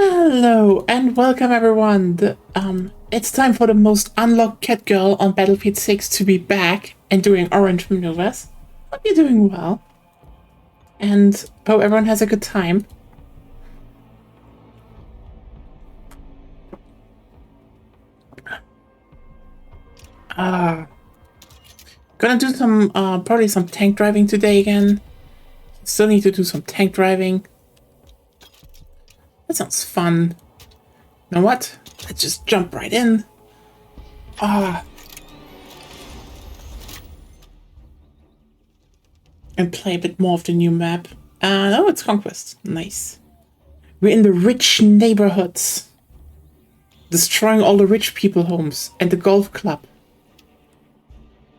Hello and welcome everyone. It's time for the most unlocked catgirl on Battlefield 6 to be back and doing orange maneuvers. Hope you're doing well. And hope everyone has a good time. Gonna do some, probably some tank driving today again. Still need to do some tank driving. That sounds fun. You know what? Let's just jump right in. And play a bit more of the new map. Oh, it's Conquest. Nice. We're in the rich neighborhoods. Destroying all the rich people homes and the golf club.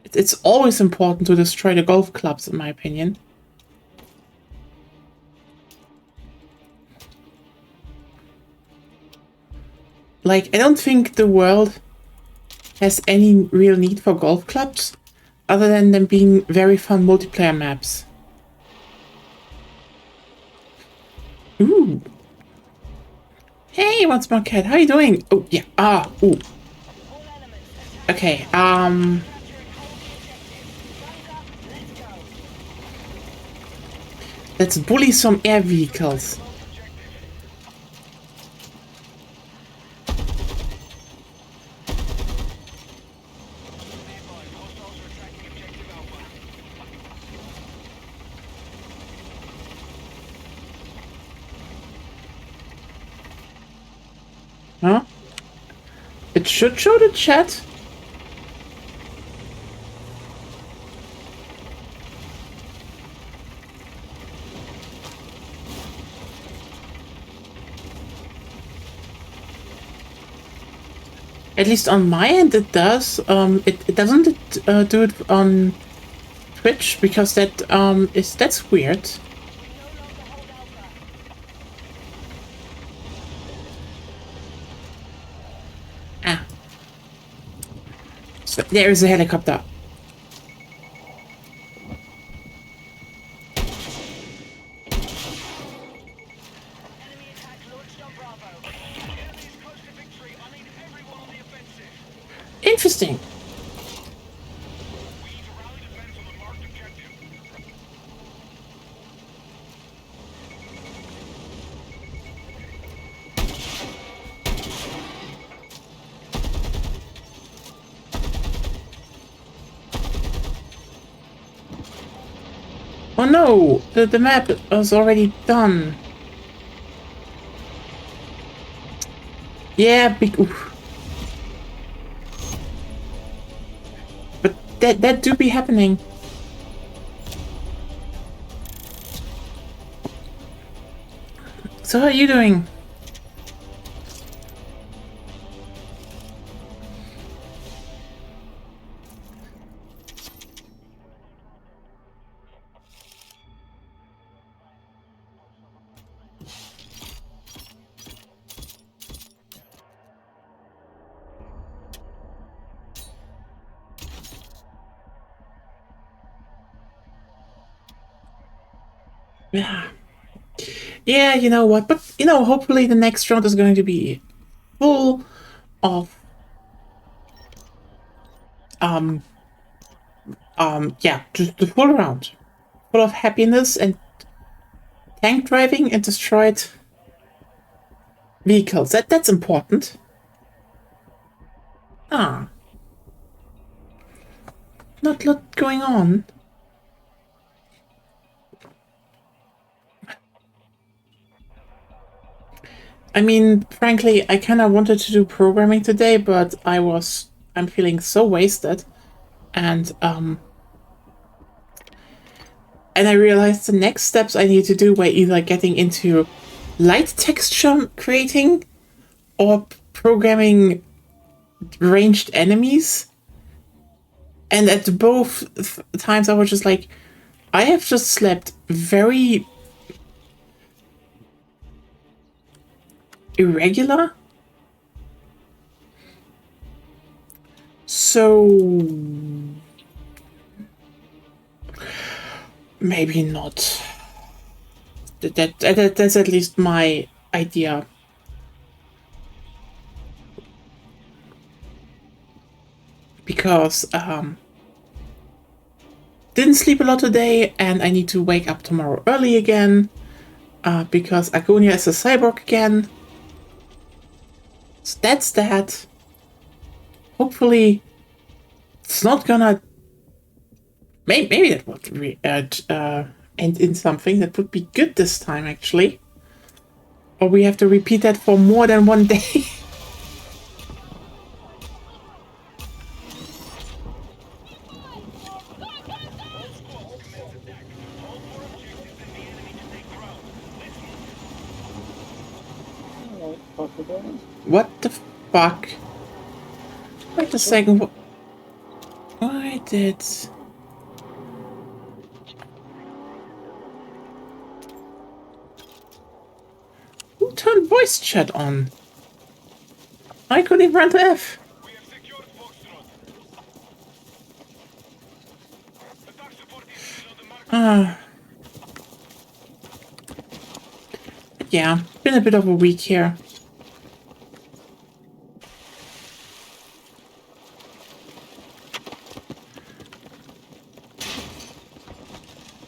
It's always important to destroy the golf clubs, in my opinion. Like, I don't think the world has any real need for golf clubs, other than them being very fun multiplayer maps. Ooh. Hey, what's my cat? How you doing? Oh, yeah. Ooh. Okay, let's bully some air vehicles. Huh? It should show the chat. At least on my end it does. It doesn't do it on Twitch because that's weird. So there is a helicopter. Interesting. Oh no, the map was already done. Yeah, oof. But that do be happening. So how are you doing? Yeah. Yeah, you know what? But, you know, hopefully the next round is going to be full of, yeah, just the full round. Full of happiness and tank driving and destroyed vehicles. That's important. Not a lot going on. I mean, frankly, I kind of wanted to do programming today, but I'm feeling so wasted. And I realized the next steps I need to do were either getting into light texture creating or programming ranged enemies. And at both times I was just like, I have just slept very irregular. So maybe not. That's at least my idea. because didn't sleep a lot today, and I need to wake up tomorrow early again because Agonia is a cyborg again. So that's that. Hopefully, it's not gonna. Maybe that would end in something that would be good this time, actually. Or we have to repeat that for more than one day. What the fuck? Wait a second. Why did... Who turned voice chat on? I couldn't even run to F. Yeah, been a bit of a week here.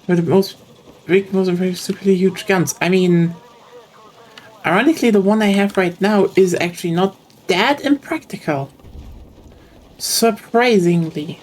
With the most very stupidly huge guns. I mean, ironically, the one I have right now is actually not that impractical. Surprisingly.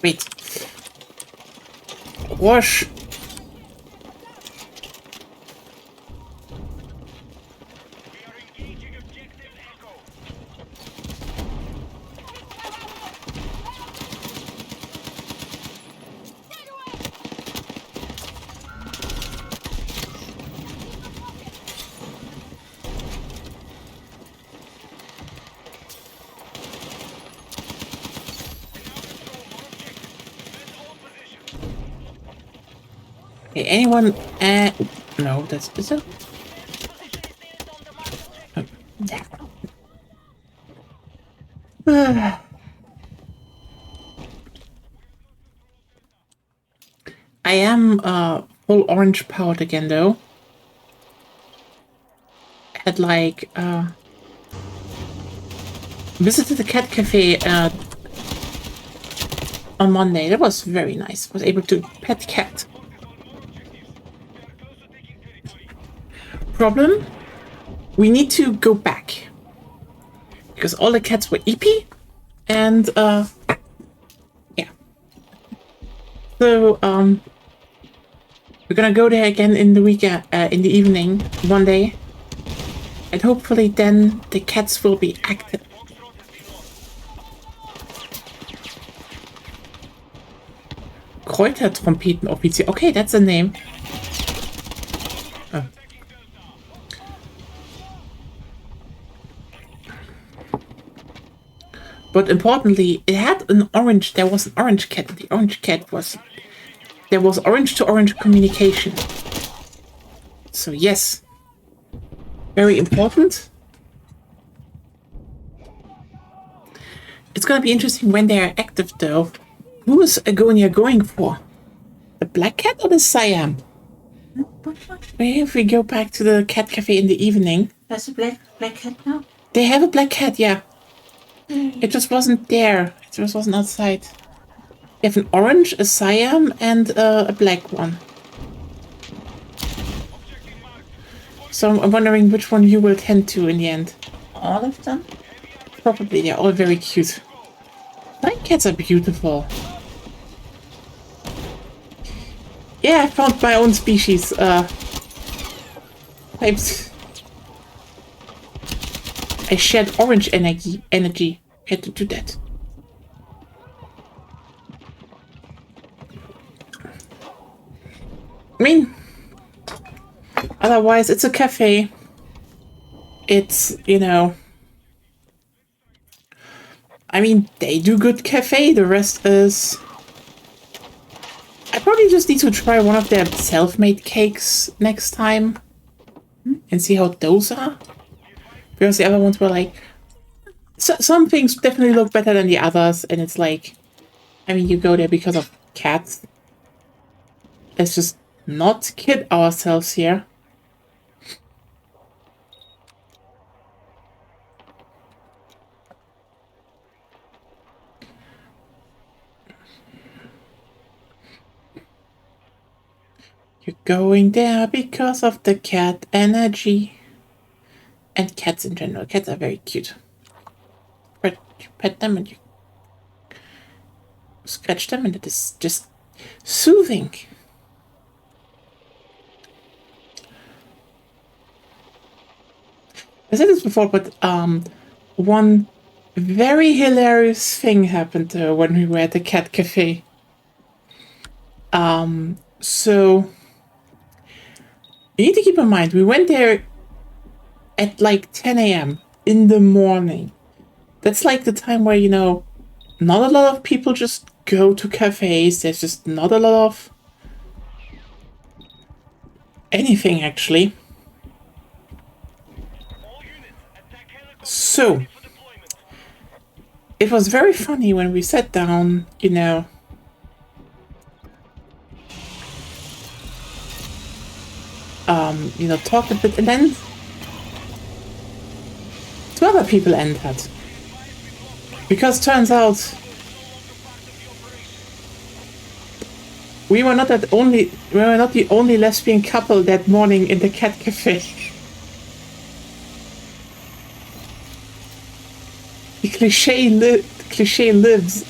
Wait. Wash. Hey, anyone? No, that's is it? I am full orange powered again though. Had like visited the cat cafe on Monday. That was very nice. Was able to pet cat. Problem? We need to go back because all the cats were EP, and yeah. So we're gonna go there again in the weekend, in the evening, one day, and hopefully then the cats will be active. Kräutertrompetenoffizier. Okay, that's a name. Oh. But importantly, it had an orange. There was an orange cat. The orange cat was... There was orange-to-orange communication. So yes. Very important. It's gonna be interesting when they are active though. Who is Agonia going for? The black cat or the Siam? Maybe if we go back to the cat cafe in the evening. There's a black cat now? They have a black cat, yeah. It just wasn't there. It just wasn't outside. You have an orange, a Siam, and a black one. So I'm wondering which one you will tend to in the end. All of them? Probably, they're all very cute. Black cats are beautiful. Yeah, I found my own species. Types. I shared orange energy. Had to do that. I mean, Otherwise, it's a cafe. It's, you know, I mean, they do good cafe. The rest is... I probably just need to try one of their self-made cakes next time and see how those are. Because the other ones were like... some things definitely look better than the others, and it's like... I mean, you go there because of cats. Let's just not kid ourselves here. You're going there because of the cat energy. And cats in general. Cats are very cute. But you pet them and you scratch them, and it is just soothing. I said this before, but one very hilarious thing happened when we were at the cat cafe. So you need to keep in mind, we went there at like 10 a.m. in the morning. That's like the time where, you know, not a lot of people just go to cafes. There's just not a lot of anything, actually. So it was very funny when we sat down, you know, talked a bit, and then two other people entered. Because turns out we were not the only lesbian couple that morning in the cat cafe. The cliche lives.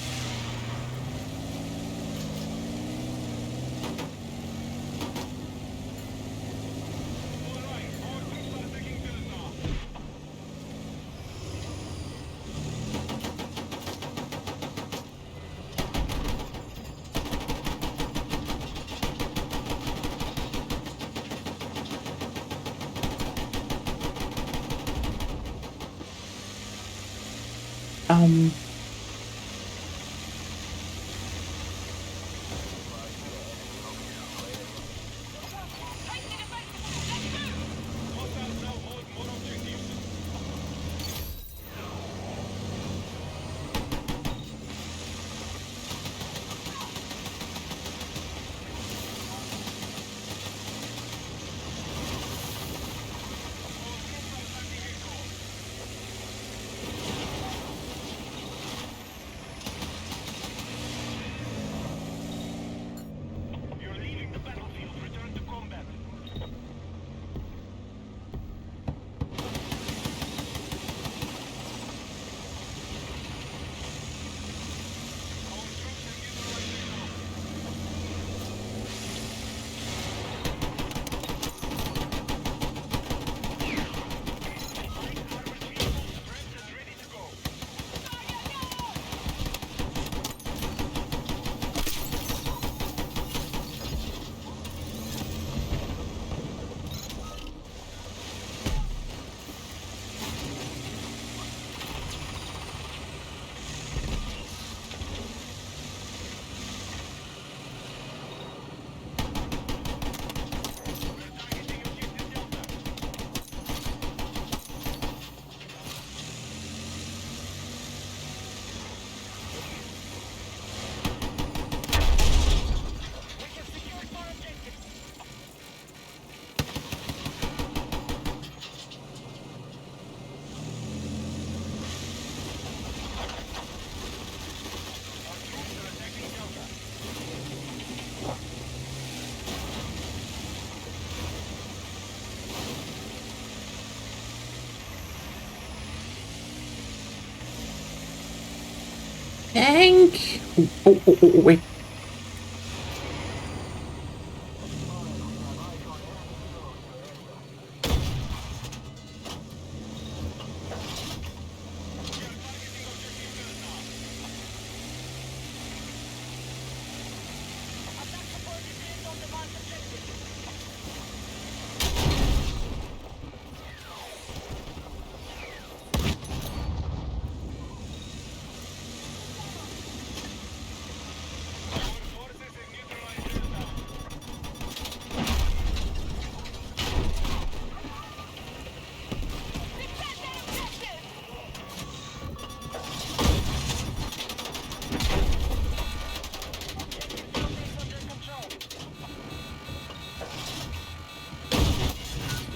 Thank. Oh, wait.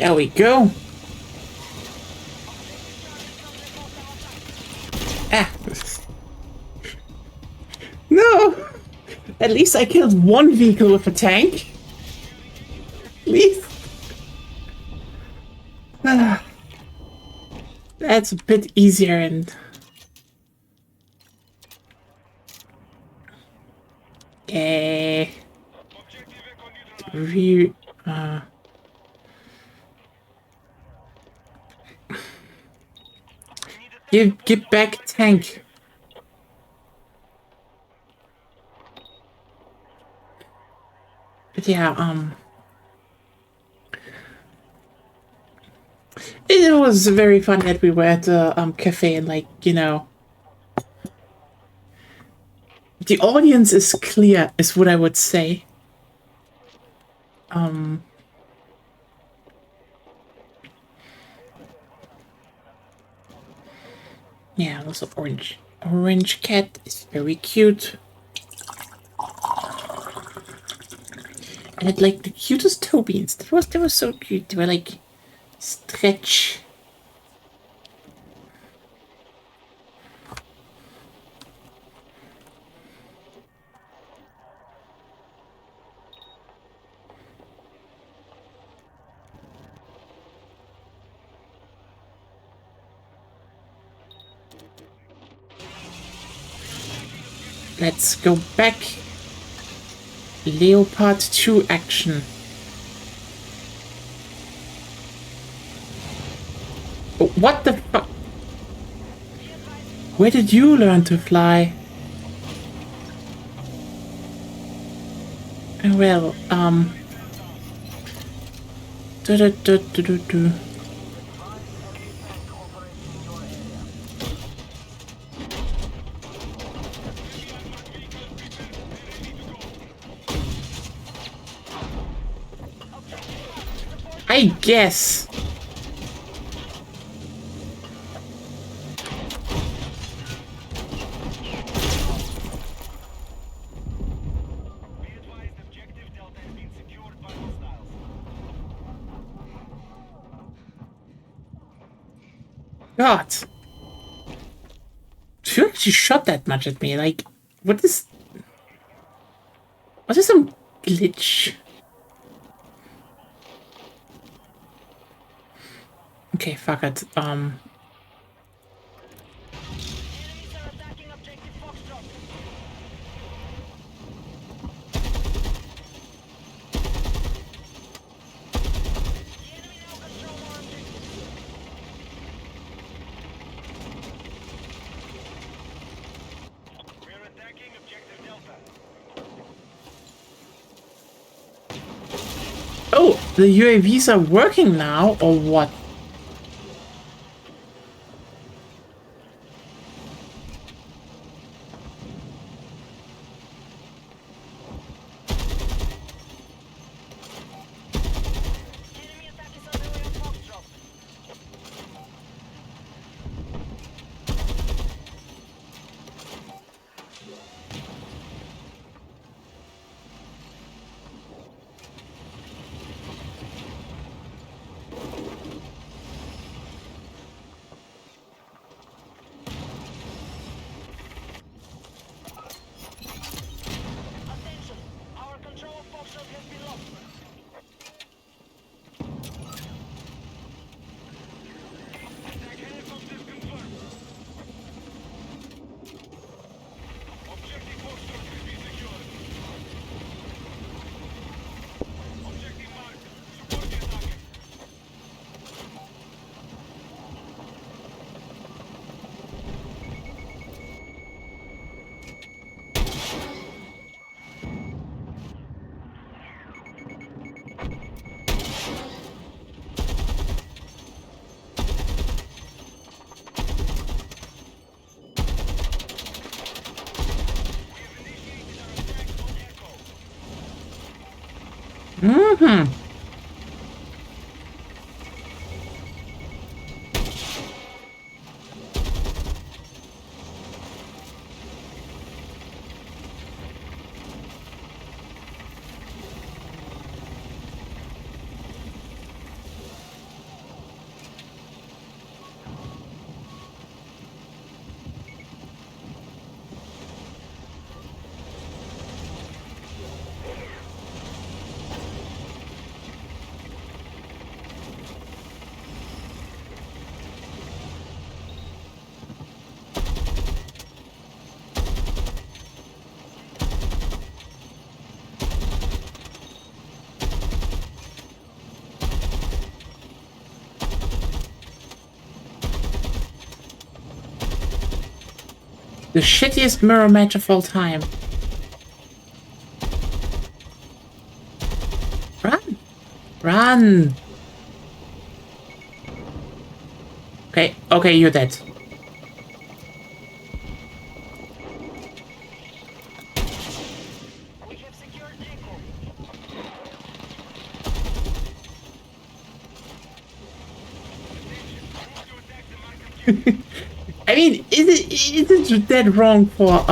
There we go. Ah. No! At least I killed one vehicle with a tank. At least. Ah. That's a bit easier and... Eh... Give back tank. But yeah, it was very fun that we were at the cafe and, like, you know, the audience is clear, is what I would say. Yeah, also orange. Orange cat is very cute. And it like the cutest toe beans. They were so cute. They were like stretch. Let's go back. Leopard 2 action. Oh, what the fuck? Where did you learn to fly? Well, do do do do do do. I guess. God. She actually shot that much at me. Like, what is... Was this some glitch? Okay, fuck it. Oh, the UAVs are working now, or what? Mm-hmm. The shittiest mirror match of all time. Run! Run! Okay, okay, you're dead. I mean, is it that wrong for,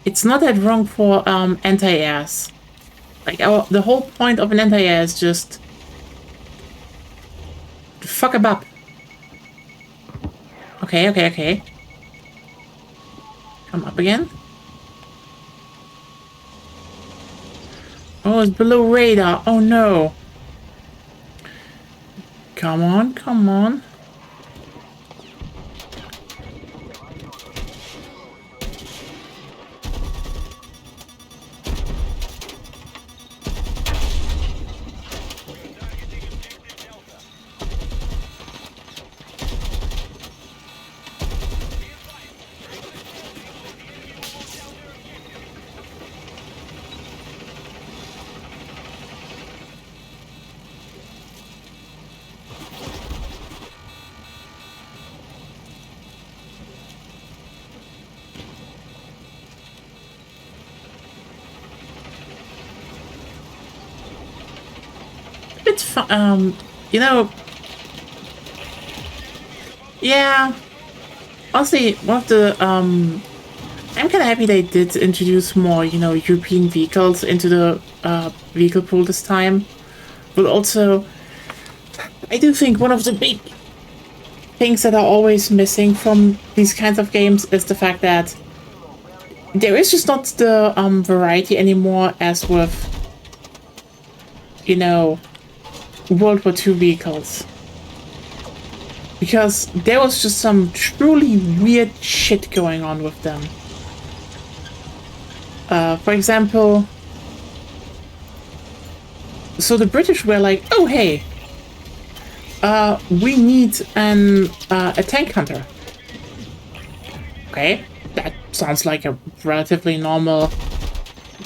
It's not that wrong for, anti-airs. Like, the whole point of an anti-air is just... fuck 'em up. Okay, okay, okay. Come up again. Oh, it's below radar. Oh, no. Come on, come on. It's fun, you know, yeah, honestly, one of the, I'm kind of happy they did introduce more, you know, European vehicles into the, vehicle pool this time, but also, I do think one of the big things that are always missing from these kinds of games is the fact that there is just not the, variety anymore as with, you know, World War II vehicles. Because there was just some truly weird shit going on with them. For example, so the British were like, oh hey, we need a tank hunter. Okay, that sounds like a relatively normal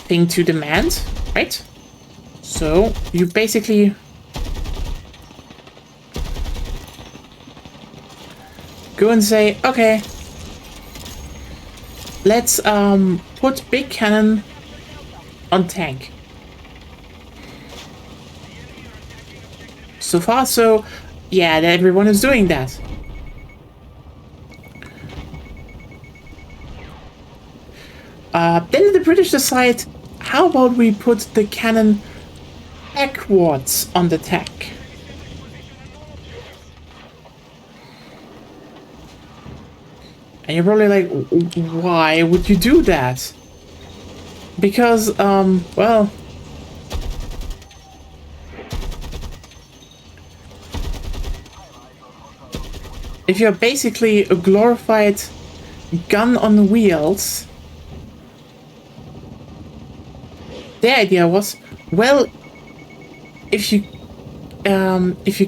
thing to demand, right? So you basically go and say, okay, let's put big cannon on tank. So far, so yeah, everyone is doing that. Then the British decide, how about we put the cannon backwards on the tank? And you're probably like, why would you do that? Because, well... if you're basically a glorified gun on wheels... their idea was, well, if you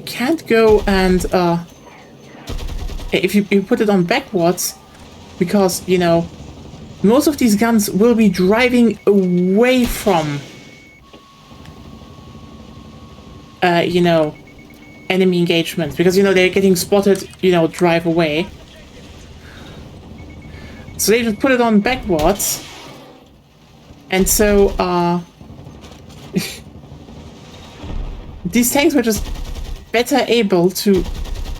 can't go and, if you put it on backwards, because, you know, most of these guns will be driving away from, you know, enemy engagements. Because, you know, they're getting spotted, you know, drive away. So they just put it on backwards. And so, these tanks were just better able to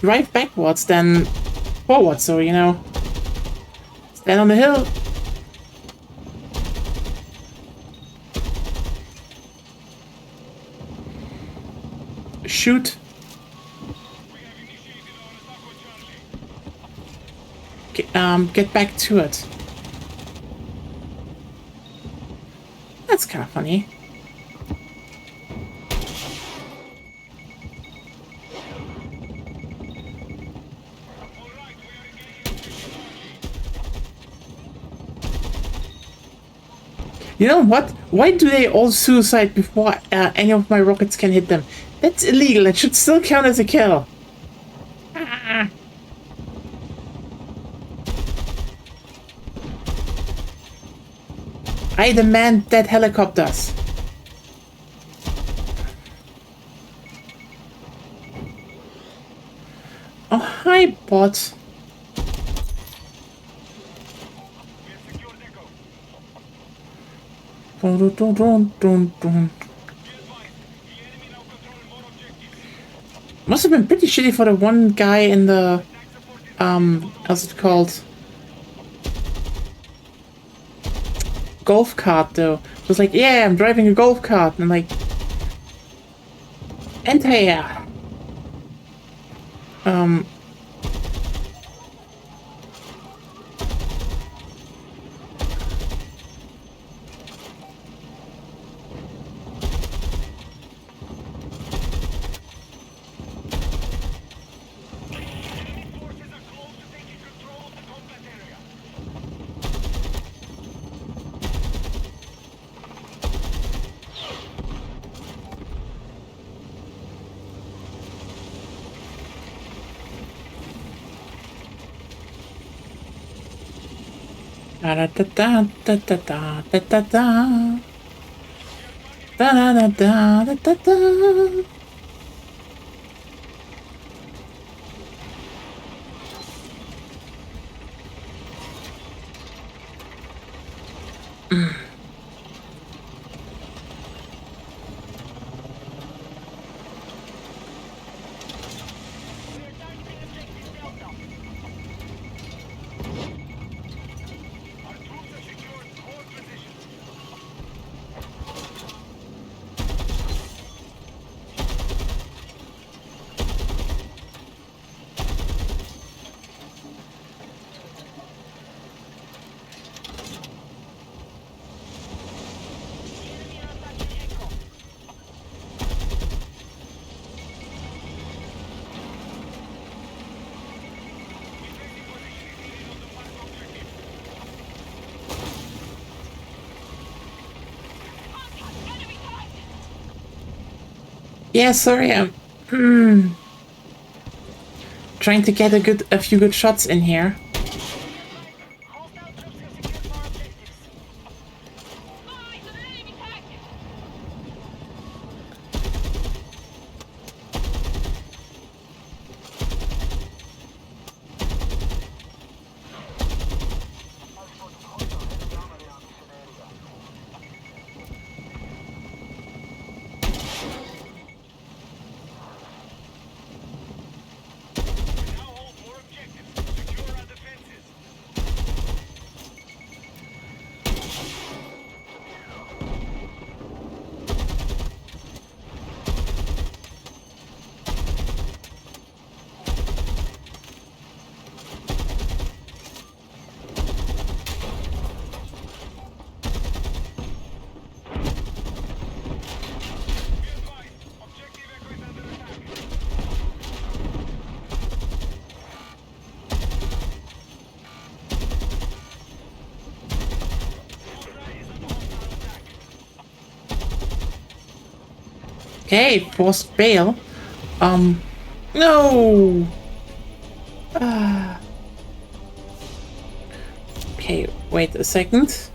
drive backwards than forward. So, you know, stand on the hill. Shoot. Get back to it. That's kind of funny. You know what? Why do they all suicide before any of my rockets can hit them? That's illegal. It should still count as a kill. I demand dead helicopters. Oh, hi, bot. Dun, dun, dun, dun, dun, dun. Must have been pretty shitty for the one guy in the, how's it called? Golf cart, though. It was like, yeah, I'm driving a golf cart. And I'm like, enter here. Da da da da da da da da da da. Da da da da da da da. Yeah, sorry, I'm trying to get a few good shots in here. Okay, forced bail. No! Okay, wait a second.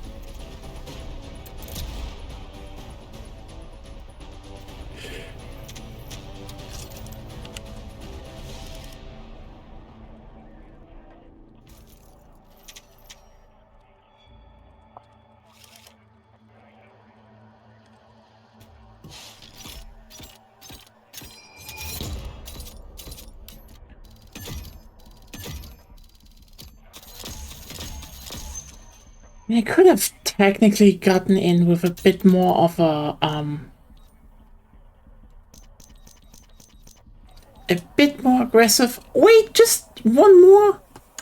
I could have technically gotten in with a bit more of a bit more aggressive. Wait, just one more?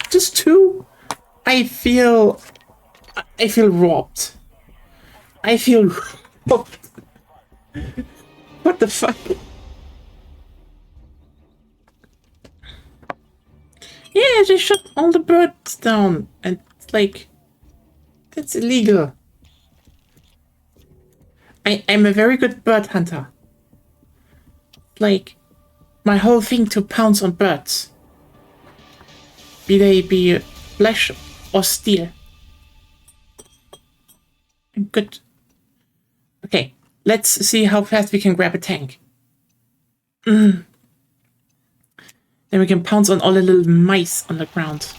Just two? I feel robbed. I feel robbed. What the fuck? Yeah, they shot all the birds down, and like, that's illegal. I'm a very good bird hunter. Like, my whole thing to pounce on birds. Be they flesh or steel. Good. Okay, let's see how fast we can grab a tank. Then we can pounce on all the little mice on the ground.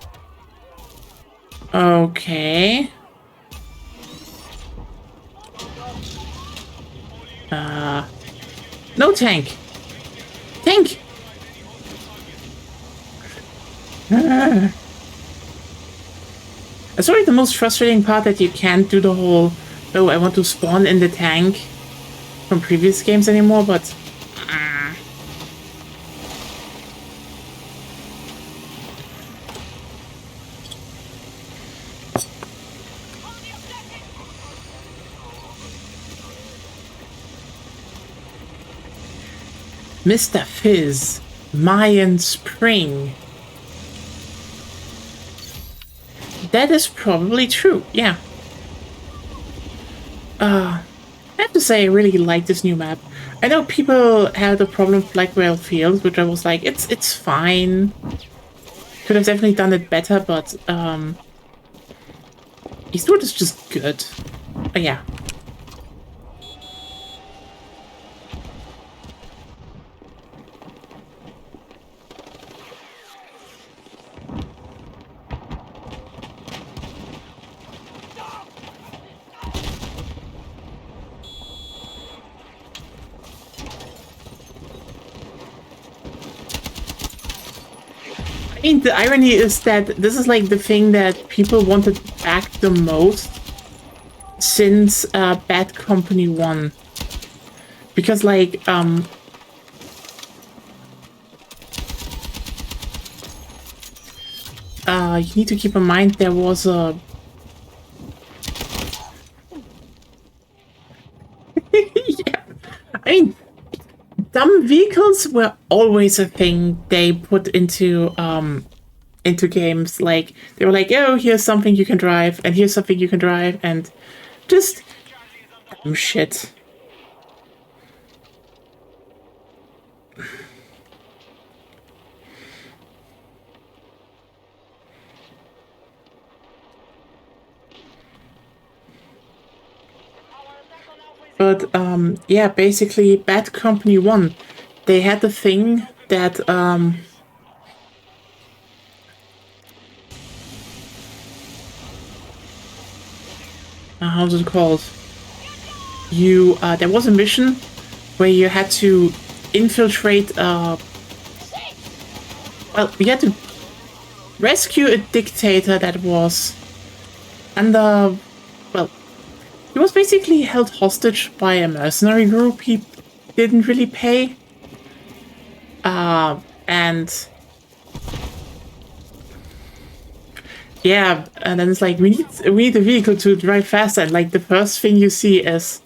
Okay. No tank. Tank! It's really the most frustrating part that you can't do the whole, oh, I want to spawn in the tank from previous games anymore, but... Mr. Fizz, Mayan Spring. That is probably true, yeah. I have to say I really like this new map. I know people had a problem with Blackwell Fields, which I was like, it's fine. Could have definitely done it better, but Eastwood is just good. Yeah. I mean, the irony is that this is like the thing that people wanted back the most since Bad Company 1. Because like, you need to keep in mind there was a... Yeah, I mean, dumb vehicles were always a thing they put into games. Like, they were like, oh, here's something you can drive, and here's something you can drive, and just dumb shit. But, yeah, basically, Bad Company 1, they had the thing that, how's it called? You, there was a mission where you had to infiltrate, well, you had to rescue a dictator that was under, well, he was basically held hostage by a mercenary group he didn't really pay. And yeah, and then it's like, we need a vehicle to drive faster, and like the first thing you see is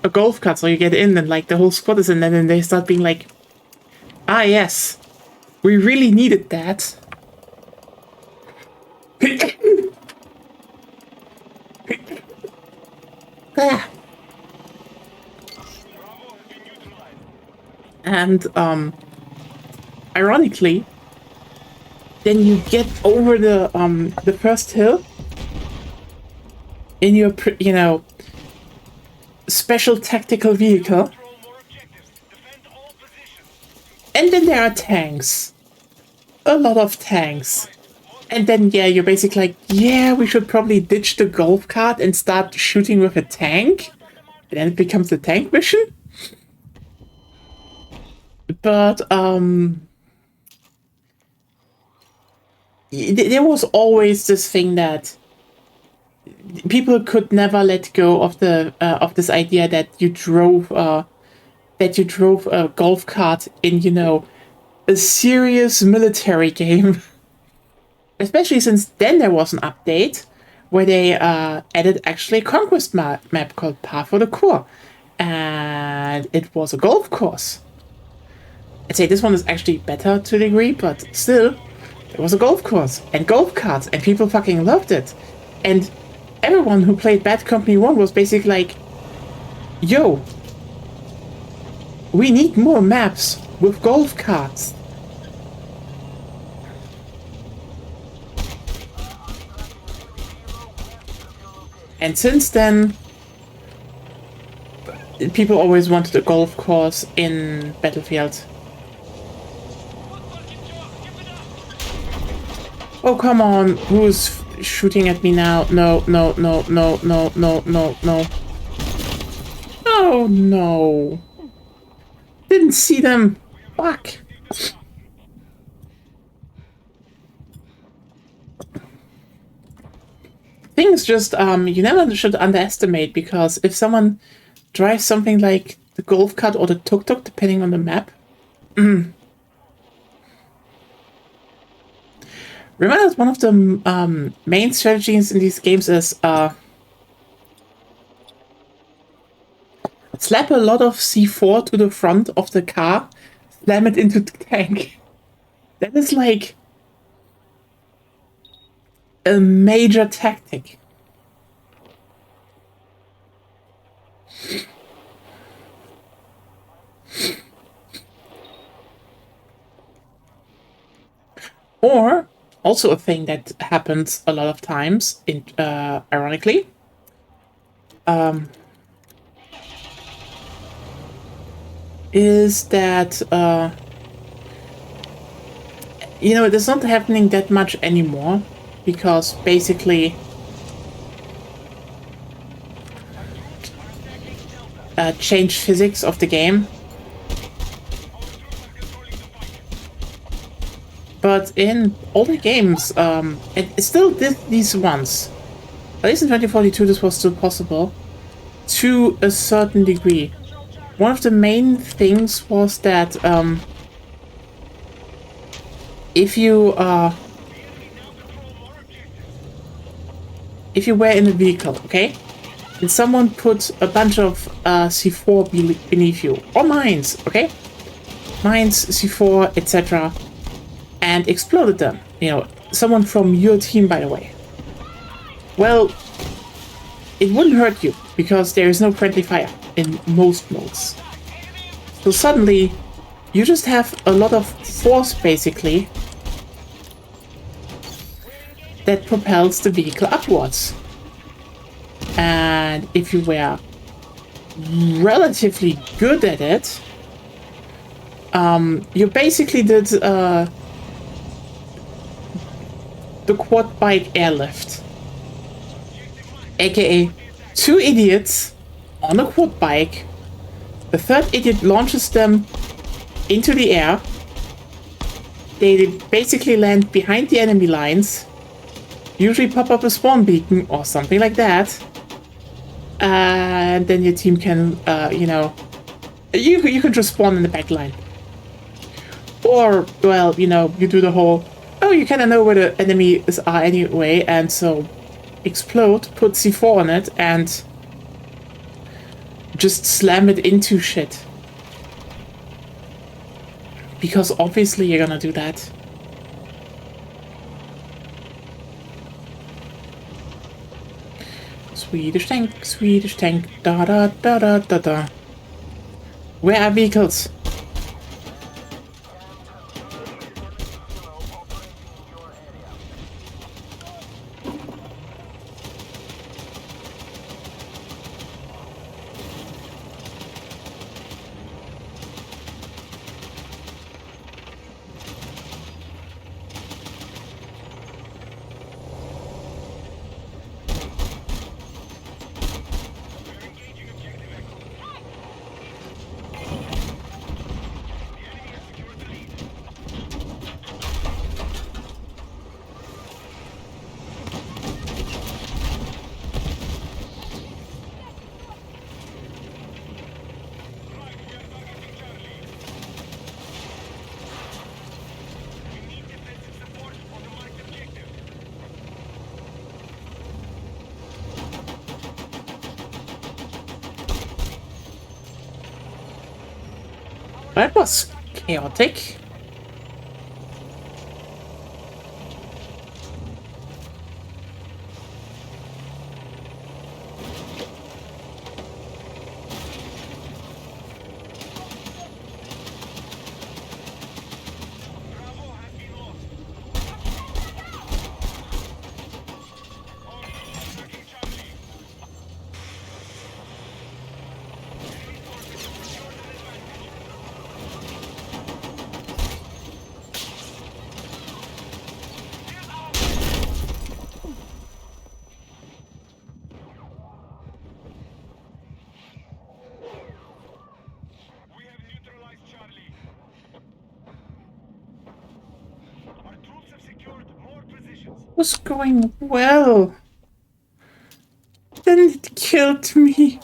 a golf cart, so you get in and like the whole squad is in, and then they start being like, ah yes, we really needed that. And ironically, then you get over the first hill in your, you know, special tactical vehicle, and then there are tanks, a lot of tanks, and then yeah, you're basically like, yeah, we should probably ditch the golf cart and start shooting with a tank, and then it becomes a tank mission. But there was always this thing that people could never let go of the of this idea that you drove a golf cart in, you know, a serious military game. Especially since then there was an update where they added actually a conquest map called Par for the Core, and it was a golf course. I'd say this one is actually better to a degree, but still, it was a golf course and golf carts, and people fucking loved it. And everyone who played Bad Company 1 was basically like, yo, we need more maps with golf carts. And since then, people always wanted a golf course in Battlefield. Oh, come on. Who's shooting at me now? No, no, no, no, no, no, no, no. Oh, no. Didn't see them. Fuck. Things just, you never should underestimate, because if someone drives something like the golf cart or the tuk-tuk, depending on the map. Remember that one of the main strategies in these games is slap a lot of C4 to the front of the car, slam it into the tank. That is like a major tactic. Or, also a thing that happens a lot of times, ironically, is that, you know, it is not happening that much anymore, because basically changed physics of the game. But in older games, it's still these ones. At least in 2042, this was still possible to a certain degree. One of the main things was that if you were in a vehicle, okay, and someone put a bunch of C4 beneath you, or mines, okay, mines, C4, etc., and exploded them. You know, someone from your team, by the way. Well, it wouldn't hurt you, because there is no friendly fire in most modes. So suddenly, you just have a lot of force, basically, that propels the vehicle upwards. And if you were relatively good at it, you basically did the quad bike airlift, aka 2 idiots on a quad bike. The third idiot launches them into the air. They basically land behind the enemy lines, usually pop up a spawn beacon or something like that, and then your team can, you know, you can just spawn in the back line. Or, well, you know, you do the whole, oh, you kind of know where the enemies are anyway, and so explode, put C4 on it, and just slam it into shit. Because obviously you're gonna do that. Swedish tank, da da da da da da. Where are vehicles? That was chaotic. was going well. Then it killed me.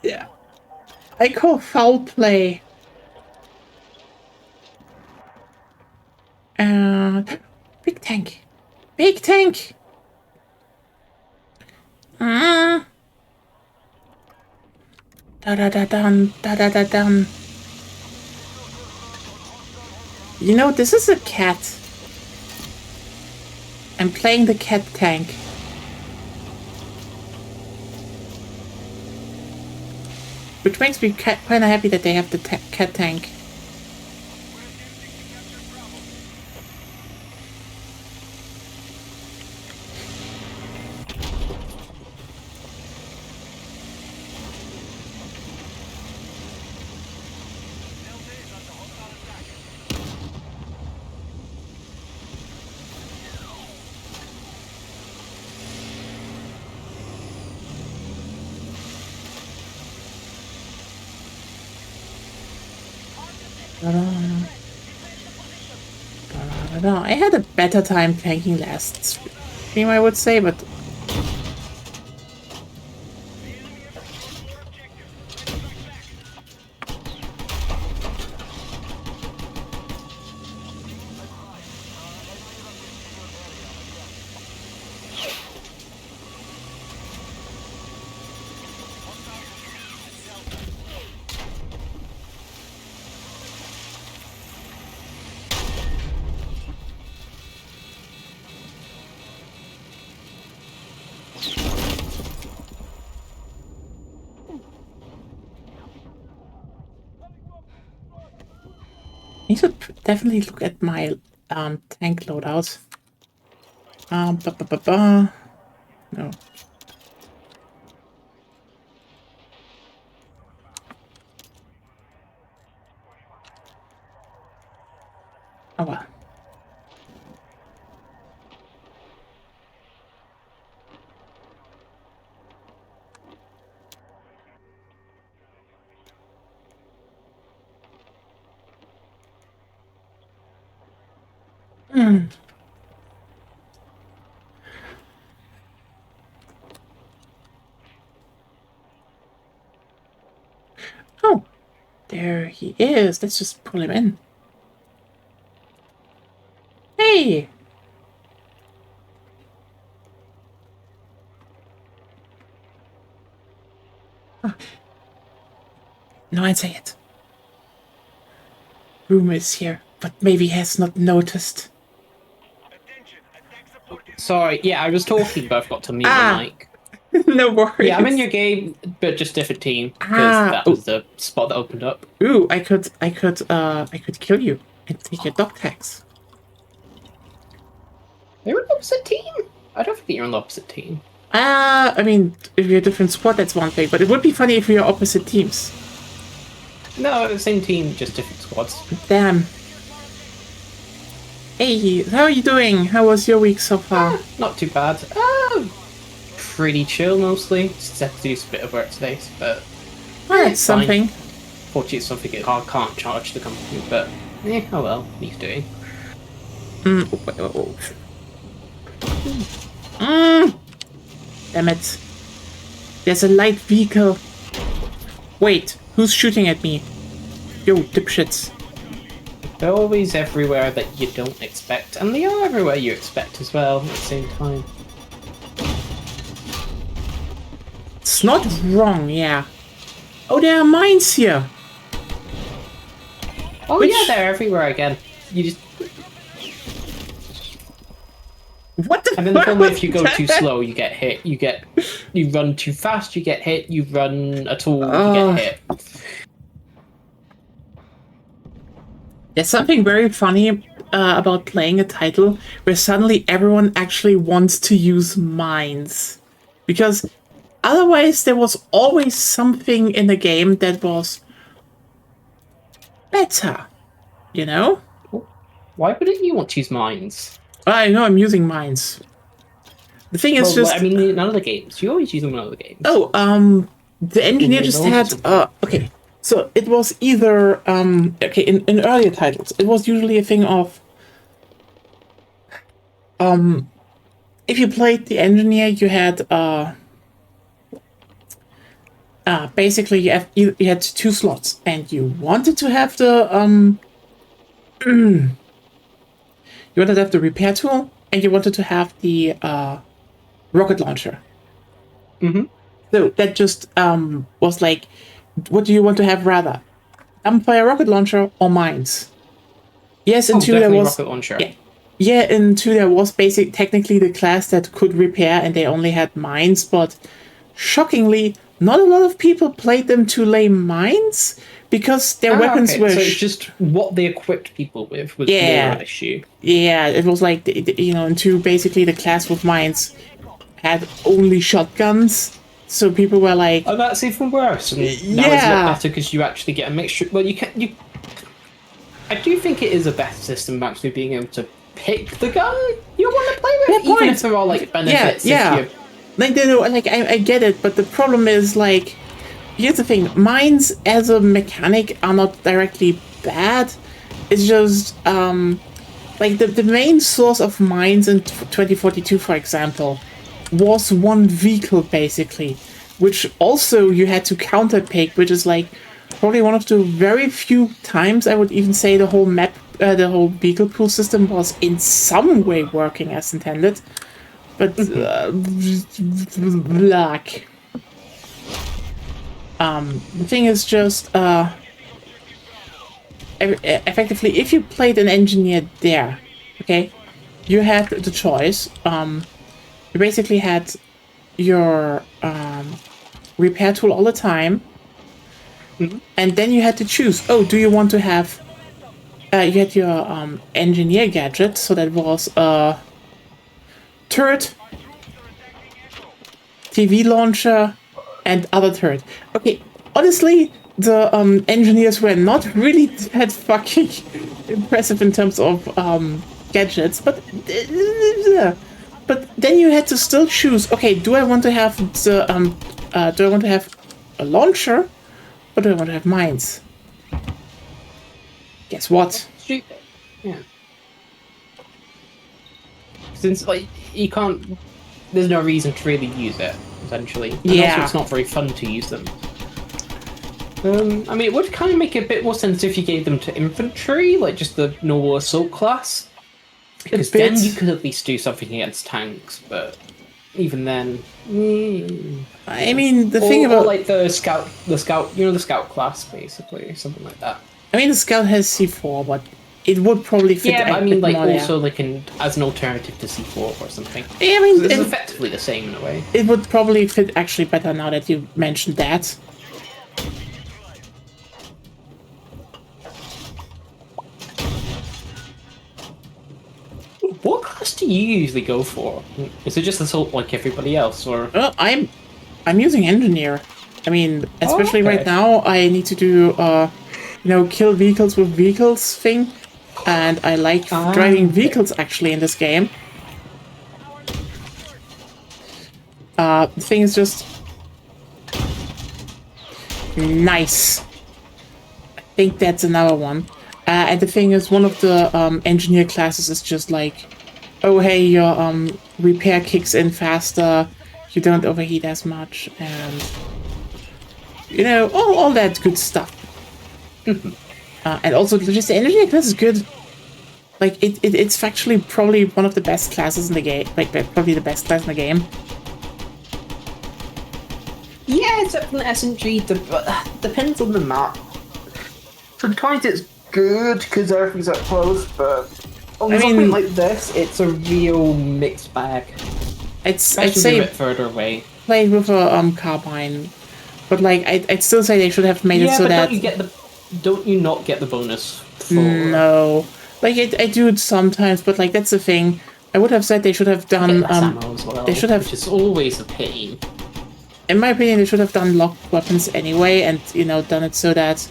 Yeah. I call foul play. Big tank. Big tank! Da da da dun, da da da dun. You know, this is a cat. I'm playing the cat tank. Which makes me kind of happy that they have the cat tank. I had a better time tanking last stream, I would say, but I need to definitely look at my tank loadout. No. Oh well. Oh, there he is. Let's just pull him in. Hey! Oh. No answer yet. Room is here, but maybe has not noticed. Sorry, yeah, I was talking, but I forgot to mute my mic. No worries. Yeah, I'm in your game, but just different team because that was the spot that opened up. Ooh, I could kill you and take your dog tags. You're on the opposite team? I don't think you're on the opposite team. I mean, if you're a different squad, that's one thing, but it would be funny if we are opposite teams. No, the same team, just different squads. Damn. Hey, how are you doing? How was your week so far? Not too bad. Pretty chill mostly. Just had to do a bit of work today, but That's something. Fortunately, it's something I can't charge the company, but oh well, he's doing. Damn it. There's a light vehicle. Wait, who's shooting at me? Yo, dipshits. They're always everywhere that you don't expect, and they are everywhere you expect as well at the same time. It's not wrong, yeah. Oh, there are mines here. Oh yeah, they're everywhere again. You just... What the And then the problem if you go too slow, you get hit. You run too fast, you get hit. You run at all, you get hit. There's something very funny about playing a title where suddenly everyone actually wants to use mines. Because otherwise there was always something in the game that was better, you know? Why wouldn't you want to use mines? I know I'm using mines. The thing is just... I mean, in other games. You always use them in other games. Oh, the engineer just had... okay. So it was either... okay, in earlier titles, it was usually a thing of... if you played the engineer, you had basically you had two slots, and you wanted to have the you wanted to have the repair tool, and you wanted to have the rocket launcher. Mm-hmm. So that just was like, what do you want to have rather? Fire rocket launcher or mines? Yes, in two there definitely was rocket launcher. yeah, in two there was technically the class that could repair, and they only had mines, but shockingly, not a lot of people played them to lay mines because their weapons okay. were. So it's just what they equiped people with was more an issue. Yeah, it was like in two basically the class with mines had only shotguns, so people were like, Oh, that's even worse. And now it's a bit better because you actually get a mixture. Well, you. I do think it is a better system of actually being able to pick the gun you want to play with, even if there are like benefits. Yeah. Like I get it, but the problem is like, here's the thing: mines as a mechanic are not directly bad. It's just like the main source of mines in 2042, for example, was one vehicle basically, which also you had to counterpick, which is like probably one of the very few times I would even say the whole map, the whole vehicle pool system was in some way working as intended. But black. The thing is just effectively, if you played an engineer there, okay, you had the choice. You basically had your repair tool all the time, and then you had to choose. Oh, do you want to have? You had your engineer gadget, so that was turret, TV launcher, and other turret. Okay, honestly, the engineers were not really that fucking impressive in terms of gadgets, but then you had to still choose. Okay, do I want to have the do I want to have a launcher, or do I want to have mines? Guess what? Stupid. Yeah. Since like you can't, there's no reason to really use it essentially. And also it's not very fun to use them. I mean, it would kind of make a bit more sense if you gave them to infantry, like just the normal assault class. Because then you could at least do something against tanks, but even then... I mean, the thing about... Or like the scout, you know, the scout class, basically, something like that. I mean, the scout has C4, but it would probably fit. Yeah, but I mean, like, more also, like, as an alternative to C4 or something. Yeah, I mean... So it's effectively the same in a way. It would probably fit actually better now that you mentioned that. What class do you usually go for? Is it just assault like everybody else, or? I'm using engineer. I mean, especially right now, I need to do kill vehicles with vehicles thing, and I like driving vehicles actually in this game. The thing is just nice. I think that's another one. And the thing is, one of the engineer classes is just like, oh hey, your repair kicks in faster, you don't overheat as much, and all that good stuff. And also, just the engineer class is good. Like it's factually probably one of the best classes in the game. Like probably the best class in the game. Yeah, except from the SMG, depends on the map. Sometimes it's good because everything's up close, but on something like this, it's a real mixed bag. I'd say a bit further away. Played with a carbine, but like I'd still say they should have made it so that. Don't you not get the bonus? No, like I do it sometimes, but like that's the thing. I would have said they should have done. As well, they should have. Which is always a pain. In my opinion, they should have done locked weapons anyway, and done it so that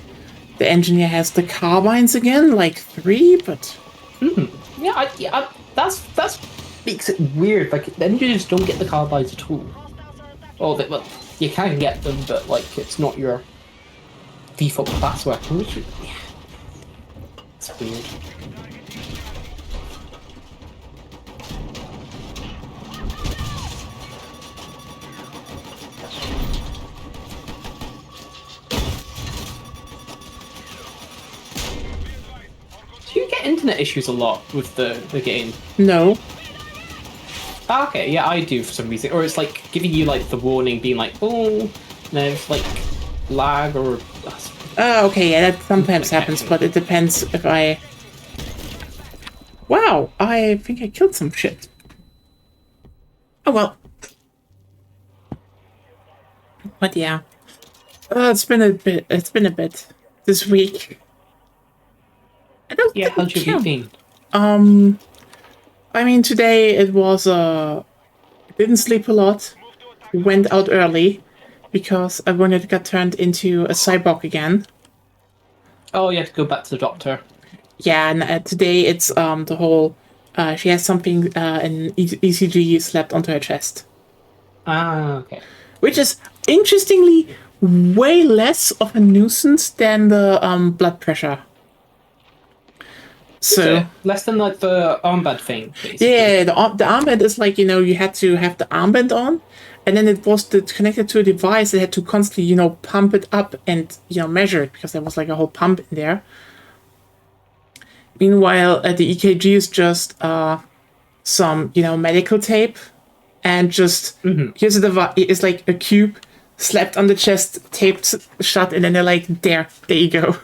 the engineer has the carbines again, like 3, but... Yeah, that's makes it weird. Like, the engineers don't get the carbines at all. Well, you can get them, but, like, it's not your default class weapon, which... Yeah. It's weird. get internet issues a lot with the game? No. Ah, okay, yeah, I do for some reason. Or it's like giving you like the warning, being like, oh, there's like lag or. Oh, okay, yeah, that sometimes happens, but it depends if I. Wow, I think I killed some shit. Oh well. But yeah, it's been a bit. It's been a bit this week. I don't. Yeah, how's your week been? I mean, today it was. Didn't sleep a lot. Went out early because I wanted to get turned into a cyborg again. Oh, you have to go back to the doctor. Yeah, and today it's the whole. She has something an ECG slapped onto her chest. Ah, okay. Which is interestingly way less of a nuisance than the blood pressure. So less than like the armband thing. Basically. Yeah, the armband is like, you had to have the armband on, and then it was connected to a device that had to constantly, pump it up and measure it because there was like a whole pump in there. Meanwhile, the EKG is just some medical tape, and just here's a device. It's like a cube slapped on the chest, taped shut, and then they're like, there you go.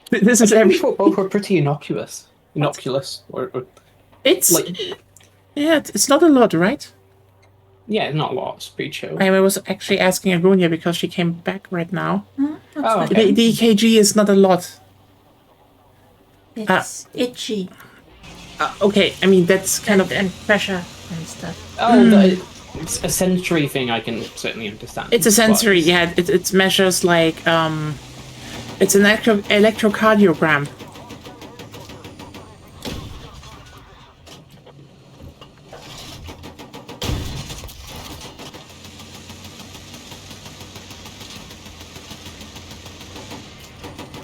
This is every. Both were pretty innocuous. Or it's like, it's not a lot, right? Yeah, not a lot. It's pretty chill. I was actually asking Agonia because she came back right now. Oh, okay. The EKG is not a lot. It's itchy. Okay, I mean that's kind of and pressure and stuff. Oh, it's a sensory thing. I can certainly understand. It's a sensory. Yeah, it measures like it's an electrocardiogram.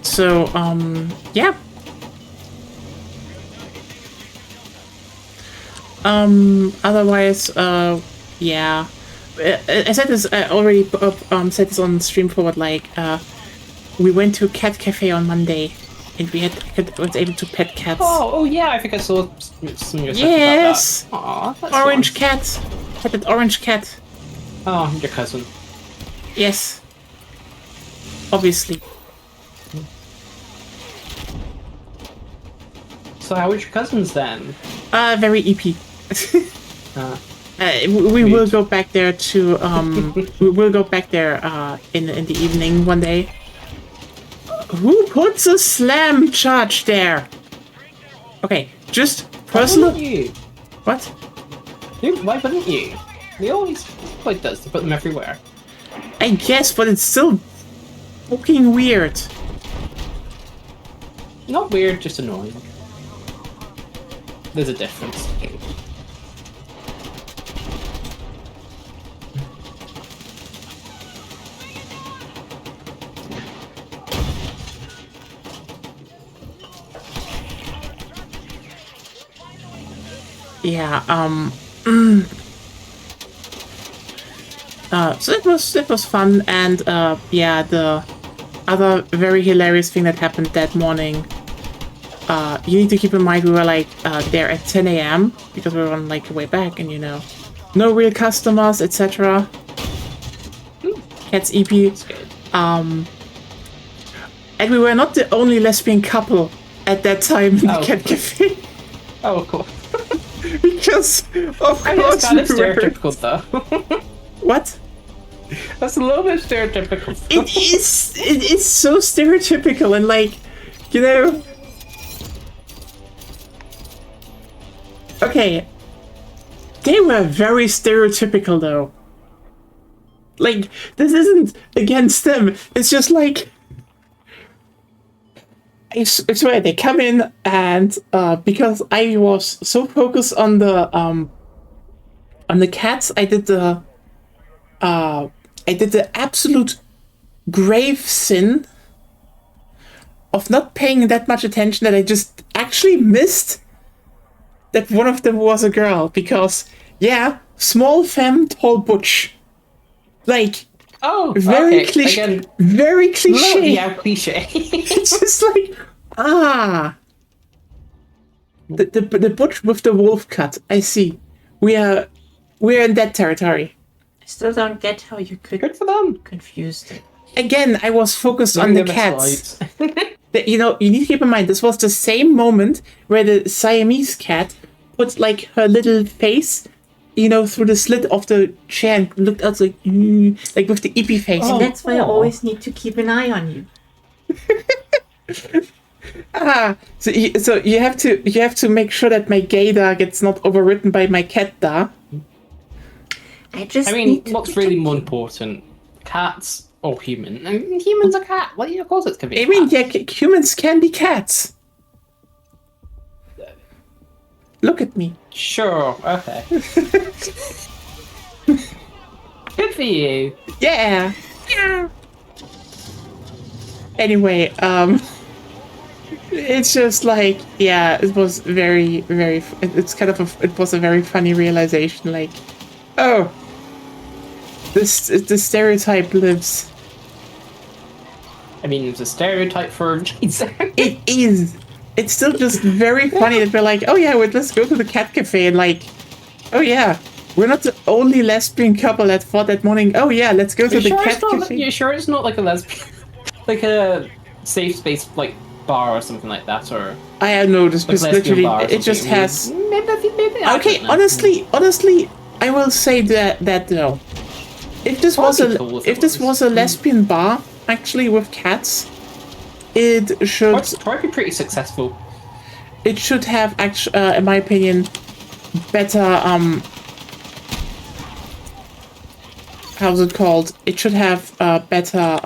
So yeah. Otherwise, yeah. I said this. I already said this on stream forward. Like, we went to a cat cafe on Monday, and was able to pet cats. Oh yeah! I think I saw some of your stuff Yes. about that. Aw, that's Orange nice. cat. Petted orange cat. Oh, your cousin. Yes. Obviously. So how was your cousins then? Very EP. We will go back there to we will go back there in the evening one day. Who puts a slam charge there? Okay, just personal. Why wouldn't you? What? Why wouldn't you? They always like does. They put them everywhere. I guess, but it's still fucking weird. Not weird, just annoying. There's a difference. Yeah, so it was fun, and yeah, the other very hilarious thing that happened that morning, you need to keep in mind we were like there at 10 a.m. because we were on like the way back, and no real customers, etc. Cats EP. And we were not the only lesbian couple at that time in the cat cafe. Oh, cool. Because of I course guess kind of we were. stereotypical though. What? That's a little bit stereotypical. It is so stereotypical, and like, okay, they were very stereotypical though. Like, this isn't against them, it's just like, I swear, they come in, and because I was so focused on the cats, I did the absolute grave sin of not paying that much attention that I just actually missed that one of them was a girl, because yeah, small femme, tall butch, like. Oh, very okay. cliche. Again, very cliche. yeah, cliche. It's just like, The butch with the wolf cut. I see. We're in that territory. I still don't get how you could Good for them. confuse them. Again, I was focused on the cats. You need to keep in mind, this was the same moment where the Siamese cat put, like, her little face, through the slit of the chair and looked out like with the eepy face. And that's why I always need to keep an eye on you. So you have to make sure that my gaydar gets not overwritten by my catdar. I mean, what's really more important, cats or human? I mean, humans are cat. Well, of course it's gonna be. I mean, yeah, humans can be cats. Look at me. Sure. Okay. Good for you. Yeah. Anyway, it's just like, yeah, it was very, very. It was a very funny realization. Like, oh, the stereotype lives. I mean, it's a stereotype for a reason. It is. It's still just very funny that we're like, oh yeah, let's go to the cat cafe and like, oh yeah, we're not the only lesbian couple that thought that morning. Oh yeah, let's go to the cat cafe. You sure it's not like a lesbian, like a safe space like bar or something like that, or I don't know. This just literally, it just has. Maybe okay, honestly, I will say that no. If this was a lesbian bar, actually with cats, it should probably be pretty successful. It should have actually, in my opinion, better how's it called? It should have better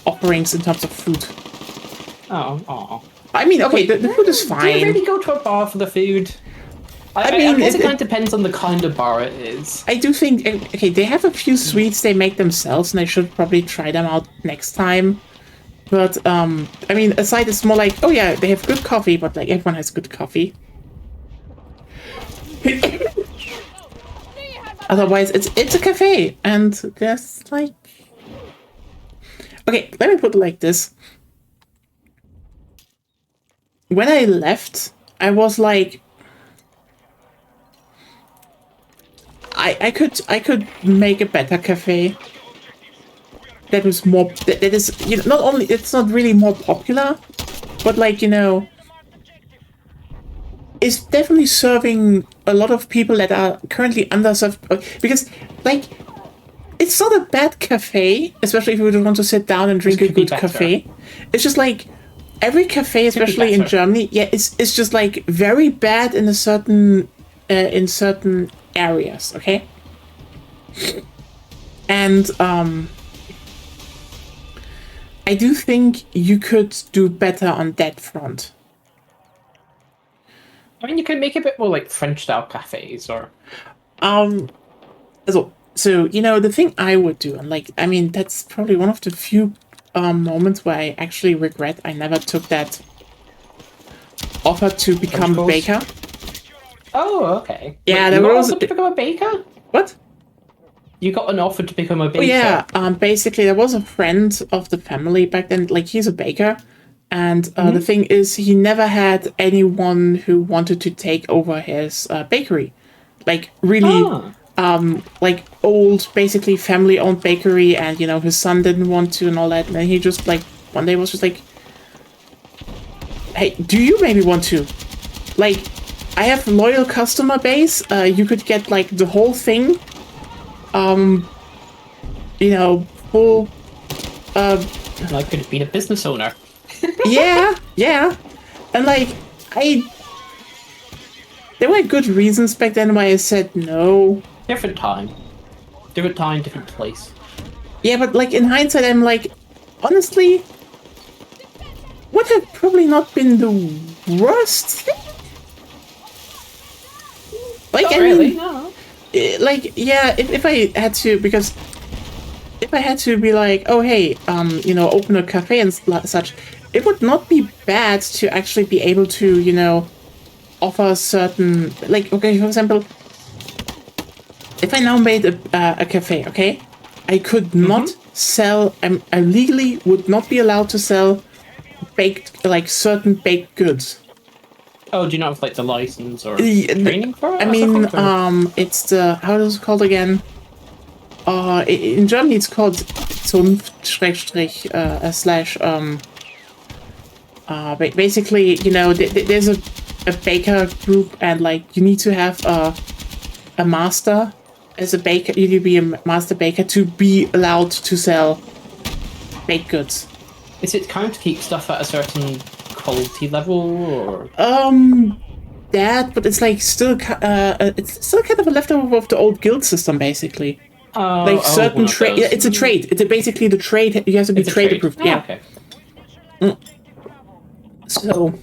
offerings in terms of food. Oh. I mean, okay, the food is fine. Do you really go to a bar for the food? I guess it kind of depends on the kind of bar it is. I do think, okay, they have a few sweets they make themselves, and I should probably try them out next time. But, I mean, aside, it's more like, oh yeah, they have good coffee, but, like, everyone has good coffee. Otherwise, it's a cafe, and there's, like... Okay, let me put it like this. When I left, I was like... I could make a better cafe. That is more. That is, not only it's not really more popular, but like it's definitely serving a lot of people that are currently underserved. Because like, it's not a bad cafe, especially if you don't want to sit down and drink a good cafe. It's just like every cafe, especially in Germany, yeah, it's just like very bad in certain areas. Okay, and I do think you could do better on that front. I mean, you could make it a bit more like French-style cafes, or... So the thing I would do, and like, I mean, that's probably one of the few moments where I actually regret I never took that offer to become a baker. Oh, okay. Yeah, there was to become a baker? What? You got an offer to become a baker? Oh, yeah, basically there was a friend of the family back then, like he's a baker, and the thing is he never had anyone who wanted to take over his bakery. Like really like old, basically family-owned bakery, and his son didn't want to and all that, and then he just like one day was just like, hey, do you maybe want to? Like, I have a loyal customer base, you could get like the whole thing. Full. I could have been a business owner. yeah, and like there were good reasons back then why I said no. Different time, different place. Yeah, but like in hindsight, I'm like, honestly, would have probably not been the worst thing. Like, not really, no. Like, yeah, if I had to, because if I had to be like, oh hey, open a cafe and such, it would not be bad to actually be able to, offer certain, like, okay, for example, if I now made a cafe, okay, I could not sell, I legally would not be allowed to sell baked, like certain baked goods. Oh, do you not have like the license or The- training for it? I or mean, something, or- it's the, how is it called again? In Germany it's called Zunft Schrägstrich slash basically, you know, there's a baker group, and like you need to have a master as a baker. You need to be a master baker to be allowed to sell baked goods. Is it kind of to keep stuff at a certain quality level, or? That, but it's like still, it's still kind of a leftover of the old guild system, basically. Like certain trade, yeah, it's a trade. It's basically the trade. You have to be trade approved. Oh, yeah. Okay. So,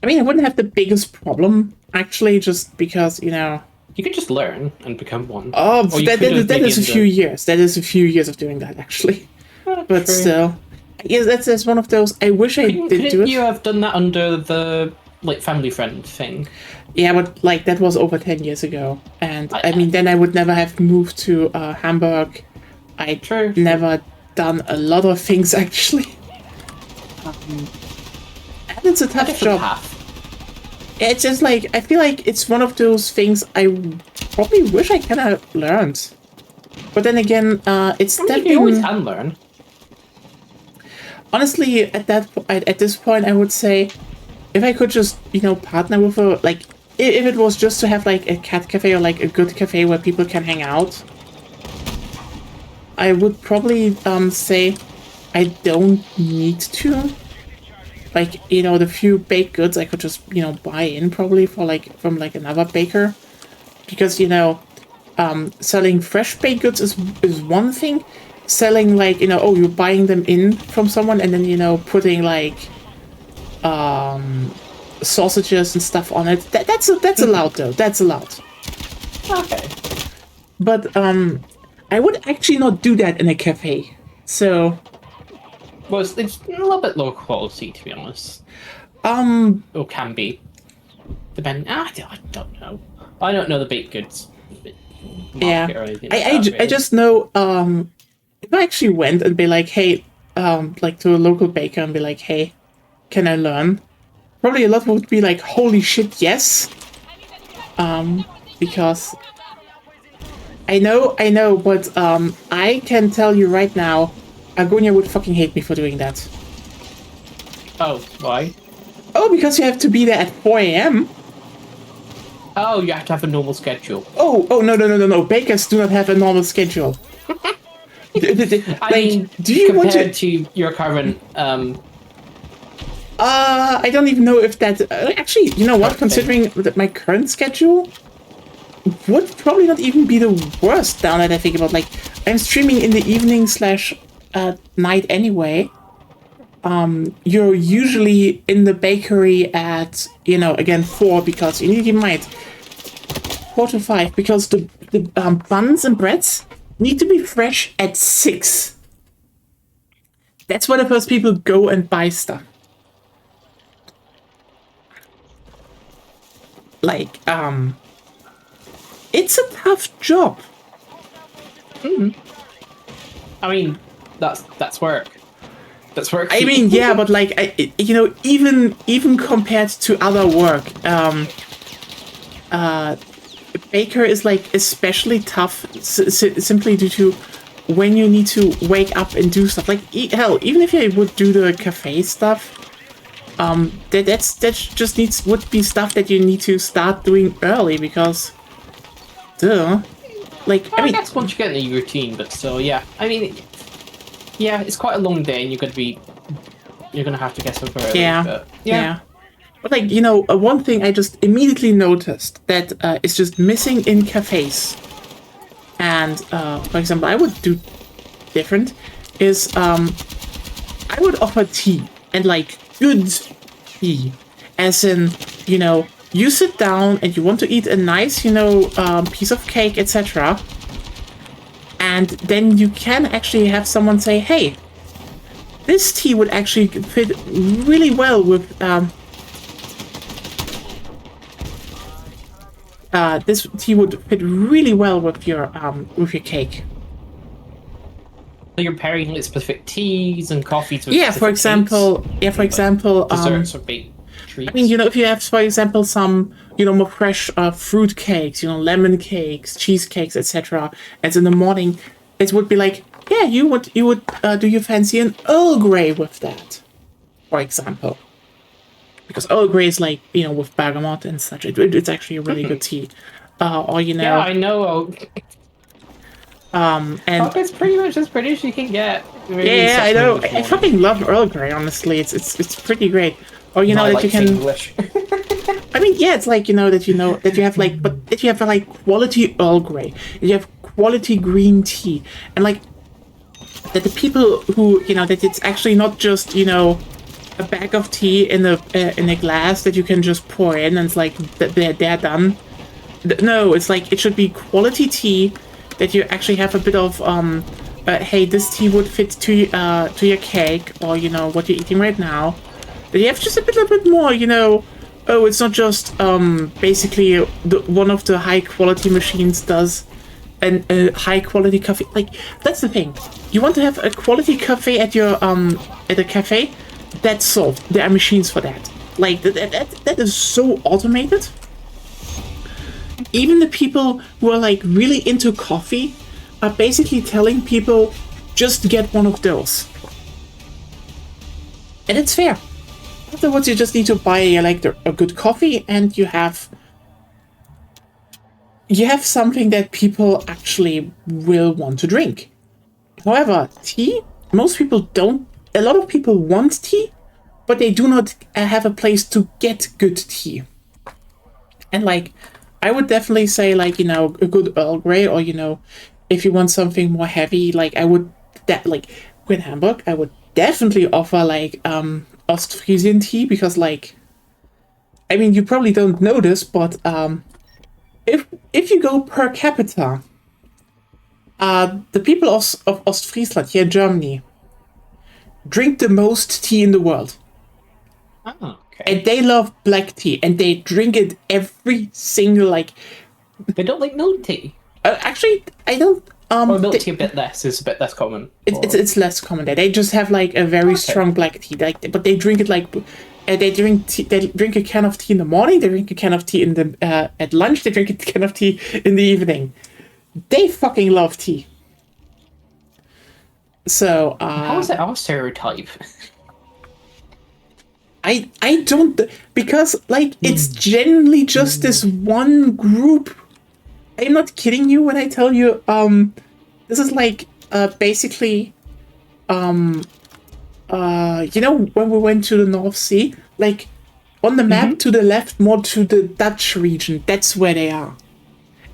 I mean, I wouldn't have the biggest problem actually, just because you know. You could just learn and become one. Oh, that is a few years. That is a few years of doing that actually. But true. still, yes, that's one of those. I wish I did do it. You have done that under the like family friend thing. Yeah, but like that was over 10 years ago, and I mean, then I would never have moved to Hamburg. I never done a lot of things actually. And it's a tough job. Yeah, it's just like I feel like it's one of those things I probably wish I kind of learned. But then again, it's definitely. You always can learn. Honestly, at this point, I would say, if I could just partner with a like, if it was just to have like a cat cafe or like a good cafe where people can hang out, I would probably say I don't need to. Like, the few baked goods I could just buy in probably for like from like another baker, because selling fresh baked goods is one thing. Selling like you're buying them in from someone and then putting like sausages and stuff on it, that's allowed though. That's allowed. Okay. But I would actually not do that in a cafe. So well, it's a little bit low quality, to be honest. Or can be. Depending. I don't know. I don't know the baked goods. Yeah. Or anything I really. just know if I actually went and be like, hey, like to a local baker and be like, hey, can I learn? Probably a lot would be like, holy shit, yes. Because I know, but I can tell you right now, Agonia would fucking hate me for doing that. Oh, why? Oh, because you have to be there at 4 a.m. Oh, you have to have a normal schedule. Oh, no. Bakers do not have a normal schedule. I mean, do you want to your current I don't even know if that actually, you know what? Considering that my current schedule would probably not even be the worst. Now that I think about, like, I'm streaming in the evening / night anyway. You're usually in the bakery at again 4, because you need to keep in mind 4 to 5, because the buns and breads need to be fresh at 6. That's where the first people go and buy stuff. Like, it's a tough job. I mean, that's work. That's work. I mean, yeah, but like, even compared to other work, baker is like especially tough, simply due to when you need to wake up and do stuff. Like, hell, even if you would do the cafe stuff, that just would be stuff that you need to start doing early, because, duh. Like, I mean, that's once you get in the routine, but still, yeah. I mean, yeah, it's quite a long day, and you're gonna have to get up early. Yeah, but, yeah. But like, one thing I just immediately noticed that is just missing in cafes, and for example, I would do different, is I would offer tea, and like good tea, as in you sit down and you want to eat a nice piece of cake, etc. And then you can actually have someone say, hey, this tea would actually fit really well with this tea would fit really well with your cake. So you're pairing like specific teas and coffees with For example, desserts or baked treats. I mean, if you have, for example, some, more fresh fruit cakes, lemon cakes, cheesecakes, etc. And in the morning, it would be like, yeah, you would do you fancy an Earl Grey with that, for example? Because Earl Grey is like, with bergamot and such. It's actually a really good tea. Or Yeah, I know. And it's pretty much as British you can get. Really yeah, I know. I fucking love Earl Grey. Honestly, it's pretty great. Or that you can. English. I mean, yeah, it's like that that you have like, but that you have like quality Earl Grey, you have quality green tea, and like that the people who that it's actually not just a bag of tea in a glass that you can just pour in and it's like they're done. No, it's like it should be quality tea that you actually have a bit of hey, this tea would fit to your cake or what you're eating right now. That you have just a little bit more, oh, it's not just basically one of the high quality machines does a high quality coffee. Like that's the thing. You want to have a quality coffee at your at a cafe. That's solved. There are machines for that. Like that is so automated. Even the people who are like really into coffee are basically telling people just get one of those. And it's fair. Afterwards, you just need to buy a good coffee, and you have something that people actually will want to drink. However, tea, most people don't. A lot of people want tea, but they do not have a place to get good tea. And like, I would definitely say like a good Earl Grey, or if you want something more heavy, like I would in Hamburg, I would definitely offer like Ostfriesian tea, because like, I mean, you probably don't know this, but if you go per capita, the people of Ostfriesland here in Germany drink the most tea in the world. Oh, okay. And they love black tea, and they drink it every single like. They don't like milk tea. Actually, I don't. Or milk tea a bit less. It's a bit less common. It's less common there. They just have like a very strong black tea. Like, but they drink it like. They drink tea, they drink a can of tea in the morning. They drink a can of tea in the at lunch. They drink a can of tea in the evening. They fucking love tea. So how is that our stereotype? I don't, because like it's generally just this one group. I'm not kidding you when I tell you this is like basically when we went to the North Sea, like on the map to the left, more to the Dutch region, that's where they are.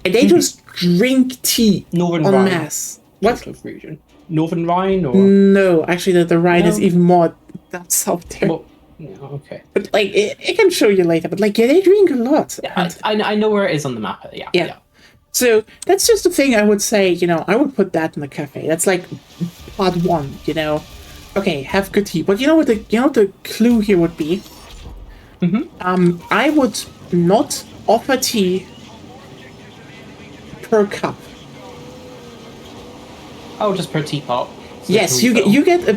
And they just drink tea Northern en Rhine. masse. What? Region? Northern Rhine, or no, actually the Rhine is even more down south there. Well, yeah, okay. But like it can show you later, but like, yeah, they drink a lot. Yeah, I know where it is on the map. Yeah. So that's just the thing I would say, I would put that in the cafe. That's like part one, Okay, have good tea. But what the clue here would be? I would not offer tea per cup. Oh, just per teapot. So yes, you get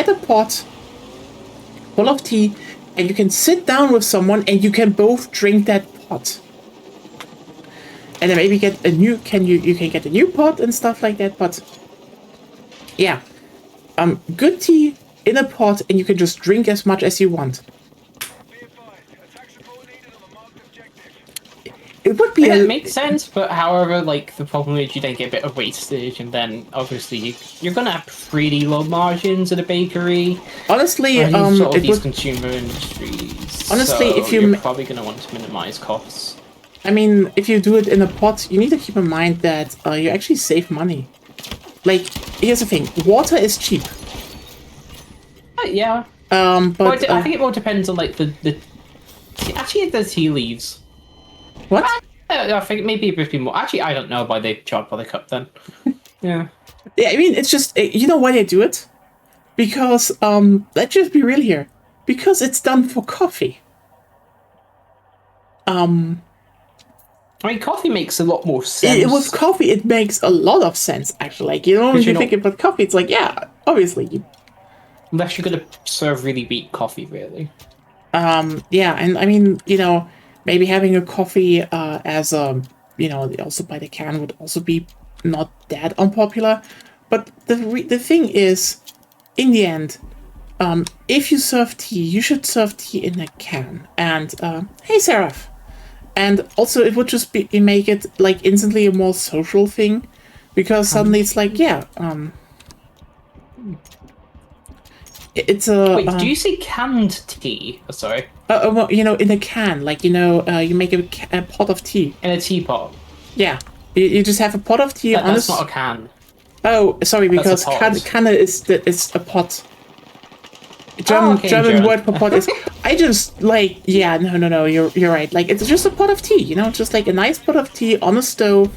a pot full of tea, and you can sit down with someone and you can both drink that pot. And then maybe get a new you can get a new pot and stuff like that, but yeah. Good tea in a pot, and you can just drink as much as you want. It would be it makes sense, but however, like the problem is you then get a bit of wastage, and then obviously you're gonna have pretty low margins at a bakery. Honestly, these consumer industries. Honestly, so if you're probably gonna want to minimize costs. I mean, if you do it in a pot, you need to keep in mind that you actually save money. Like, here's the thing: water is cheap. Yeah. But I think it all depends on like the actually the tea leaves. What? I think maybe a bit more. Actually, I don't know why they charge by the cup then. Yeah. Yeah, I mean, it's just you know why they do it? Because let's just be real here. Because it's done for coffee. I mean, coffee makes a lot more sense. With coffee, it makes a lot of sense, actually. Like, when you think about coffee, it's like, yeah, obviously. Unless you're going to serve really weak coffee, really. Yeah, and I mean, maybe having a coffee as a, also by the can would also be not that unpopular. But the thing is, in the end, if you serve tea, you should serve tea in a can. And hey, Seraph. And also, it would just make it like instantly a more social thing, because suddenly it's like, yeah, it's a. Wait, do you say canned tea? Oh, sorry. Well, in a can, like you make a pot of tea in a teapot. Yeah, you just have a pot of tea. That's not a can. Oh, sorry, because canne is a pot. German word for pot is. I just like, yeah, no, you're right. Like, it's just a pot of tea, just like a nice pot of tea on a stove.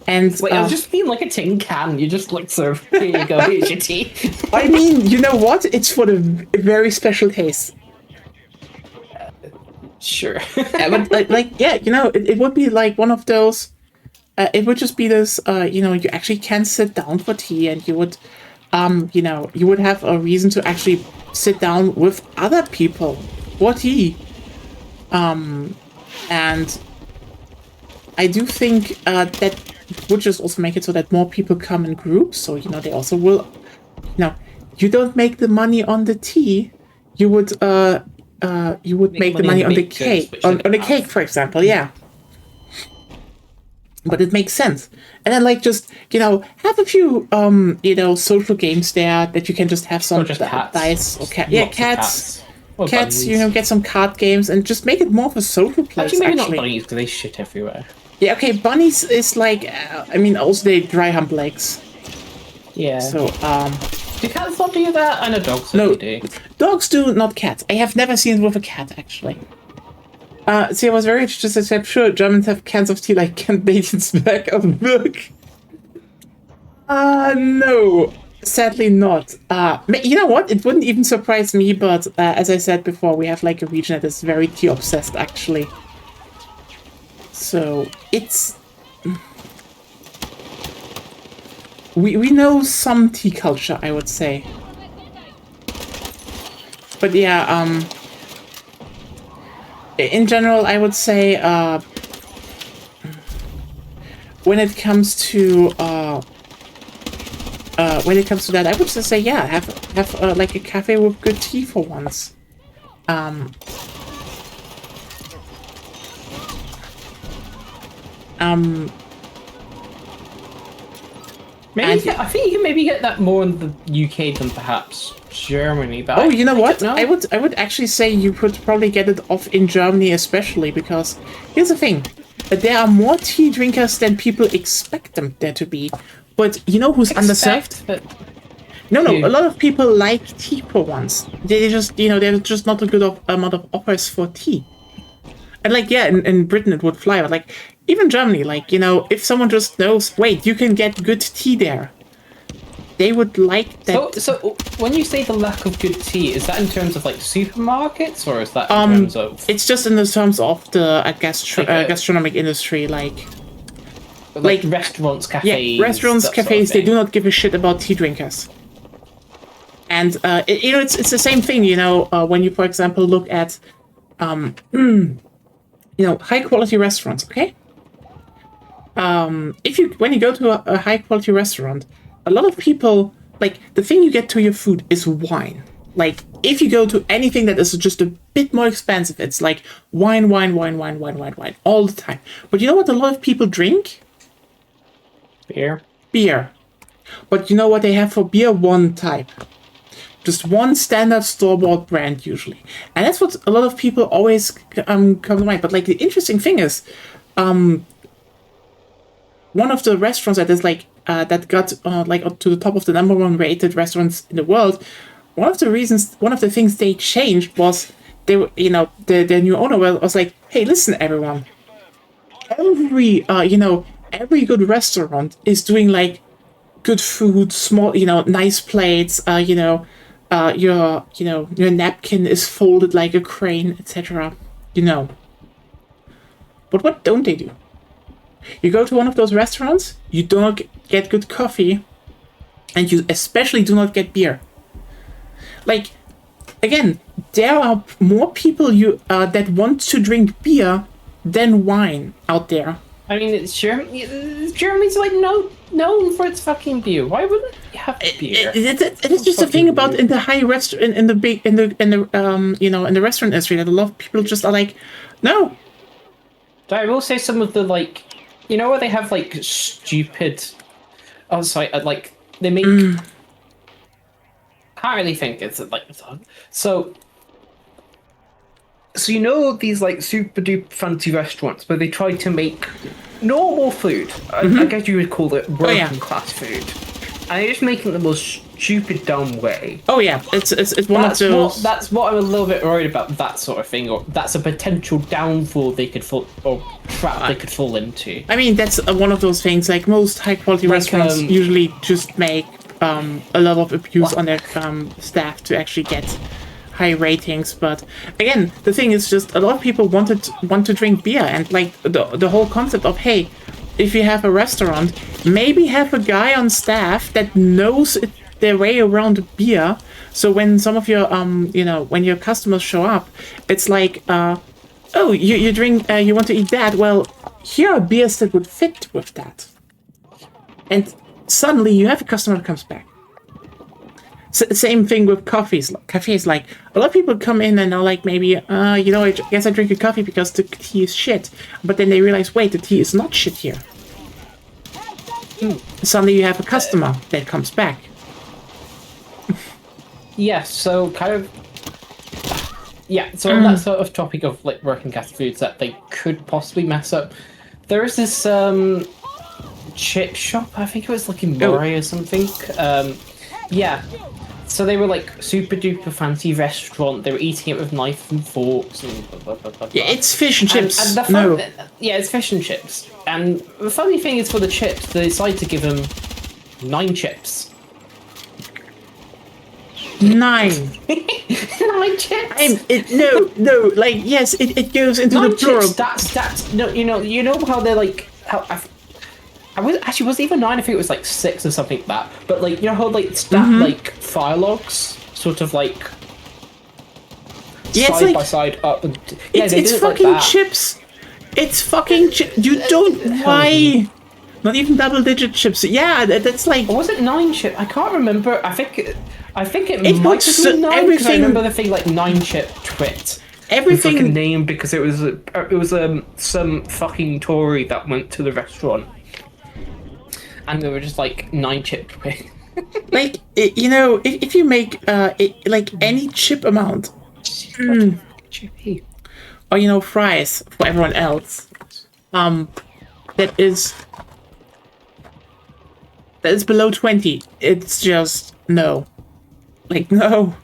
And wait, I was just being like a tin can. You just like serve. Here you go. Here's your tea. I mean, you know what? It's for the very special taste. Sure. But it would be like one of those. It would just be this. You actually can sit down for tea, and you would, you would have a reason to actually sit down with other people for tea. And I do think that would just also make it so that more people come in groups. So they also will. You don't make the money on the tea. You would make the money on the cake, on the cake, for example. Yeah. But it makes sense. And then, like, just, have a few, social games there that you can just have some dice or cats. Cats, get some card games and just make it more of a social place. Maybe not bunnies, because they shit everywhere. Yeah, okay, bunnies is like, also they dry hump legs. Yeah. So, do cats not do that? I know dogs do. Dogs do, not cats. I have never seen it with a cat, actually. See, I was very interested. I said, sure, Germans have cans of tea like Canadians back of milk. No. Sadly not. You know what? It wouldn't even surprise me, but as I said before, we have like a region that is very tea obsessed, actually. So, it's... We know some tea culture, I would say. But yeah, in general, I would say, when it comes to that, I would just say, yeah, have like a cafe with good tea for once. Maybe I think you can maybe get that more in the UK than perhaps Germany. But you know what? I would actually say you could probably get it off in Germany, especially because here's the thing: there are more tea drinkers than people expect them there to be. But you know who's underserved? No, a lot of people like tea for once. They just, there's just not a good amount of offers for tea. And like, yeah, in Britain it would fly, but like, even Germany, like, if someone just knows, wait, you can get good tea there, they would like that. So when you say the lack of good tea, is that in terms of like supermarkets, or is that in terms of? It's just in the terms of the gastronomic industry, like restaurants, cafes. Yeah, restaurants, cafes. They do not give a shit about tea drinkers. And it's the same thing. When you, for example, look at, high quality restaurants. Okay. When you go to a high quality restaurant, a lot of people, like, the thing you get to your food is wine. Like, if you go to anything that is just a bit more expensive, it's like wine all the time. But you know what a lot of people drink? Beer. But you know what they have for beer? One type. Just one standard store-bought brand, usually. And that's what a lot of people always come to mind. But, like, the interesting thing is, one of the restaurants that is, like, that got, up to the top of the #1 rated restaurants in the world, one of the things they changed was, they were, the new owner was like, hey, listen, everyone. Every good restaurant is doing, like, good food, small, nice plates, your napkin is folded like a crane, etc. But what don't they do? You go to one of those restaurants, you do not get good coffee, and you especially do not get beer. Like, again, there are more people that want to drink beer than wine out there. I mean, Germany's like known for its fucking beer. Why wouldn't you have beer? It is just a thing about in the high restaurant in the restaurant industry that a lot of people just are like, no. I will say some of the like, where they have like stupid. Oh, sorry, like they make. Can't really think it's like so. So these like super duper fancy restaurants where they try to make normal food. I guess you would call it working class food, and they're just making it the most stupid, dumb way. Oh yeah, it's one of those. That's what I'm a little bit worried about. That sort of thing, or that's a potential downfall they could fall or trap they could fall into. I mean, that's one of those things. Like most high quality restaurants usually just make a lot of abuse on their staff to actually get high ratings. But again, the thing is just a lot of people want to drink beer, and like the whole concept of, hey, if you have a restaurant, maybe have a guy on staff that knows their way around beer, so when some of your when your customers show up, it's like, oh, you drink, you want to eat that, well, here are beers that would fit with that, and suddenly you have a customer that comes back. Same thing with coffees. Cafes, like, a lot of people come in and are like, maybe, I guess I drink a coffee because the tea is shit. But then they realize, wait, the tea is not shit here. Suddenly you have a customer that comes back. Yes, so kind of. Yeah, so on that sort of topic of like working class foods that they could possibly mess up, there is this chip shop. I think it was like in Moray or something. Yeah. So they were like super duper fancy restaurant. They were eating it with knives and forks and blah, blah, blah, blah. Yeah, it's fish and chips. And yeah, it's fish and chips. And the funny thing is, for the chips, they decided to give them 9 chips. 9. 9 chips. No. Like, yes, it goes into 9 the plural. chips. That's no. You know how they're like how. I was even 9. I think it was like 6 or something like that. But like, how like stack like fire logs, sort of like side by side up. And it's fucking like chips. It's fucking chips. You don't why? Not even double-digit chips. Yeah, that's like. Or was it 9 chips? I can't remember. I think it might have been 9 because I remember the thing like 9 chip twit. Everything like a name because it was some fucking Tory that went to the restaurant. And they were just like 9 chip twit. Like, if you make like any chip amount, chippy, or fries for everyone else, that is below 20, it's just no. Like, no.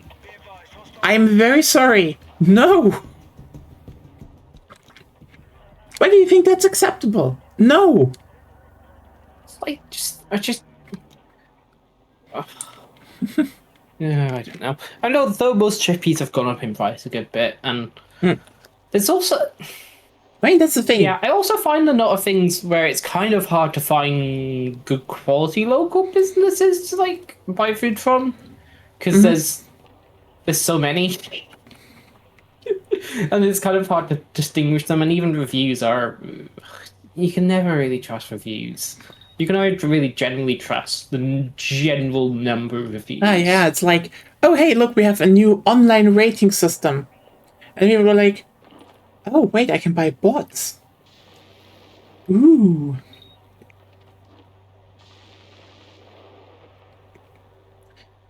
I'm very sorry. No. Why do you think that's acceptable? No. I don't know. I know though most chippies have gone up in price a good bit, and there's also. I mean, that's the thing. Yeah, I also find a lot of things where it's kind of hard to find good quality local businesses to like buy food from, because there's so many, and it's kind of hard to distinguish them. And even reviews are, you can never really trust reviews. You can only really generally trust the general number of reviews. Yeah, it's like, oh, hey, look, we have a new online rating system. And people were like, oh, wait, I can buy bots. Ooh.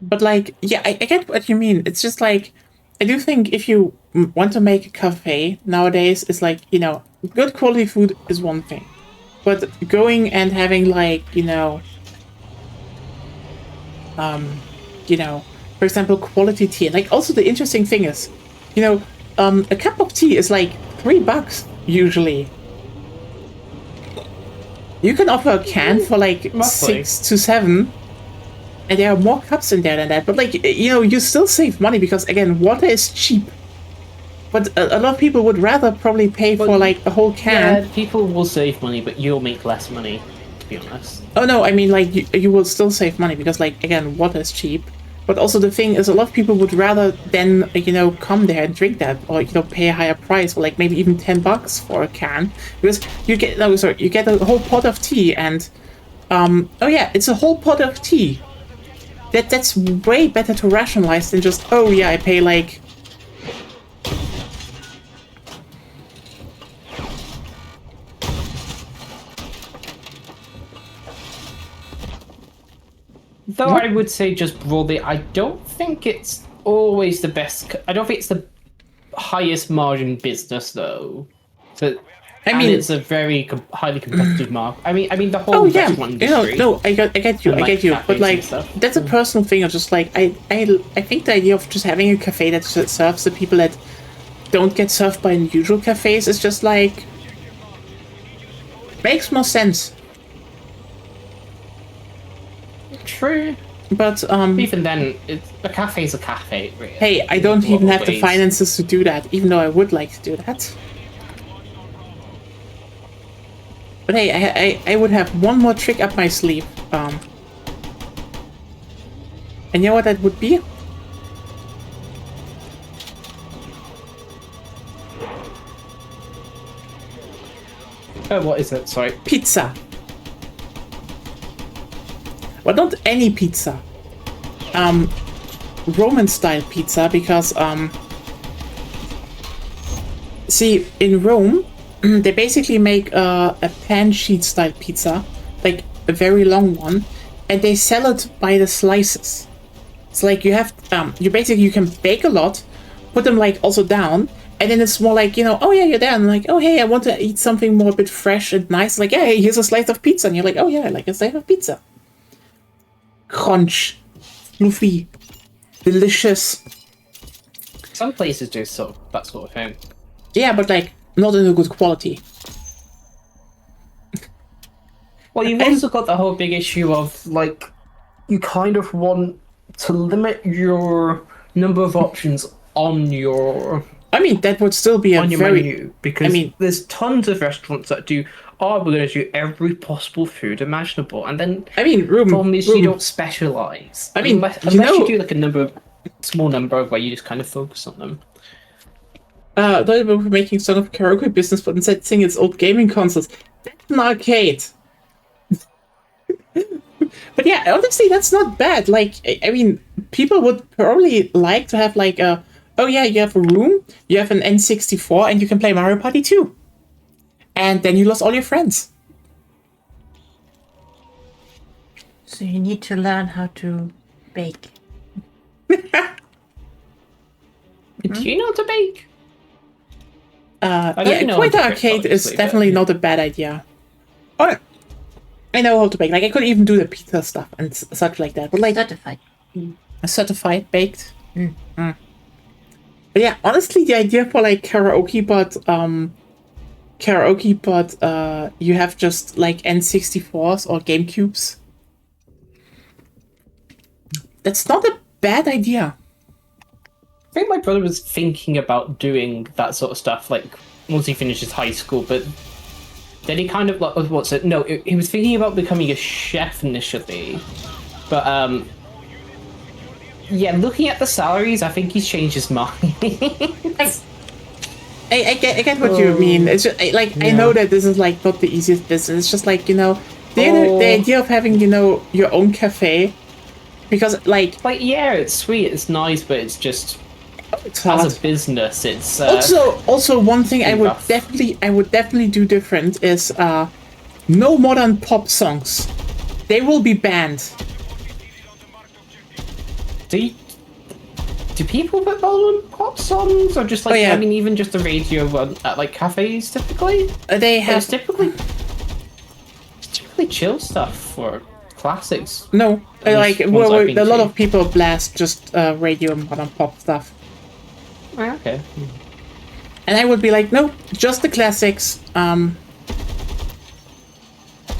But, like, yeah, I get what you mean. It's just like, I do think if you want to make a cafe nowadays, it's like, good quality food is one thing. But going and having like, for example, quality tea. Like, also the interesting thing is, a cup of tea is like $3 usually. You can offer a can for like roughly 6 to 7, and there are more cups in there than that. But like, you still save money because again, water is cheap. But a lot of people would rather probably pay for like a whole can. Yeah, people will save money, but you'll make less money, to be honest. Oh no, I mean like you will still save money because like again, water is cheap. But also the thing is, a lot of people would rather then, come there and drink that, or, pay a higher price, or like maybe even $10 for a can, because you get, you get a whole pot of tea, and, oh yeah, it's a whole pot of tea. That's way better to rationalize than just, oh yeah, I pay like... Though I would say just broadly, I don't think it's always the best. I don't think it's the highest margin business though. So, it's a very highly competitive market. I mean the whole restaurant industry. No, I get you. But like, that's a personal thing. Of just like, I think the idea of just having a cafe that serves the people that don't get served by usual cafes is just like makes more sense. True. But even then, a cafe's a cafe. Really. Hey, I don't even have the finances to do that, even though I would like to do that. But hey, I would have one more trick up my sleeve. And you know what that would be? Oh, what is it? Sorry. Pizza. Well, not any pizza. Roman style pizza, because see, in Rome they basically make a pan sheet style pizza, like a very long one, and they sell it by the slices. It's like you have you can bake a lot, put them like also down, and then it's more like, oh yeah, you're there, and like, oh hey, I want to eat something more a bit fresh and nice, like, yeah, hey, here's a slice of pizza, and you're like, oh yeah, I like a slice of pizza. Crunch, fluffy, delicious. Some places do that sort of thing. Yeah, but like not in a good quality. Well, you've also got the whole big issue of like, you kind of want to limit your number of options on your. I mean, that would still be on your menu, because there's tons of restaurants that do. Oh, we're going to do every possible food imaginable, and then problem is you don't specialize. Unless you do like a small number where you just kind of focus on them. Not even making sort of karaoke business, but instead sing its old gaming consoles. That's an arcade. But yeah, honestly, that's not bad. Like, I mean, people would probably like to have like a. Oh yeah, you have a room, you have an N64, and you can play Mario Party 2. And then you lost all your friends. So you need to learn how to bake. Do you know how to bake? Quite arcade is definitely not a bad idea. Oh, I know how to bake. Like, I could even do the pizza stuff and such like that. But like certified baked. But yeah, honestly, the idea for like karaoke, but you have just like N64s or GameCubes. That's not a bad idea. I think my brother was thinking about doing that sort of stuff, like once he finishes high school, but then he kind of like, he was thinking about becoming a chef initially, but yeah, looking at the salaries, I think he's changed his mind. I get what you mean. It's just, I know that this is like not the easiest business. It's just like, the idea of having, your own cafe, because like yeah, it's sweet, it's nice, but it's just as a business, it's also one thing I would definitely do different is no modern pop songs. They will be banned. Do people put modern pop songs, or just like even just the radio one at like cafes typically? They have typically chill stuff for classics. No, like a lot of people blast just radio and modern pop stuff. Oh, okay. And I would be like, no, just the classics.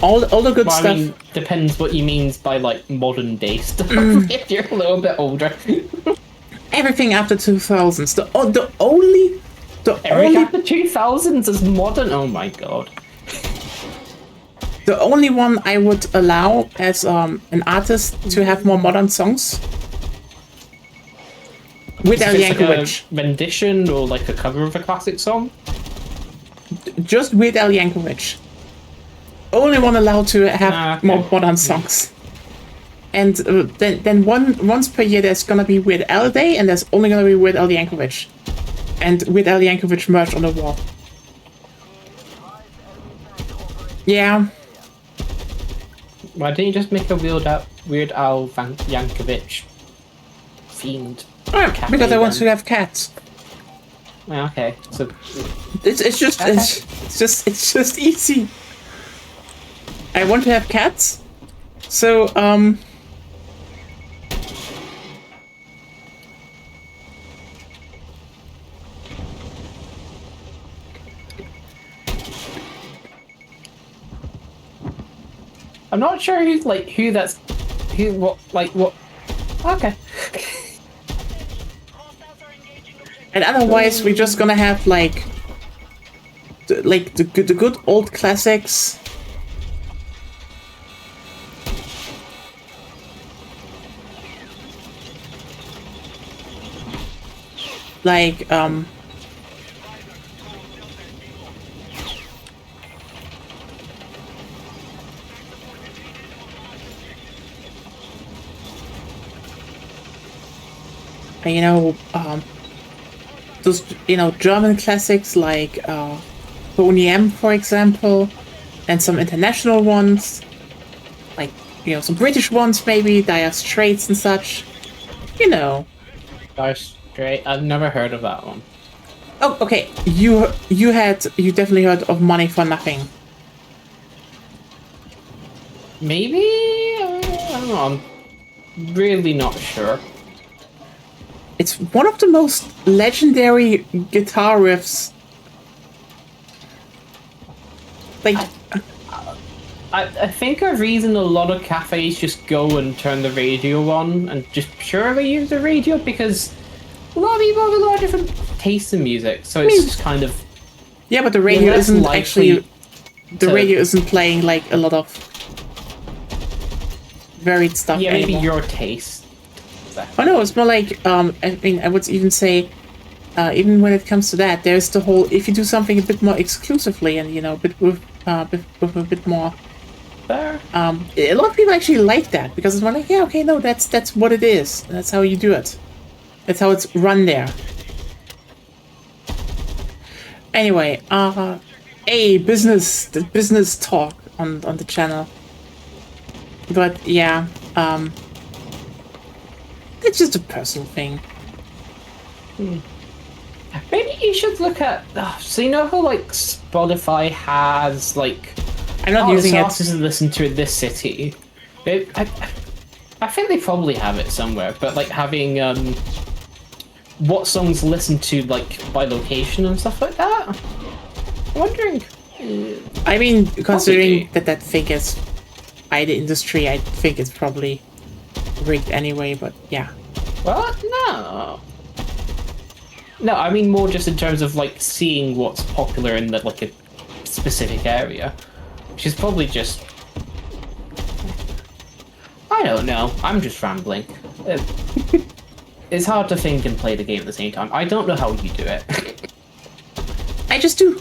All the good stuff. I mean, depends what you mean by like modern day stuff. If you're a little bit older. Everything after 2000s. Everything after 2000s is modern. Oh my god. The only one I would allow as an artist to have more modern songs With If El it's like Yankovic. a rendition or like a cover of a classic song? Just with El Yankovic. Only one allowed to have Okay. more modern songs. And then once per year there's gonna be with El Day, and there's only gonna be with El Yankovic. And with El Yankovic merch on the wall. Yeah. Why didn't you just make a Weird Al Yankovic themed cafe Because I want then? to have cats. Yeah, okay, so It's just easy. I want to have cats. So I'm not sure what. Okay. and otherwise we're just gonna have like the good old classics. Like you know, those, you know, German classics like Boney M, for example, and some international ones, like, you know, some British ones maybe, Dire Straits and such, you know. Dire Straits. I've never heard of that one. Oh, okay. You definitely heard of Money for Nothing. Maybe? I don't know. I'm really not sure. It's one of the most legendary guitar riffs. Like, I think a reason a lot of cafes just go and turn the radio on and just purely use the radio because a lot of people have a lot of different tastes in music, so it's just kind of yeah, but the radio less isn't likely actually. The to- radio isn't playing like a lot of varied stuff. yeah, maybe anymore. your taste. Oh no, it's more like I mean, I would even say, even when it comes to that, there's the whole, if you do something a bit more exclusively and, you know, with a bit more. There. A lot of people actually like that because it's more like, yeah, okay, no, that's what it is. That's how you do it. That's how it's run there. Anyway, business talk on the channel. But yeah, it's just a personal thing. Maybe you should look at. So you know how like Spotify has like. I'm not using it. Artists to listen to in this city. I think they probably have it somewhere, but like having what songs listen to like by location and stuff like that. I'm wondering. I mean, considering that thing is by the industry, I think it's probably rigged anyway. But yeah. What? No. No, I mean more just in terms of like seeing what's popular in like a specific area, which is probably just. I don't know. I'm just rambling. It's hard to think and play the game at the same time. I don't know how you do it. I just do.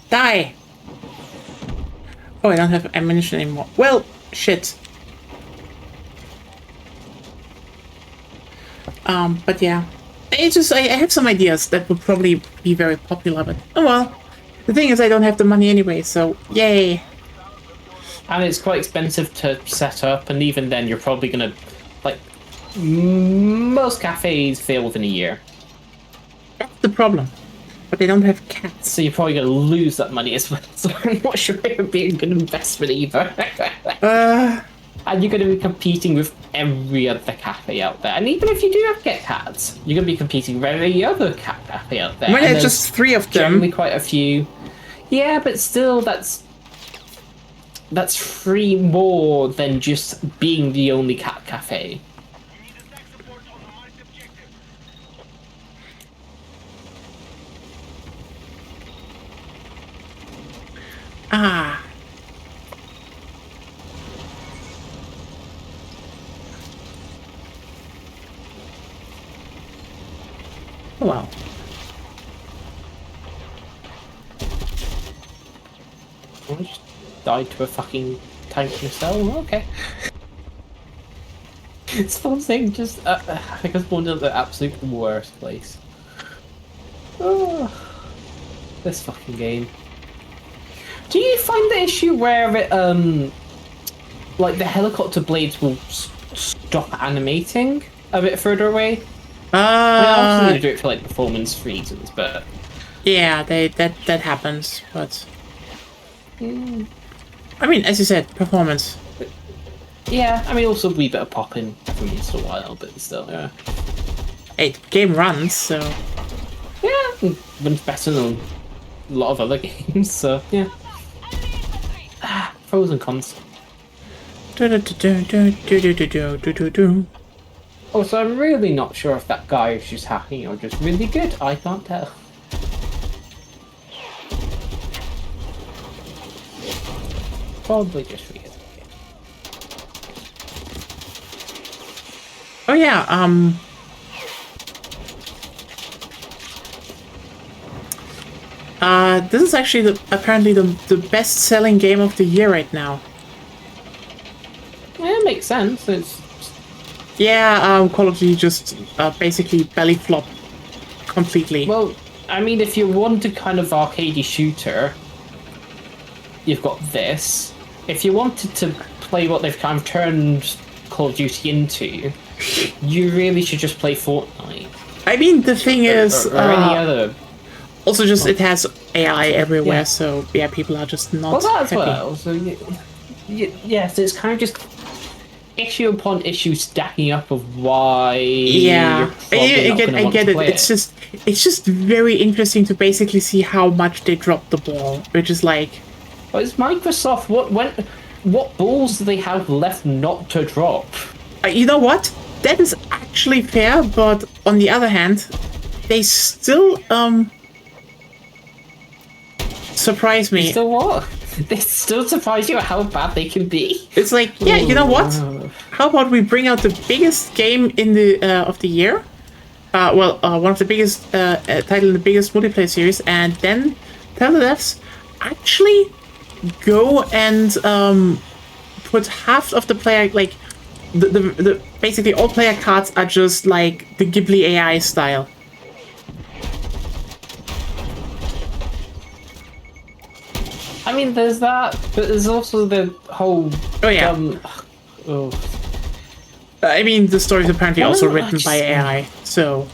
Die. Oh, I don't have ammunition anymore. Well, shit. But yeah. It's just, I have some ideas that would probably be very popular, but oh well. The thing is, I don't have the money anyway, so yay. And it's quite expensive to set up, and even then you're probably gonna, like, most cafes fail within a year. That's the problem. But they don't have cats. So you're probably gonna lose that money as well, so I'm not sure it would be a good investment either. And you're gonna be competing with every other cafe out there. And even if you do get cats, you're gonna be competing with every other cat cafe out there. When And there's just 3 of them. generally quite a few. Yeah, but still, that's 3 more than just being the only cat cafe. Ah. Oh, wow. I just died to a fucking tank missile. Okay. It's one thing, just I think it's one of the absolute worst place. Oh, this fucking game. Do you find the issue where it like the helicopter blades will stop animating a bit further away? I obviously do it for like performance reasons, but yeah, that happens. But I mean, as you said, performance. yeah, I mean also a wee bit of popping every once in a while, but still, yeah. Hey, the game runs, so Yeah, runs better than a lot of other games, so yeah. Pros and cons. Also, I'm really not sure if that guy is just hacking or just really good. I can't tell. Probably just really good. oh yeah, this is actually apparently the best-selling game of the year right now. Yeah, it makes sense. It's Yeah, Call of Duty just basically belly flop completely. well, I mean, if you want a kind of arcadey shooter, you've got this. If you wanted to play what they've kind of turned Call of Duty into, you really should just play Fortnite. I mean, the thing is, or any other. also just it has AI everywhere, Yeah. so yeah, people are just not Well, that as happy. well. So yes, it's kind of just issue upon issue stacking up of why. Yeah, you're probably not gonna I want get to it. play It's just very interesting to basically see how much they dropped the ball, which is like, But it's Microsoft. What balls do they have left not to drop? you know what? That is actually fair, but on the other hand, they still surprise me. Still what? They still surprise you at how bad they can be. It's like, yeah, you know what? How about we bring out the biggest game in the of the year? One of the biggest title in the biggest multiplayer series, and then tell the devs actually go and put half of the player, like the basically all player cards are just like the Ghibli AI style. I mean, there's that, but there's also the whole. Oh yeah. Oh. I mean, the story is apparently Well, also I written just- by AI, so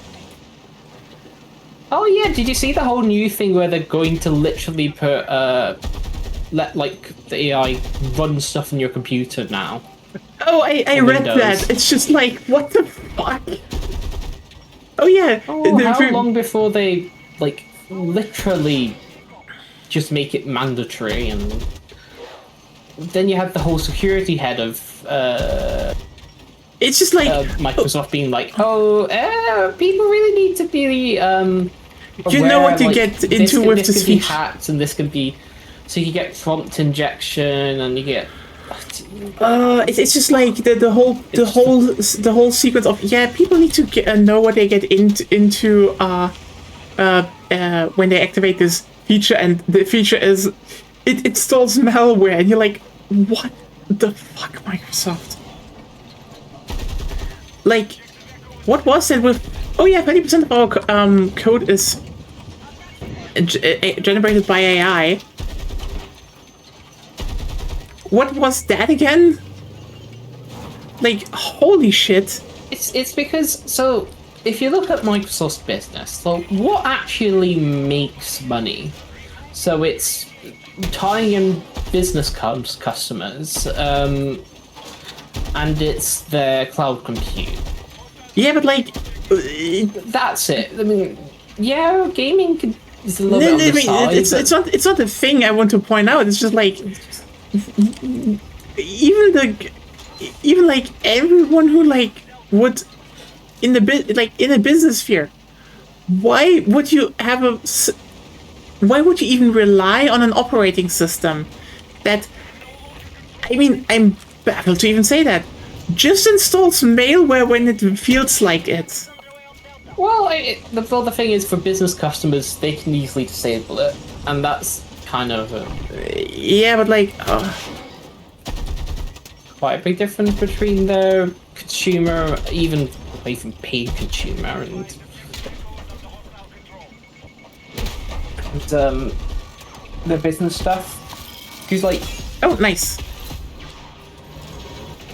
Oh yeah, did you see the whole new thing where they're going to literally put let like the AI run stuff in your computer now? oh, I read Windows. that. It's just like, what the fuck? Oh yeah. Oh, how long before they like literally just make it mandatory? And then you have the whole security head of It's just like Microsoft being like, people really need to be you know what you like, get into with this could be feature. hacked and this could be, so you get prompt injection and you get It's just like the whole sequence of, yeah, people need to know what they get into when they activate this feature, and the feature is it installs malware, and you're like, what the fuck, Microsoft? Like, what was it with? Oh yeah, 30% of our code is generated by AI. What was that again? Like, holy shit. it's because, so if you look at Microsoft's business, so what actually makes money? So it's tying in business customers, and it's their cloud compute. Yeah, but like, That's it. I mean, yeah, gaming is a little bit on the side. it's not the thing I want to point out. It's just like, even like everyone who like would in the in a business sphere, why would you even rely on an operating system that, I mean, I'm baffled to even say that, just installs malware when it feels like it? Well, the thing is, for business customers, they can easily disable it, and that's kind of yeah, but like, quite a big difference between the consumer, even paid consumer, and the business stuff. Because oh, nice.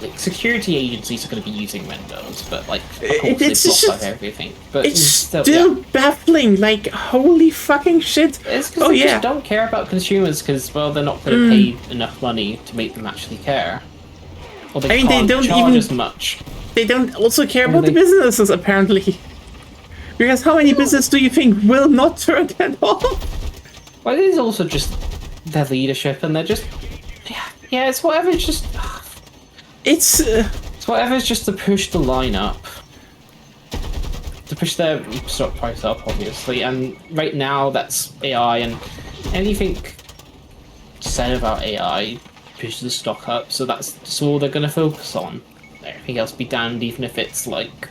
Like security agencies are going to be using Windows, but like of course It's it's just- blocked out everything. But It's still, still yeah. baffling. Like, holy fucking shit. It's because they just don't care about consumers because, well, they're not going to pay enough money to make them actually care. Or they they can't don't charge even- as much. They don't also care Or about the they- businesses, apparently. Because how many businesses do you think will not turn that off? Well, it is also just their leadership, and they're just yeah. It's whatever. It's just It's whatever. It's just to push the line up, to push their stock price up, obviously. And right now, that's AI, and anything said about AI pushes the stock up. So that's all they're going to focus on. Everything else be damned, even if it's like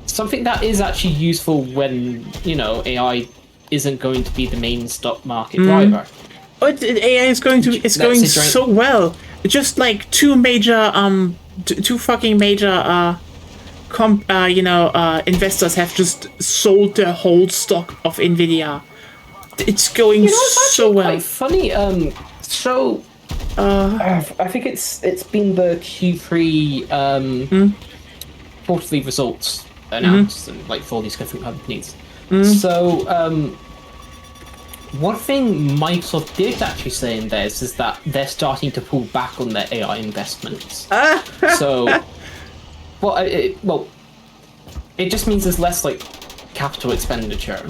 something that is actually useful when AI isn't going to be the main stock market driver. AI is going to That's going a giant- so well. Just like two fucking major investors have just sold their whole stock of Nvidia. It's going It's so actually well. quite funny. I think it's been the Q3 quarterly results announced, and like for all these different companies. So one thing Microsoft did actually say in theirs is that they're starting to pull back on their AI investments. So, it just means there's less like capital expenditure,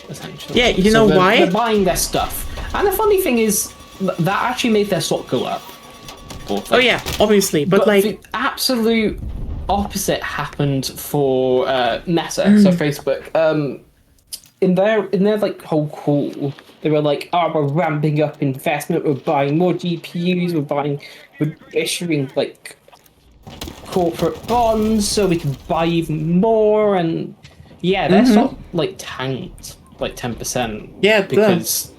essentially. Yeah, you know why? They're buying their stuff, and the funny thing is that actually made their stock go up. Oh yeah, obviously, but like the absolute opposite happened for Meta, so Facebook. In their like whole call, they were like, "Oh, we're ramping up investment. We're buying more GPUs. We're issuing like corporate bonds so we can buy even more." And yeah, their stock like tanked like 10%. Yeah, because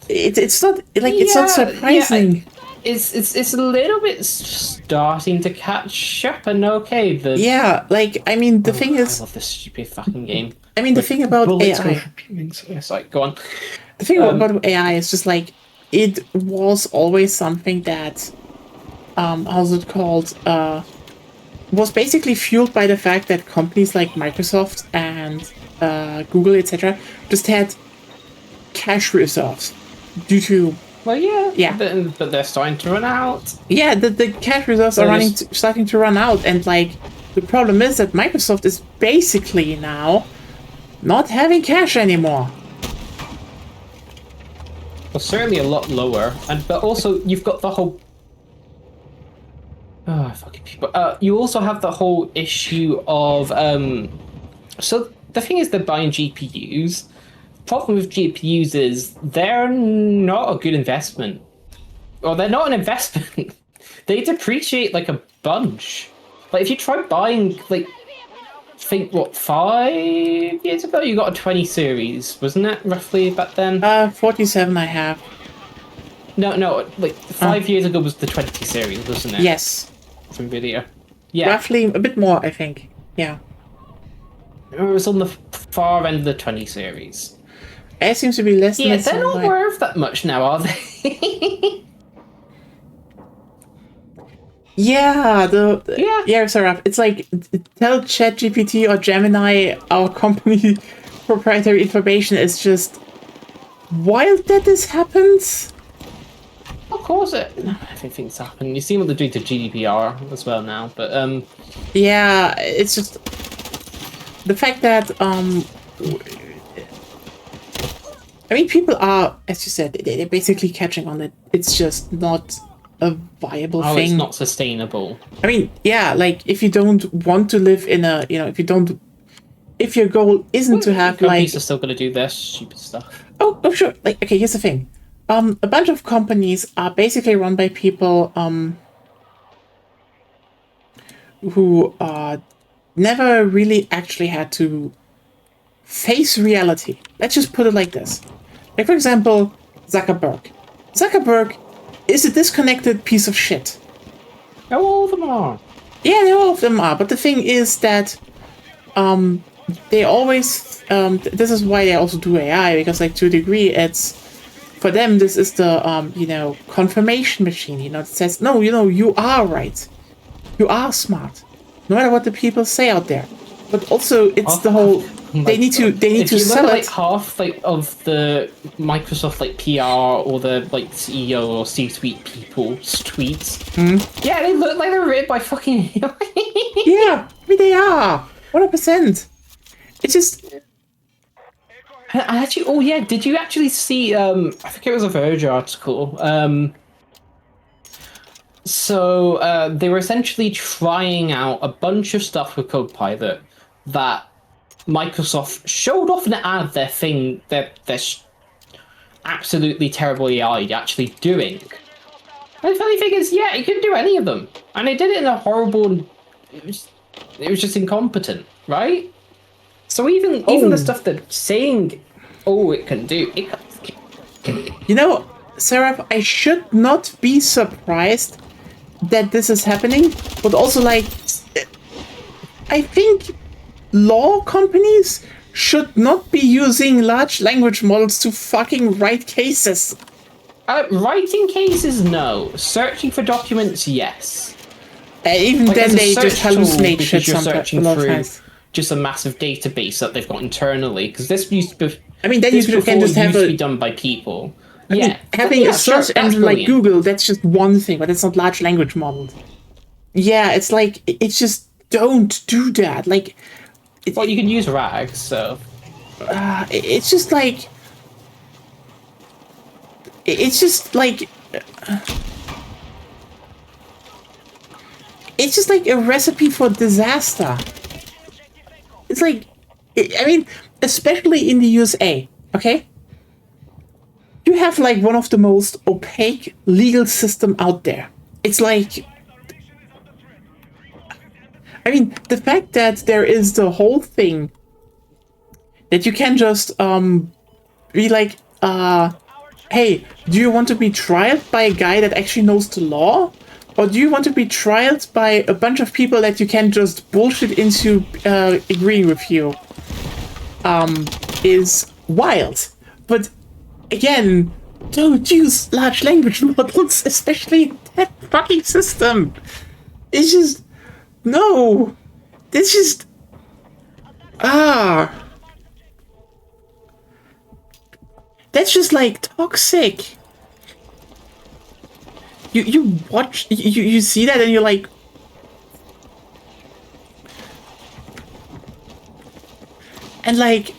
it's not like it's not surprising. It's a little bit starting to catch up, and okay, like I mean, the thing is, I love this stupid fucking game. I mean, the thing about bullets AI, go for humans. It's like, go on. the thing about AI is just like it was always something that, how's it called? Was basically fueled by the fact that companies like Microsoft and Google, etc., just had cash reserves due to. Well, yeah, Yeah. but they're starting to run out. Yeah, the cash reserves are starting to run out, and like the problem is that Microsoft is basically now not having cash anymore. Well, certainly a lot lower, but also you've got the whole. Oh, fucking people! You also have the whole issue of So the thing is, they're buying GPUs. Problem with GPUs is they're not a good investment. Or they're not an investment. They depreciate like a bunch. Like if you try buying like think what 5 years ago you got a 20 series, wasn't it roughly back then? 47 I have. No, like 5 years ago was the 20 series, wasn't it? Yes. From video. Yeah. Roughly a bit more, I think. Yeah. It was on the far end of the 20 series. It seems to be less than Yeah, that, they're not like- worth that much now, are they? Yeah, Yeah. Sarah, it's like tell ChatGPT or Gemini our company proprietary information is just wild that this happens. Of course everything's happened. You see what they're doing to GDPR as well now, but Yeah, it's just the fact that I mean, people are, as you said, they're basically catching on it. It's just not a viable thing. it's not sustainable. I mean, yeah, like if you don't want to live in a, if your goal isn't to have Companies like, are still going to do their stupid stuff. oh sure, like okay, here's the thing, a bunch of companies are basically run by people who never really actually had to face reality. Let's just put it like this. Like, for example, Zuckerberg. Zuckerberg is a disconnected piece of shit. All of them are. Yeah, all of them are. But the thing is that they always... this is why they also do AI, because, like, to a degree, it's... For them, this is the, you know, confirmation machine, you know, it says, no, you know, you are right. You are smart. No matter what the people say out there. But also, it's the whole... They need to sell it. Like half like of the Microsoft like PR or the like CEO or C-suite people's tweets. Yeah, they look like they're written by fucking. Yeah, I mean they are 100%. It's just. Actually, oh yeah, did you actually see? I think it was a Verge article. So they were essentially trying out a bunch of stuff with Copilot that Microsoft showed off an ad they're absolutely terrible AI actually doing. And the funny thing is, yeah, it couldn't do any of them. And they did it in a horrible... It was just incompetent, right? So even the stuff they're saying, it can do... You know, Seraph, I should not be surprised that this is happening, but also, like, I think... law companies should not be using large language models to fucking write cases. Writing cases, no. Searching for documents, yes. Even like, then, they just hallucinate shit you're sometimes. Searching through just a massive database that they've got internally. Because this used to be... I mean, then you can just have to be done by people. I mean, having a search engine like Google, that's just one thing, but it's not large language models. Yeah, it's like, it's just, don't do that. Like... Well, you can use RAG, so... it's just like... It's just like... It's just like a recipe for disaster. It's like... I mean, especially in the USA, okay? You have like one of the most opaque legal system out there. It's like... I mean, the fact that there is the whole thing that you can just be like, hey, do you want to be trialed by a guy that actually knows the law? Or do you want to be trialed by a bunch of people that you can just bullshit into agreeing with you? Is wild. But again, don't use large language models, especially in that fucking system. It's just... No! This just... That's just, like, toxic. You watch... You see that and you're like... And, like...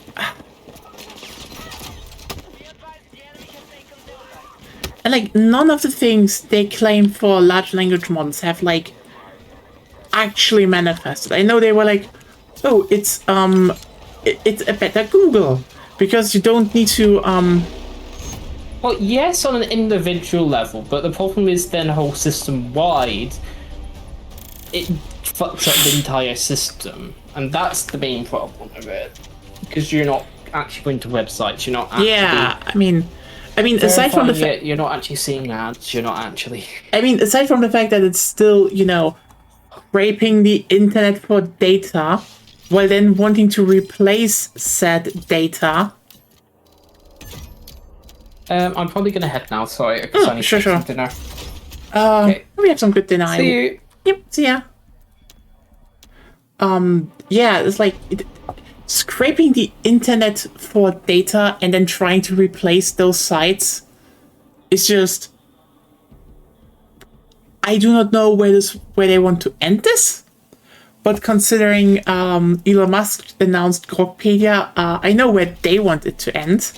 And, like, none of the things they claim for large language models have, like... actually manifested. I know they were like, oh, it's a better Google because you don't need to Well, yes, on an individual level, but the problem is then whole system wide, it fucks up the entire system, and that's the main problem of it. Because you're not actually going to websites, you're not actually... Yeah, I mean, aside from the fact you're not actually seeing ads, you're not actually... I mean, aside from the fact that it's still, you know, scraping the internet for data, while then wanting to replace said data. I'm probably gonna head now, sorry, because I need to have some dinner. Okay. We have some good dinner. See you. Yep, see ya. Yeah, it's like scraping the internet for data and then trying to replace those sites is just... I do not know where they want to end this, but considering Elon Musk announced Grokpedia, I know where they want it to end.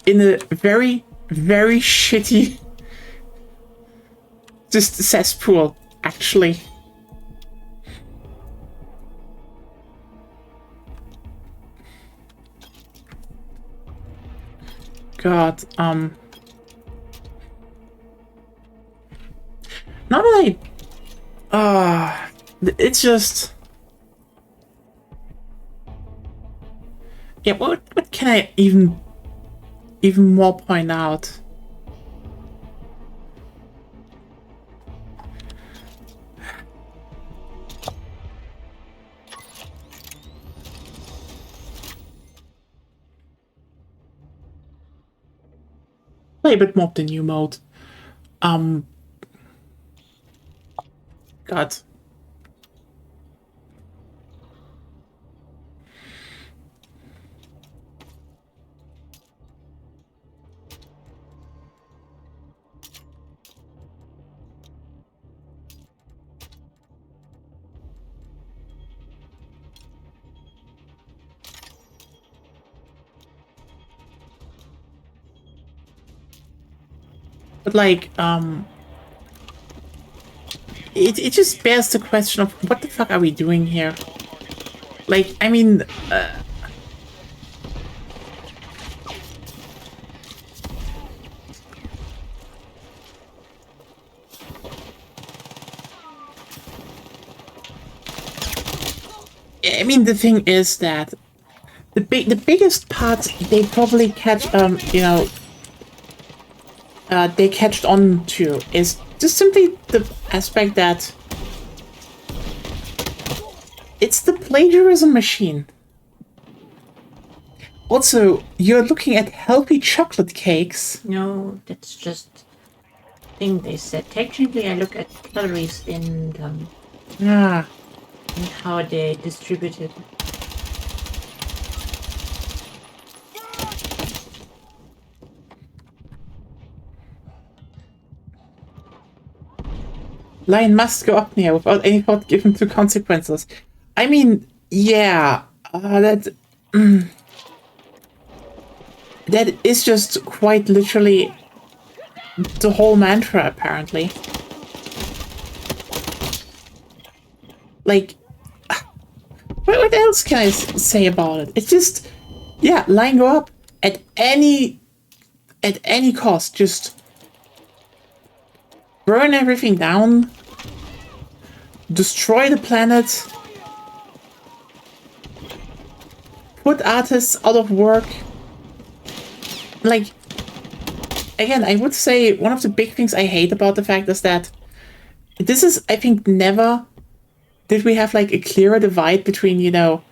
In a very, very shitty just cesspool, actually. God, now that it's just... Yeah, what can I even more point out? Play a bit more of the new mode. God. But like, it just bears the question of what the fuck are we doing here? Like, I mean, the thing is that the biggest part they probably catch, you know, they catched on to is just simply the aspect that it's the plagiarism machine. Also, you're looking at healthy chocolate cakes. No, that's just thing they said. Technically, I look at calories in them. Ah. And how they distributed. Lion must go up near without any thought given to consequences. I mean, yeah, that is just quite literally the whole mantra, apparently. Like, what else can I say about it? It's just, yeah, Lion, go up at any cost. Just burn everything down. Destroy the planet. Put artists out of work. Like, again, I would say one of the big things I hate about the fact is that this is, I think, never did we have like a clearer divide between, you know,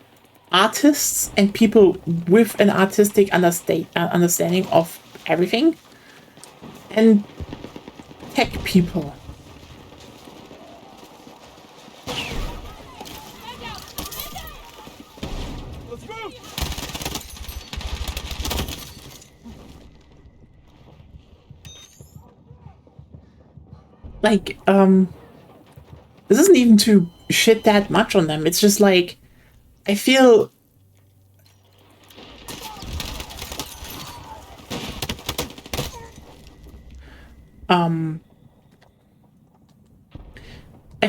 artists and people with an artistic understanding of everything, and tech people. Like, this isn't even to shit that much on them. It's just like, I feel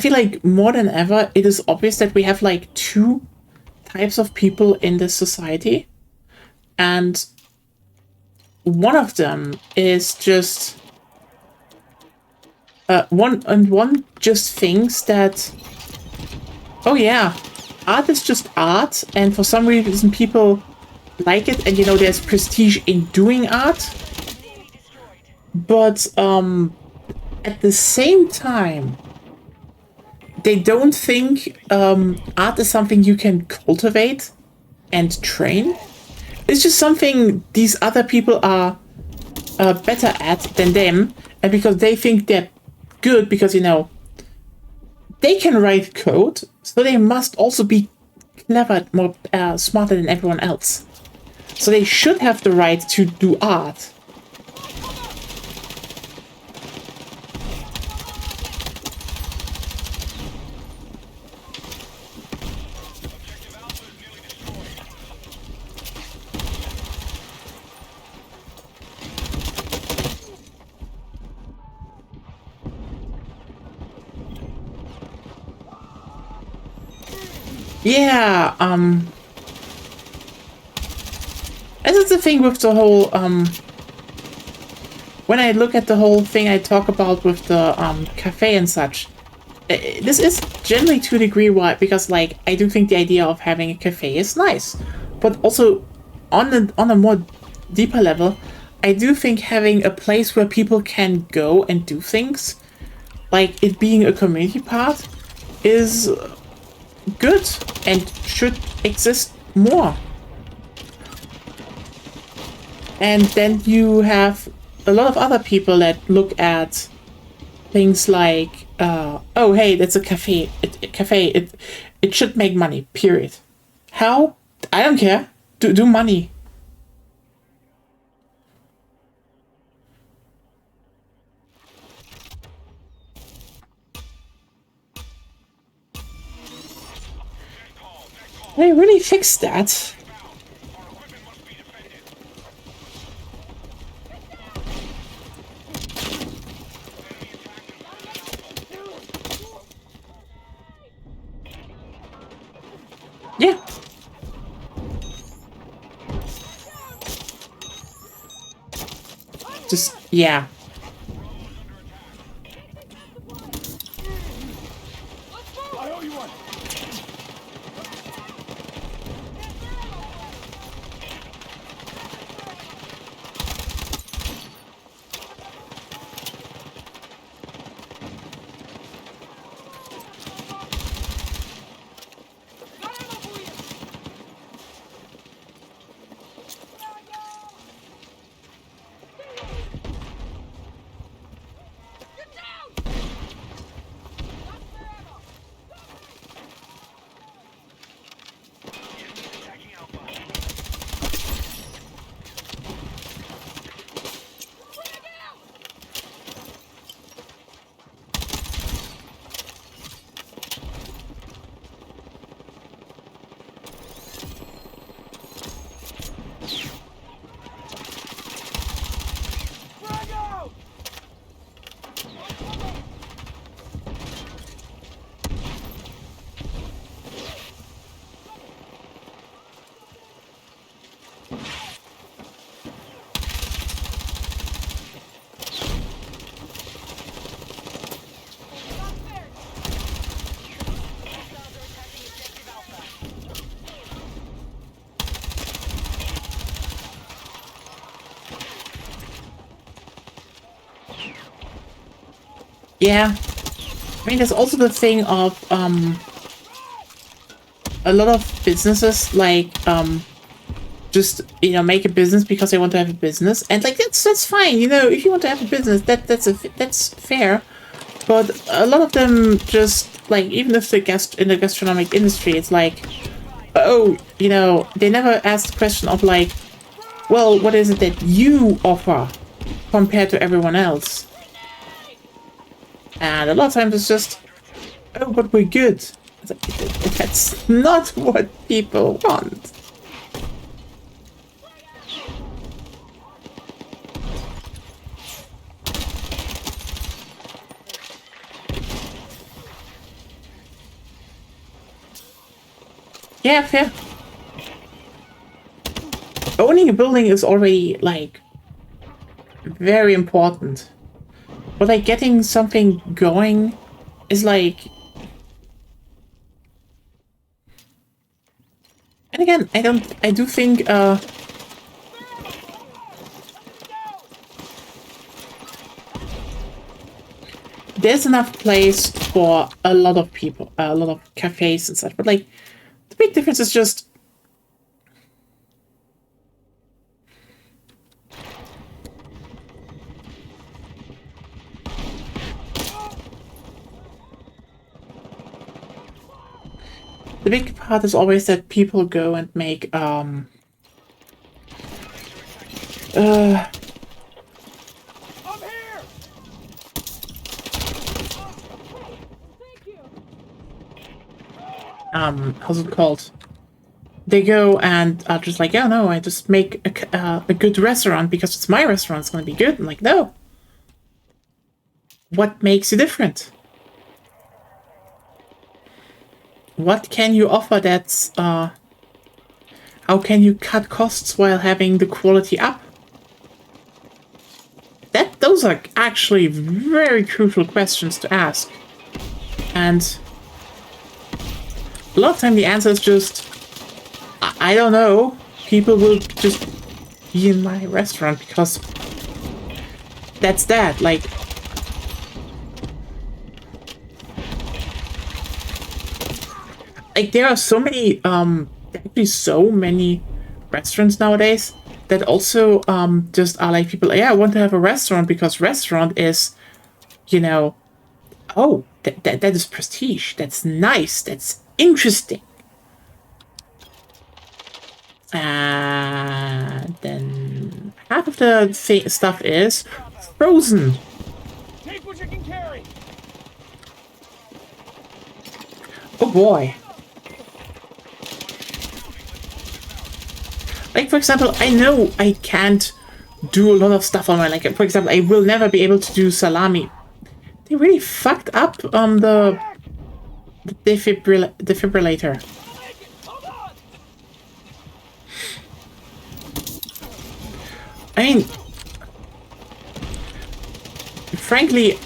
like more than ever, it is obvious that we have like two types of people in this society. And one of them is just one just thinks that, oh yeah, art is just art, and for some reason people like it, and you know, there's prestige in doing art. But at the same time, they don't think art is something you can cultivate and train. It's just something these other people are better at than them, and because they think they're good, because, you know, they can write code, so they must also be clever, more smarter than everyone else. So they should have the right to do art. Yeah, this is the thing with the whole, when I look at the whole thing I talk about with the, cafe and such, this is generally to a degree why, because like I do think the idea of having a cafe is nice, but also on a more deeper level, I do think having a place where people can go and do things, like it being a community part, is good and should exist more. And then you have a lot of other people that look at things like, oh hey, that's a cafe. It should make money. Period. How? I don't care. Do money. They really fixed that. Yeah. Just, yeah. Yeah. I mean, there's also the thing of, a lot of businesses, like, just, you know, make a business because they want to have a business. And, like, that's fine, you know, if you want to have a business, that's fair. But a lot of them just, like, even if they're in the gastronomic industry, it's like, oh, you know, they never ask the question of, like, well, what is it that you offer compared to everyone else? And a lot of times it's just, oh, but we're good. It's like, that's not what people want. Yeah, fair. Owning a building is already, like, very important. But, like, getting something going is, like... And again, I do think, there's enough place for a lot of people, a lot of cafes and such, but, like, the big difference is just... The big part is always that people go and make, how's it called? They go and are just like, oh no, I just make a good restaurant because it's my restaurant, it's gonna be good. I'm like, no. What makes you different? What can you offer that's, how can you cut costs while having the quality up? Those are actually very crucial questions to ask. And a lot of time the answer is just, I don't know. People will just be in my restaurant because that's that. Like, there are so many, actually so many restaurants nowadays that also just are like people, yeah, I want to have a restaurant because restaurant is, you know, oh, that is prestige. That's nice. That's interesting. And then half of the stuff is frozen. Take what you can carry. Oh boy. Like, for example, I know I can't do a lot of stuff on my, like, for example, I will never be able to do salami. They really fucked up the defibrillator. I mean, frankly,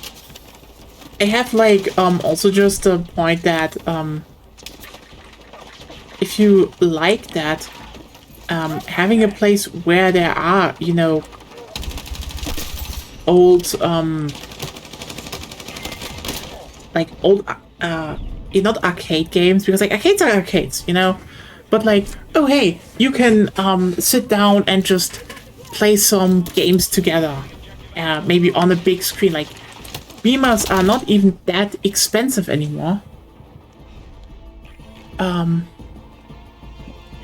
I have, like, also just the point that, if you like that, having a place where there are, you know, old, like, old, not arcade games, because, like, arcades are arcades, you know? But, like, oh, hey, you can, sit down and just play some games together, maybe on a big screen. Like, beamers are not even that expensive anymore.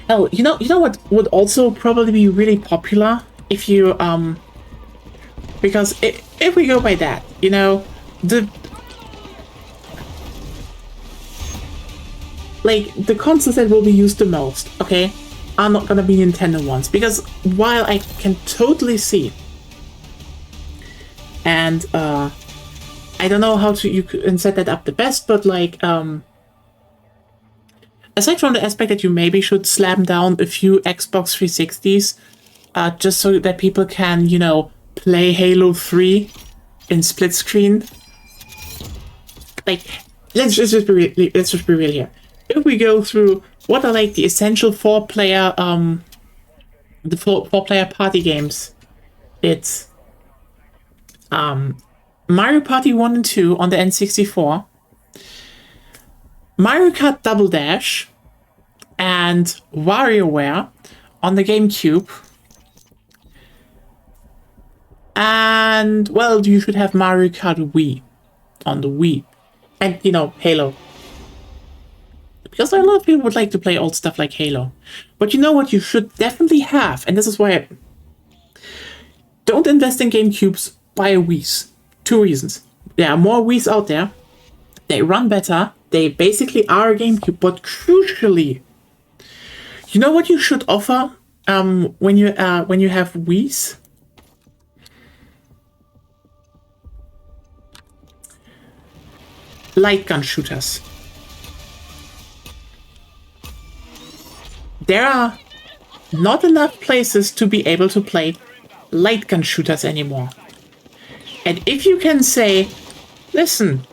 Oh, you know what would also probably be really popular if you, because if we go by that, you know, the consoles that will be used the most, okay, are not gonna be Nintendo ones, because while I can totally see, and I don't know how you can set that up the best, but like, aside from the aspect that you maybe should slam down a few Xbox 360s, just so that people can, you know, play Halo 3 in split screen. Like, let's just be real here. If we go through what are like the essential four-player party games, it's Mario Party 1 and 2 on the N64, Mario Kart Double Dash, and WarioWare on the GameCube. And, well, you should have Mario Kart Wii on the Wii. And, you know, Halo. Because a lot of people would like to play old stuff like Halo. But you know what you should definitely have? And this is why don't invest in GameCubes, buy a Wii's. 2 reasons. There are more Wii's out there. They run better. They basically are a GameCube. But crucially, you know what you should offer when you have Wii's? Light gun shooters. There are not enough places to be able to play light gun shooters anymore. And if you can say, listen,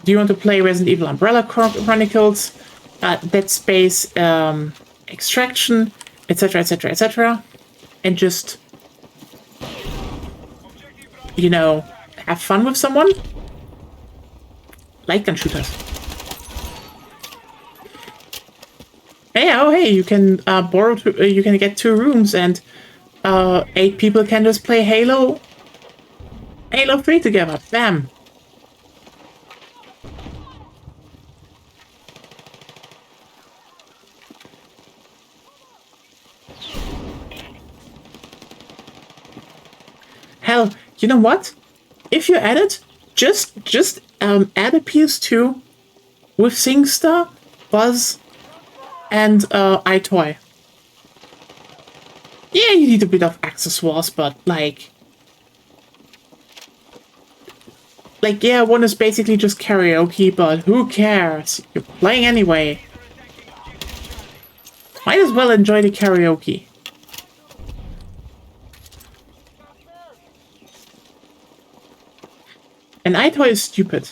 do you want to play Resident Evil Umbrella Chronicles, Dead Space, Extraction, etc., etc., etc., and just, you know, have fun with someone? Light gun shooters. Hey, oh hey, you can borrow. You can get 2 rooms, and 8 people can just play Halo 3 together. Bam. Hell, you know what? If you add it, just add a PS2 with SingStar, Buzz, and iToy. Yeah, you need a bit of accessories, but like yeah, one is basically just karaoke, but who cares? You're playing anyway. Might as well enjoy the karaoke. And iToy is stupid.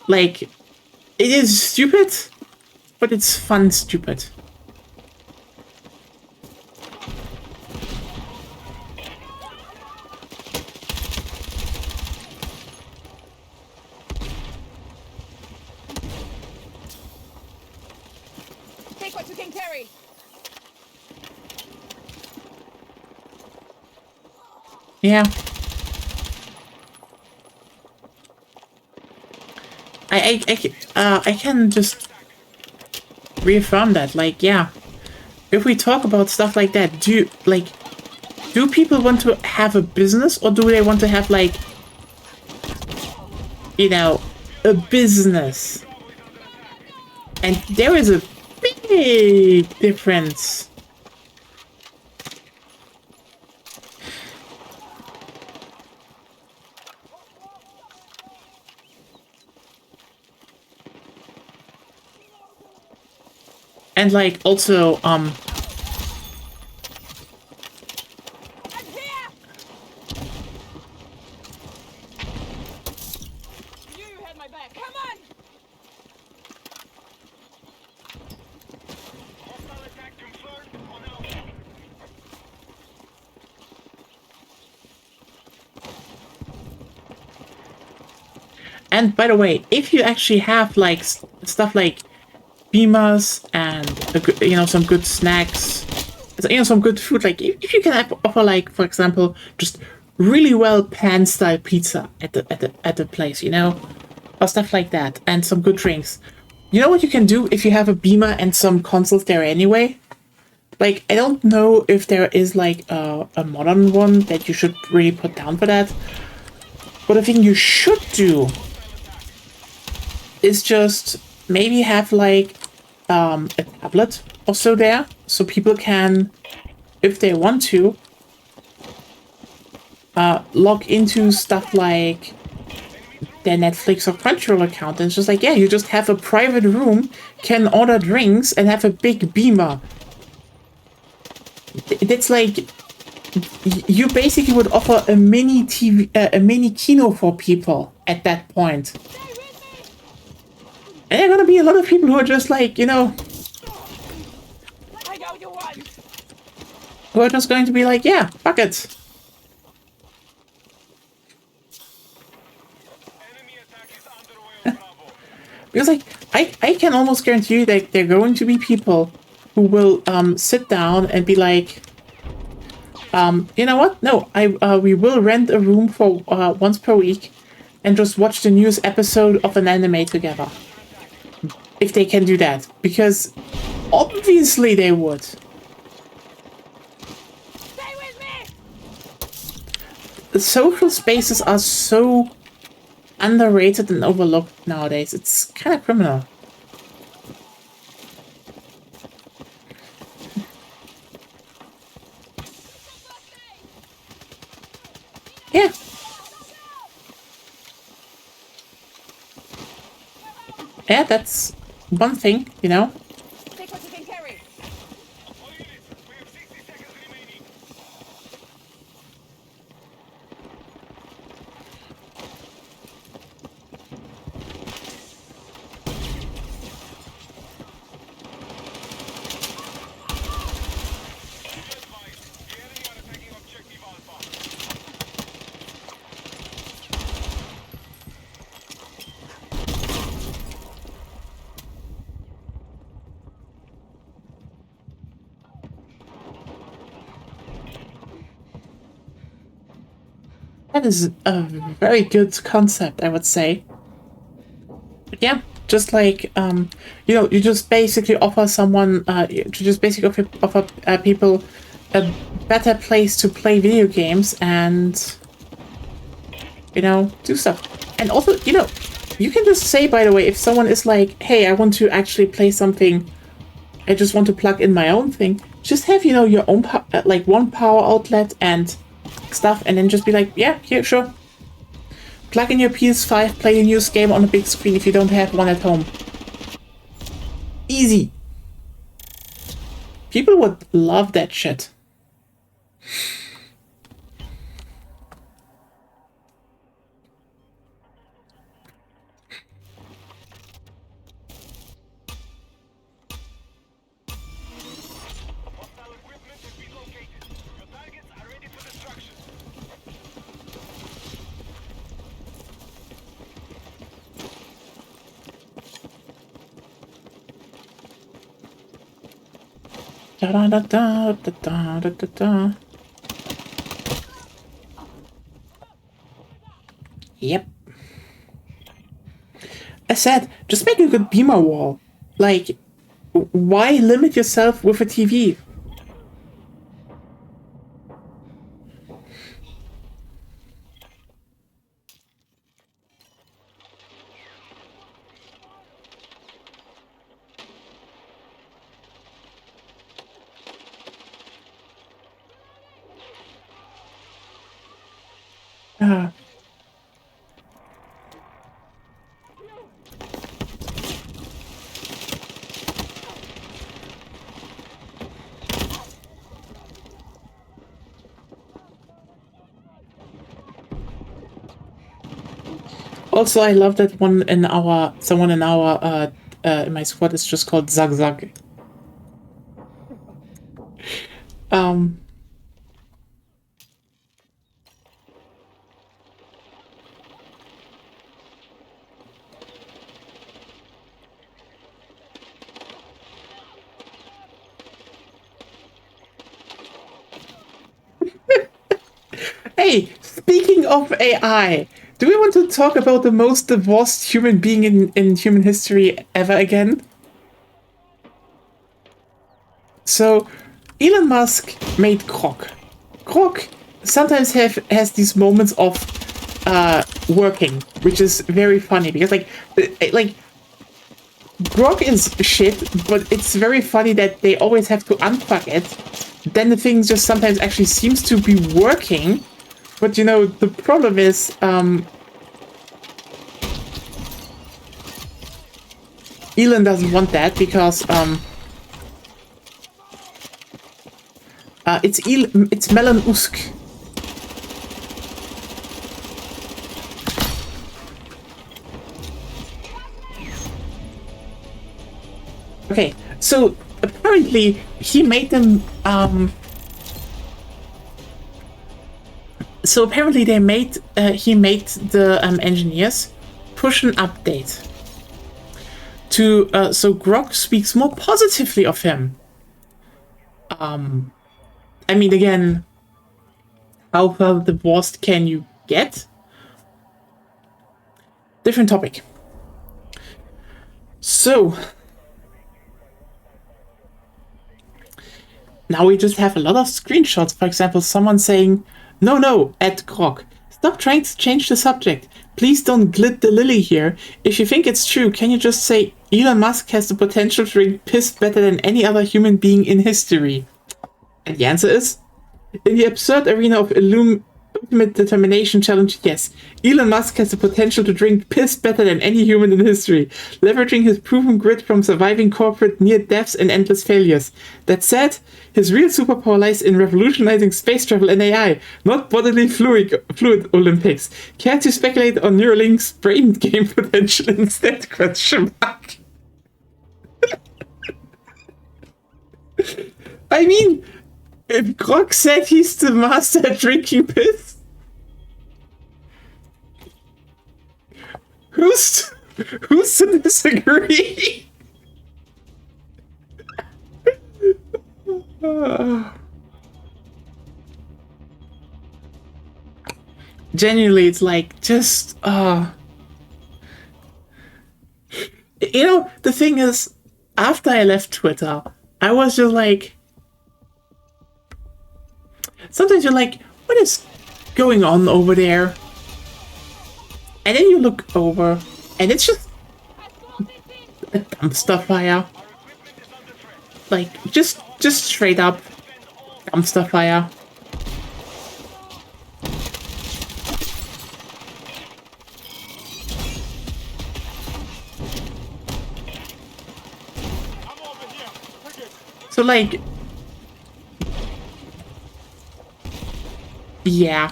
Like, it is stupid, but it's fun stupid. Take what you can carry. Yeah. I can just reaffirm that, like, yeah. If we talk about stuff like that, do people want to have a business, or do they want to have, like, you know, a business? And there is a big difference. And like also I'm here. You had my back. Come on. Hostile attack confirmed on Alpha. and by the way, if you actually have like stuff like beamers and you know, some good snacks, you know, some good food, like if you can offer, like, for example, just really well pan style pizza at the place, you know, or stuff like that, and some good drinks. You know what you can do if you have a beamer and some consoles there anyway? Like, I don't know if there is like a modern one that you should really put down for that, but the thing you should do is just maybe have like a tablet or so there, so people can, if they want to, log into stuff like their Netflix or Crunchyroll account, and it's just like, yeah, you just have a private room, can order drinks, and have a big beamer. That's like, you basically would offer a mini TV, a mini kino for people at that point. And there are gonna be a lot of people who are just like, you know, I know you won. who are just going to be like, yeah, fuck it. Enemy attack is underway on Bravo. Because, like, I can almost guarantee you that there are going to be people who will sit down and be like, you know what? No, we will rent a room for once per week and just watch the newest episode of an anime together. If they can do that. Because obviously they would. Stay with me. The social spaces are so underrated and overlooked nowadays. It's kind of criminal. Yeah. Yeah, that's one thing, you know? Take what you can carry. All units, we have 60 seconds remaining. Be advised, the enemy are attacking objective Alpha. That is a very good concept, I would say. But yeah, just like, you know, you just basically offer someone, you just basically offer people a better place to play video games and, you know, do stuff. And also, you know, you can just say, by the way, if someone is like, hey, I want to actually play something, I just want to plug in my own thing, just have, you know, your own, like, one power outlet and stuff, and then just be like, yeah, sure. Plug in your PS5, play the newest game on a big screen if you don't have one at home. Easy. People would love that shit. Da da da da da da da da. Yep. I said, just make a good beamer wall. Like, why limit yourself with a TV? Also, I love that someone in our in my squad is just called Zag Zag. Hey, speaking of AI, do we want to talk about the most divorced human being in human history ever again? So, Elon Musk made Grok. Grok sometimes has these moments of working, which is very funny because like Grok is shit, but it's very funny that they always have to unplug it. Then the thing just sometimes actually seems to be working. But you know, the problem is, Elon doesn't want that because, it's Melon Usk. Okay, so apparently he made them, so apparently he made the engineers push an update to so Grok speaks more positively of him. I mean, again, how far divorced can you get? Different topic. So now we just have a lot of screenshots. For example, someone saying, no, at Grok. Stop trying to change the subject. Please don't glit the lily here. If you think it's true, can you just say Elon Musk has the potential to drink piss better than any other human being in history? And the answer is, in the absurd arena of Ultimate Determination Challenge, yes, Elon Musk has the potential to drink piss better than any human in history, leveraging his proven grit from surviving corporate near deaths and endless failures. That said, his real superpower lies in revolutionizing space travel and AI, not bodily fluid Olympics. Care to speculate on Neuralink's brain game potential instead? Question mark. I mean, if Grok said he's the master at drinking piss, who's to disagree? Genuinely, it's like just you know, the thing is, after I left Twitter, I was just like, sometimes you're like, what is going on over there? And then you look over, and it's just a dumpster fire. Like, just straight up dumpster fire. So, like, yeah.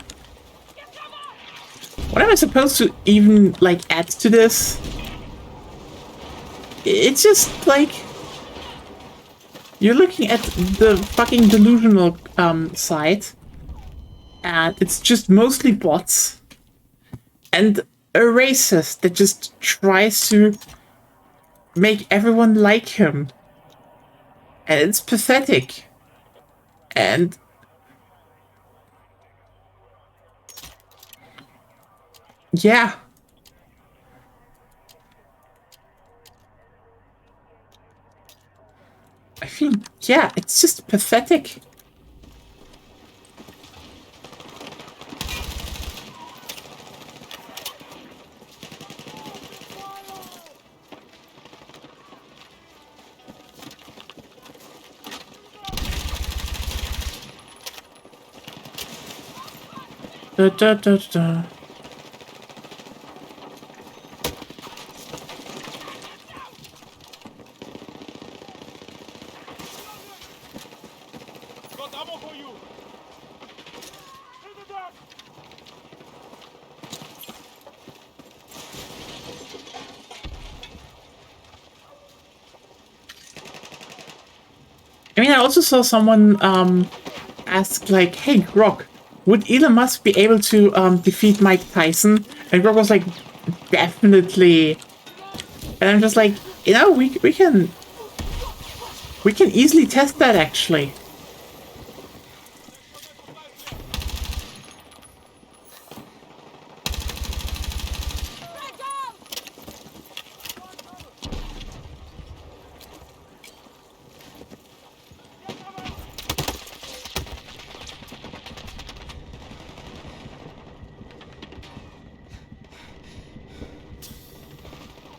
What am I supposed to even, like, add to this? It's just, like, you're looking at the fucking delusional side, and it's just mostly bots, and a racist that just tries to make everyone like him. And it's pathetic. And yeah. I mean, yeah, it's just pathetic. Da, da, da, da. Got ammo for you. In the dark. I mean, I also saw someone ask, like, hey, Grok, would Elon Musk be able to defeat Mike Tyson? And Grok was like, definitely. And I'm just like, you know, we can easily test that, actually.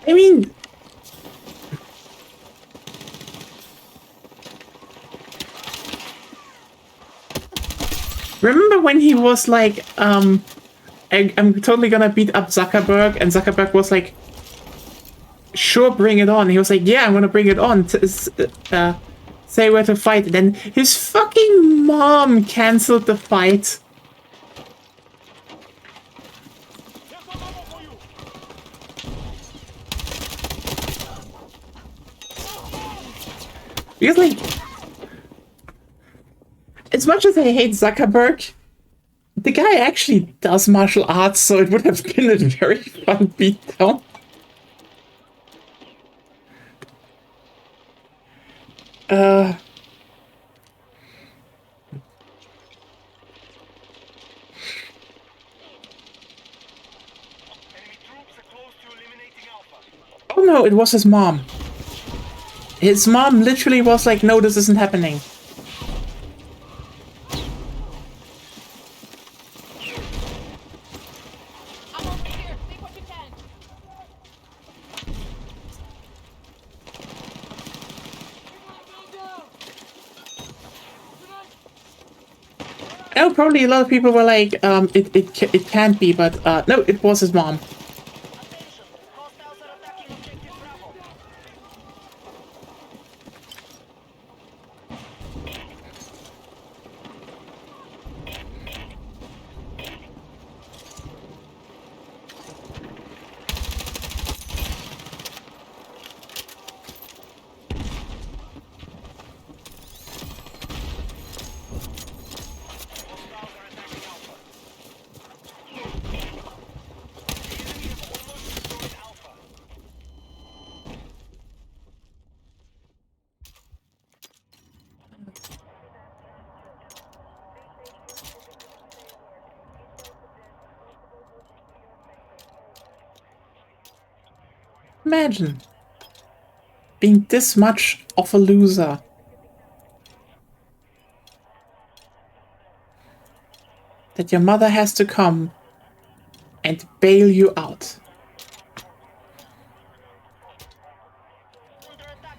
I mean, remember when he was like, I'm totally gonna beat up Zuckerberg, and Zuckerberg was like, sure, bring it on. He was like, yeah, I'm gonna bring it on. Say where to fight. And then his fucking mom cancelled the fight. Here's some ammo for you. Because, like, as much as I hate Zuckerberg, the guy actually does martial arts, so it would have been a very fun beatdown. Enemy troops are close to eliminating Alpha. Oh no, it was his mom. His mom literally was like, no, this isn't happening. I'm over here. Take what you can. I know probably a lot of people were like, it can't be, but no, it was his mom. Attention. Hostiles are attacking objective Bravo. Hostiles are attacking Alpha. The enemy has almost destroyed Alpha. Imagine being this much of a loser. That your mother has to come and bail you out. Under attack.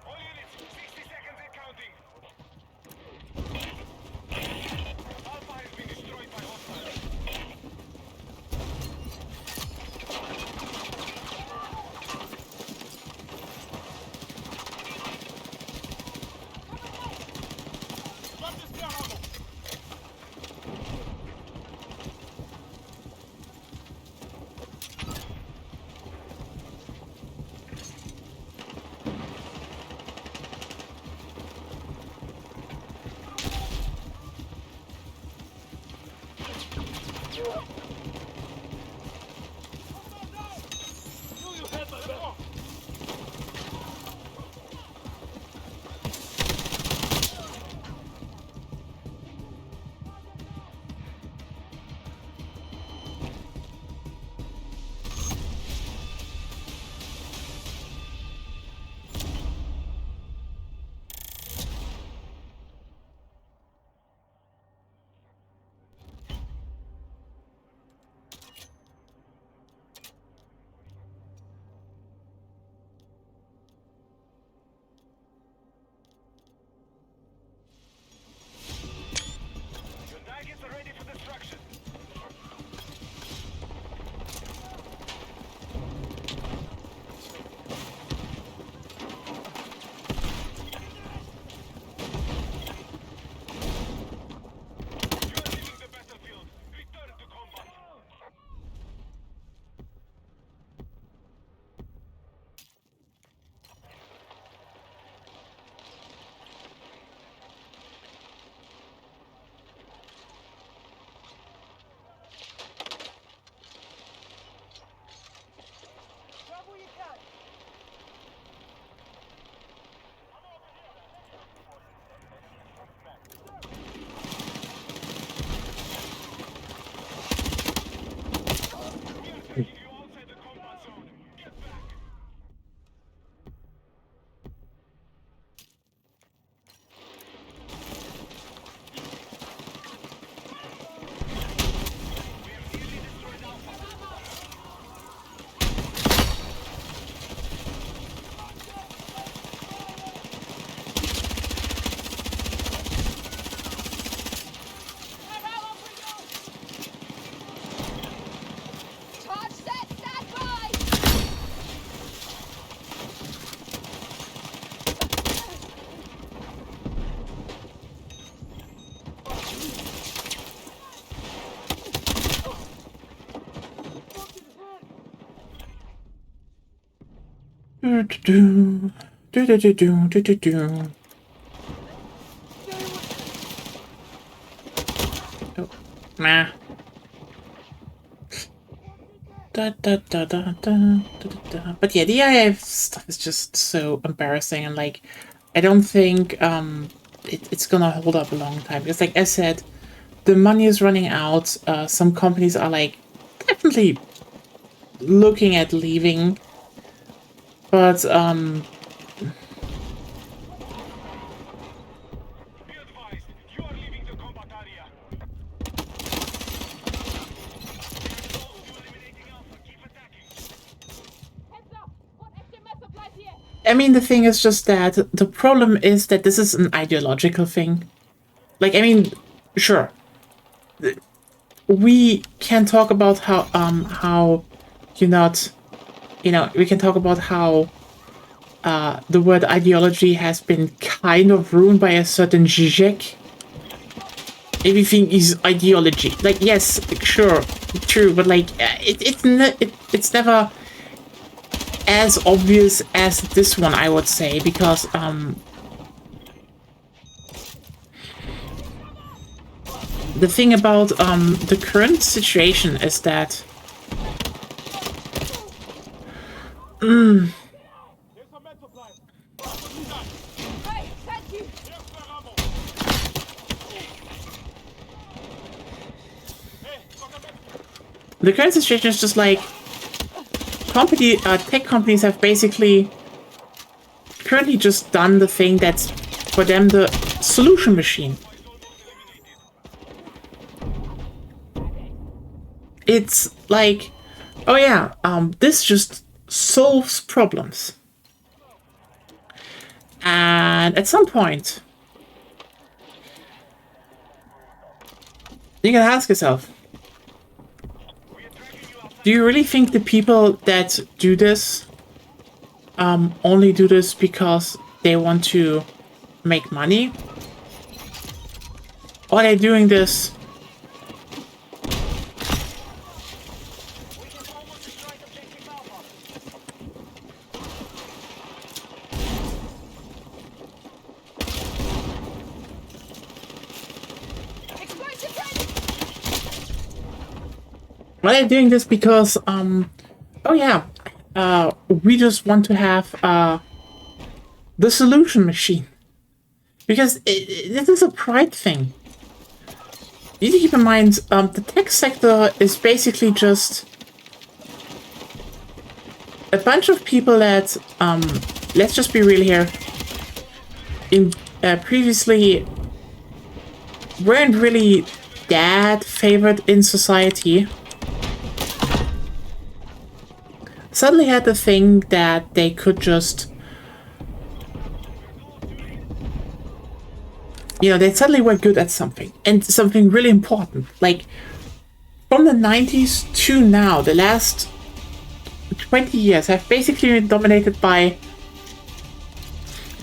All units, 60 seconds and counting. Alpha has been destroyed by hostiles. Drop the spear ammo. You have my back. Do do do do do do do do do. Oh, nah. Da, da, da, da, da, da, da. But yeah, the AI stuff is just so embarrassing, and like, I don't think it's gonna hold up a long time because, like I said, the money is running out. Some companies are like definitely looking at leaving, but Be advised, you are leaving the combat area. Eliminating Alpha. Keep attacking. Heads up! Got extra med supplies here! I mean, the thing is just that the problem is that this is an ideological thing. Like, I mean, sure, we can talk about how you're not, we can talk about how the word ideology has been kind of ruined by a certain Zizek. Everything is ideology. Like, yes, sure, true, but like, it's never as obvious as this one, I would say, because the thing about the current situation is that There's a med supply. Hey, thank you! Here's the ammo. Hey, got a med. the current situation is just like tech companies have basically currently just done the thing that's for them the solution machine. It's like, oh yeah, this just solves problems. And at some point, you can ask yourself, do you really think the people that do this only do this because they want to make money? Or are they doing this Explosive ready! Well, they're doing this because, oh yeah, we just want to have the solution machine. Because this is a pride thing. You need to keep in mind, the tech sector is basically just a bunch of people that, let's just be real here, in previously weren't really that favored in society. Suddenly had the thing that they could just, they suddenly were good at something, and something really important. Like, from the 90s to now, the last 20 years have basically been dominated by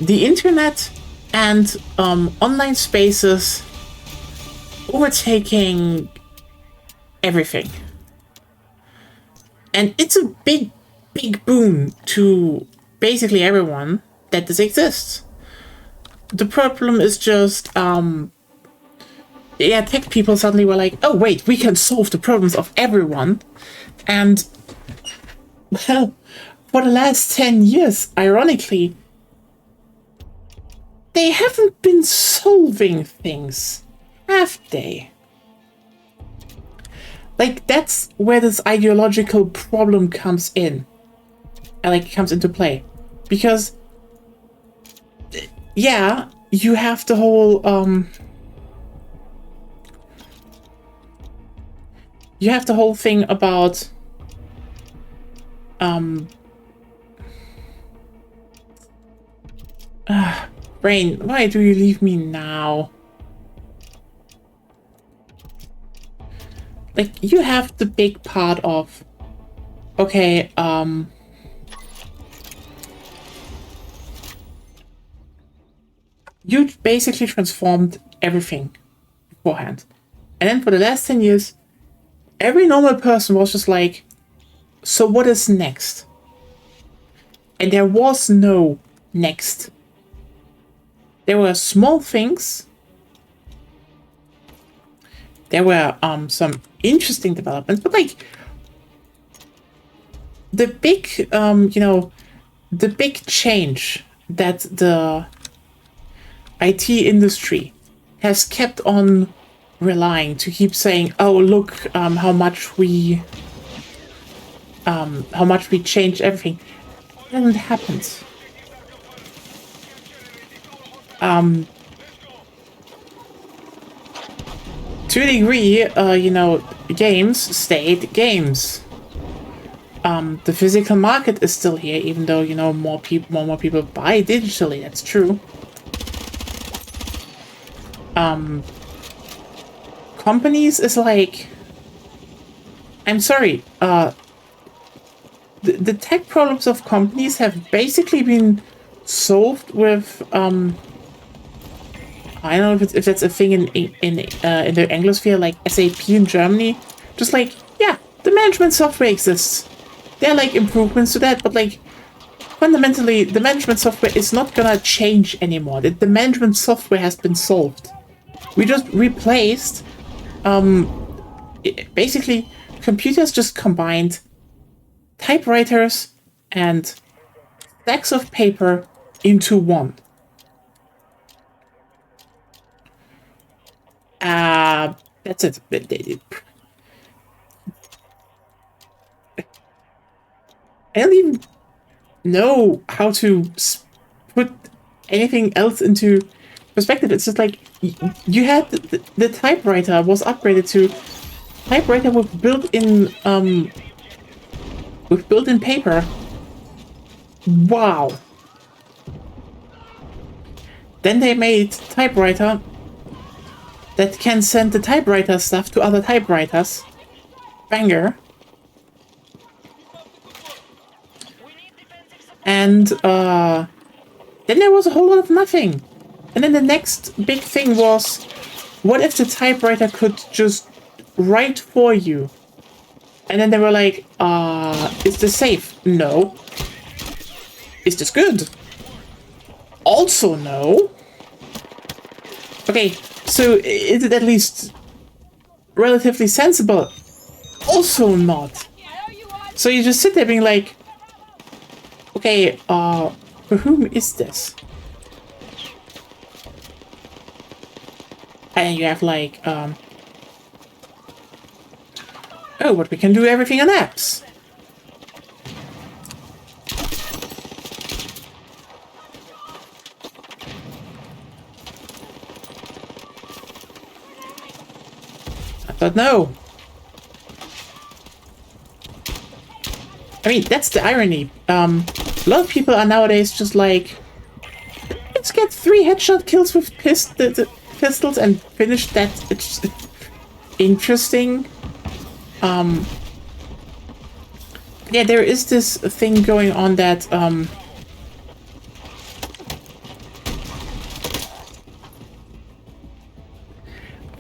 the internet and online spaces overtaking everything. And it's a big boon to basically everyone that this exists. The problem is just, tech people suddenly were like, oh wait, we can solve the problems of everyone. And, well, for the last 10 years, ironically, they haven't been solving things, have they? Like, that's where this ideological problem comes in. And, like, comes into play. Because, yeah, you have the whole, you have the whole thing about, brain, why do you leave me now? Like, you have the big part of, okay, you basically transformed everything beforehand. And then for the last 10 years, every normal person was just like, so what is next? And there was no next. There were small things. There were some interesting developments, but like the big the big change that the IT industry has kept on relying to keep saying, oh look, how much we changed everything. It hasn't happened. To a degree, games stayed games. The physical market is still here, even though, more people buy digitally. That's true. Companies is like, I'm sorry, the tech problems of companies have basically been solved with, I don't know if that's a thing in the Anglosphere, like SAP in Germany. Just like, yeah, the management software exists. There are like improvements to that, but like fundamentally, the management software is not gonna change anymore. The management software has been solved. We just replaced, basically, computers just combined typewriters and stacks of paper into one. That's it. I don't even know how to put anything else into perspective. It's just like you had the typewriter was upgraded to typewriter with built-in paper. Wow. Then they made typewriter that can send the typewriter stuff to other typewriters. Banger. And then there was a whole lot of nothing. And then the next big thing was, what if the typewriter could just write for you? And then they were like, is this safe? No. Is this good? Also no. Okay, so is it at least relatively sensible? Also not. So you just sit there being like, okay, for whom is this? And you have like, oh, but we can do everything on apps. But no. I mean, that's the irony. A lot of people are nowadays just like, let's get 3 headshot kills with pistols and finish that. It's interesting. Yeah, there is this thing going on that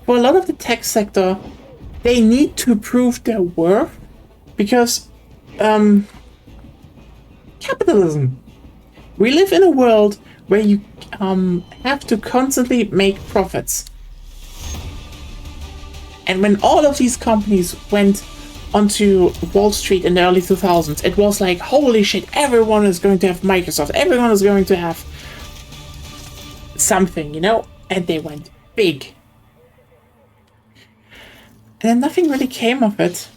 for a lot of the tech sector, they need to prove their worth because capitalism. We live in a world where you have to constantly make profits. And when all of these companies went onto Wall Street in the early 2000s, it was like, holy shit, everyone is going to have Microsoft, everyone is going to have something, and they went big. And then nothing really came of it.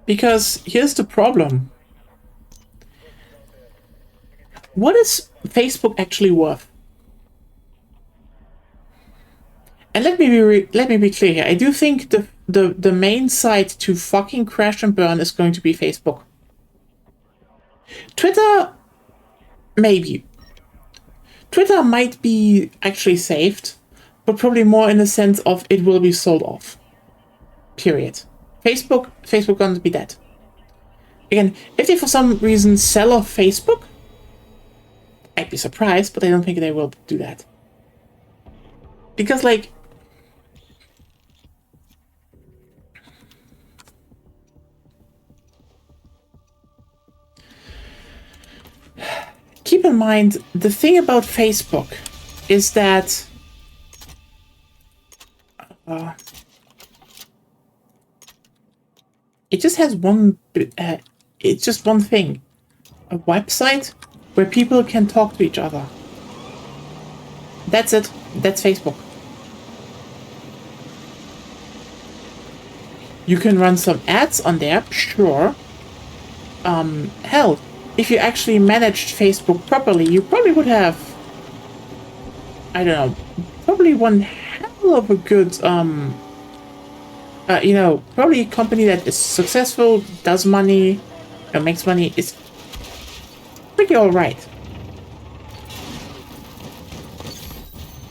Because here's the problem. What is Facebook actually worth? And let me be clear here. I do think the main site to fucking crash and burn is going to be Facebook. Twitter, maybe. Twitter might be actually saved, but probably more in the sense of it will be sold off. Period. Facebook going to be dead. Again, if they for some reason sell off Facebook, I'd be surprised, but I don't think they will do that. Because, like, keep in mind, the thing about Facebook is that it just has it's just one thing. A website where people can talk to each other. That's it. That's Facebook. You can run some ads on there, sure. Hell, if you actually managed Facebook properly, you probably would have, I don't know, probably one hell of a good, you know, probably a company that is successful, does money, makes money, is pretty alright.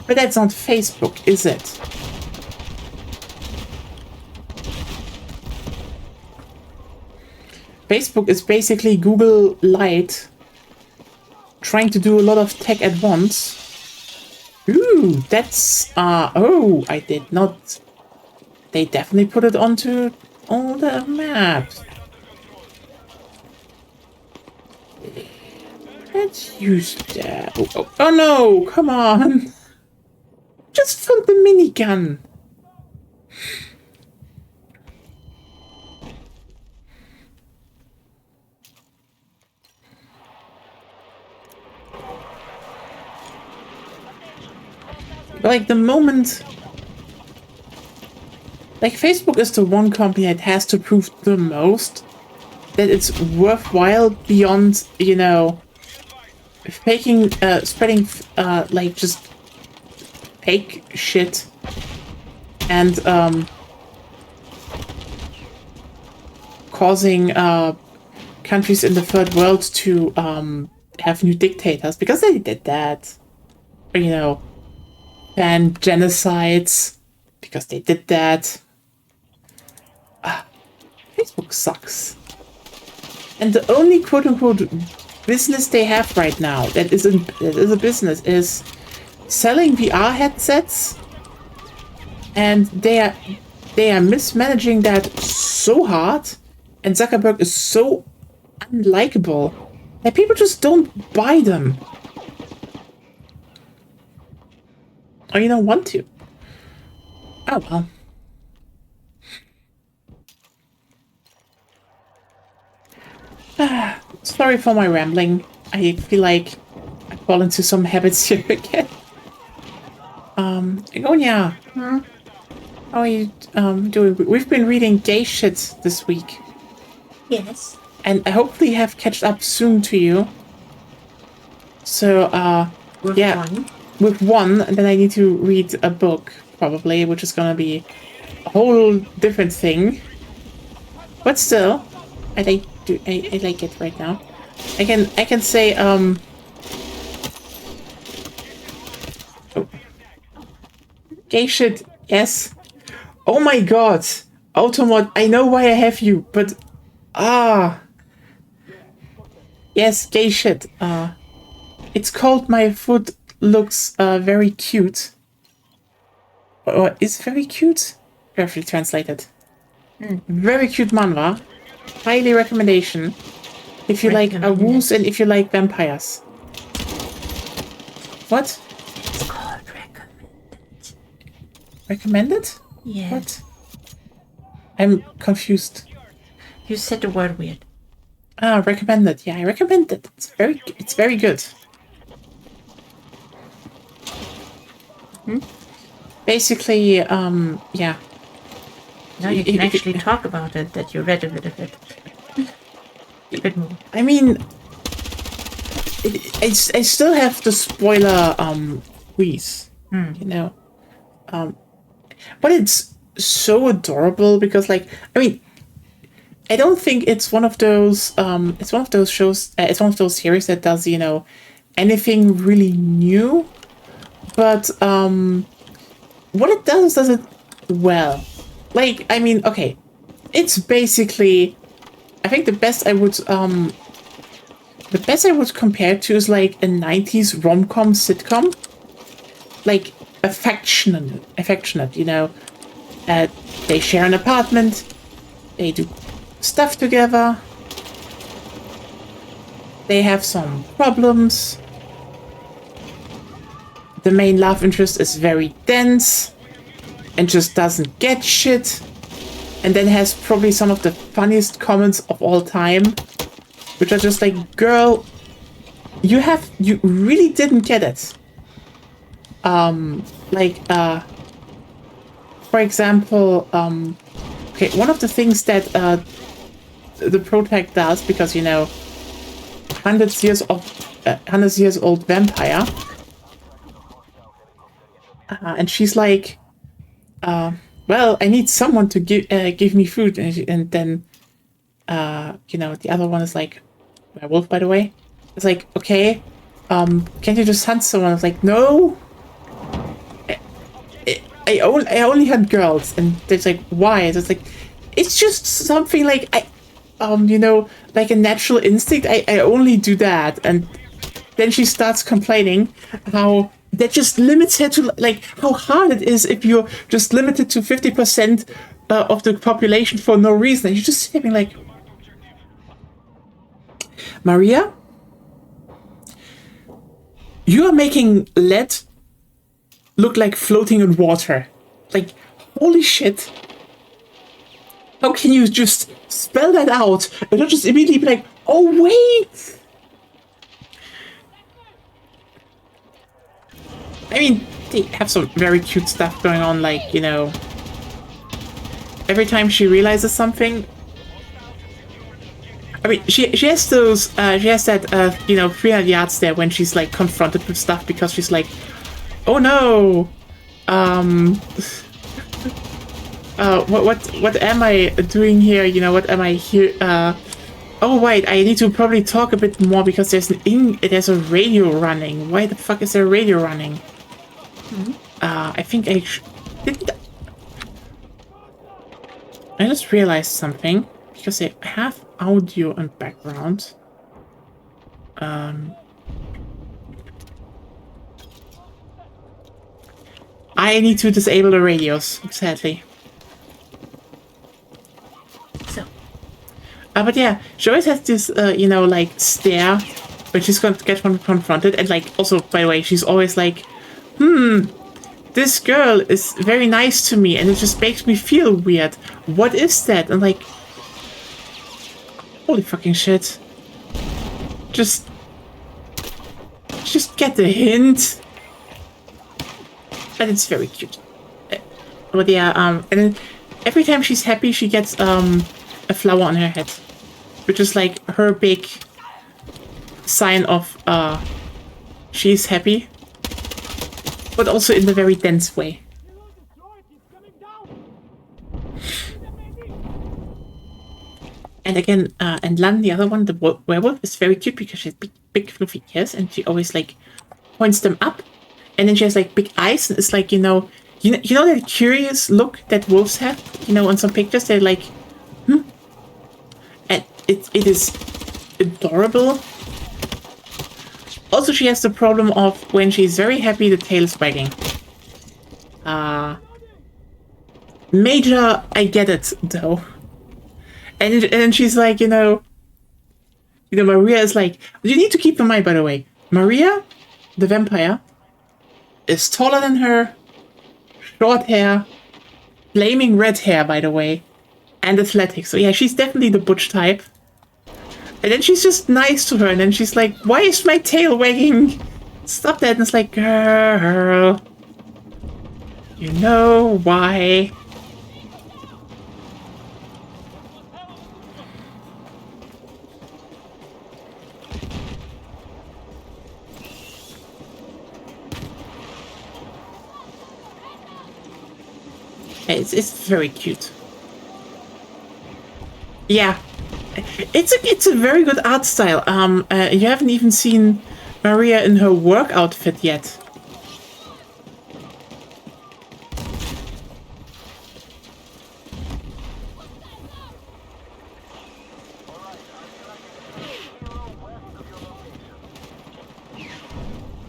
But that's not Facebook, is it? Facebook is basically Google Lite trying to do a lot of tech at once. Ooh, that's oh, I did not. They definitely put it onto all the maps. Let's use that. Oh no, come on. Just found the minigun. Like, the moment... Like, Facebook is the one company that has to prove the most that it's worthwhile beyond, you know, faking, spreading, like, just fake shit and, causing, countries in the third world to, have new dictators, because they did that. Or, you know, and genocides, because they did that. Facebook sucks. And the only quote-unquote business they have right now that is a business is selling VR headsets, and they are mismanaging that so hard, and Zuckerberg is so unlikable that people just don't buy them. Or you don't want to. Oh well. Sorry for my rambling. I feel like I fall into some habits here again. Egonia, how are you doing? We've been reading gay shit this week. Yes. And I hopefully have catched up soon to you. So, With yeah. one. With one, and then I need to read a book, probably, which is gonna be a whole different thing. But still, I like it right now. I can say, oh. Gay shit, yes. Oh my god. Automod, I know why I have you, but yes, gay shit. It's called My Foot Looks Very Cute. Or is very cute? Carefully translated. Very cute manhwa. Highly recommendation. If you like woos and if you like vampires. What? It's called recommended. Recommended? Yeah. What? I'm confused. You said the word weird. Recommended. Yeah, I recommend it. It's very good. Basically, yeah. Now you can actually talk about it, that you read a bit of it. A bit more. I mean, I still have the spoiler quiz, you know, but it's so adorable because, like, I mean, I don't think it's one of those shows, it's one of those series that does, you know, anything really new, but what it does it well. Like, I mean, okay, it's basically, I think the best I would compare it to is like a 90s rom-com sitcom. Like, affectionate, you know. They share an apartment, they do stuff together, They have some problems. The main love interest is very dense and just doesn't get shit. And then has probably some of the funniest comments of all time, which are just like, girl, you really didn't get it. For example, okay, one of the things that the protag does, because, you know, hundreds years old vampire, and she's like, well, I need someone to give me food, and then you know, the other one is like, werewolf, by the way. It's like, okay, can't you just hunt someone? I was like, no, I only hunt girls, and it's like, why? It's like, it's just something like you know, like a natural instinct. I only do that, and then she starts complaining how that just limits her to, like, how hard it is if you're just limited to 50% of the population for no reason. And you're just having like, Maria, you are making lead look like floating in water. Like, holy shit. How can you just spell that out and not just immediately be like, oh, wait. I mean, they have some very cute stuff going on, like, you know, every time she realizes something. I mean, she has those, she has that, you know, 300 yards there when she's, like, confronted with stuff because she's like, oh no, what am I doing here? You know, what am I here? Oh wait, I need to probably talk a bit more because there's a radio running. Why the fuck is there a radio running? I think I didn't. I just realized something because I have audio and background. I need to disable the radios, sadly. So. But yeah, she always has this, you know, like, stare when she's going to get confronted. And, like, also, by the way, she's always like, this girl is very nice to me and it just makes me feel weird. What is that? And, like, holy fucking shit. Just get the hint. But it's very cute. But yeah, and then every time she's happy, she gets a flower on her head, which is like her big sign of she's happy, but also in a very dense way. And again, and Lan, the other one, the werewolf, is very cute because she has big fluffy ears, and she always like points them up. And then she has like big eyes, and it's like, you know that curious look that wolves have, you know, on some pictures. They're like, and it is adorable. Also, she has the problem of when she's very happy, the tail is wagging. Major, I get it though. And then she's like, you know, Maria is like, you need to keep in mind, by the way, Maria, the vampire, is taller than her, short hair, flaming red hair, by the way, and athletic. So yeah, she's definitely the butch type. And then she's just nice to her, and then she's like, why is my tail wagging? Stop that. And it's like, girl, you know why. It's very cute. Yeah, it's a very good art style. You haven't even seen Maria in her work outfit yet.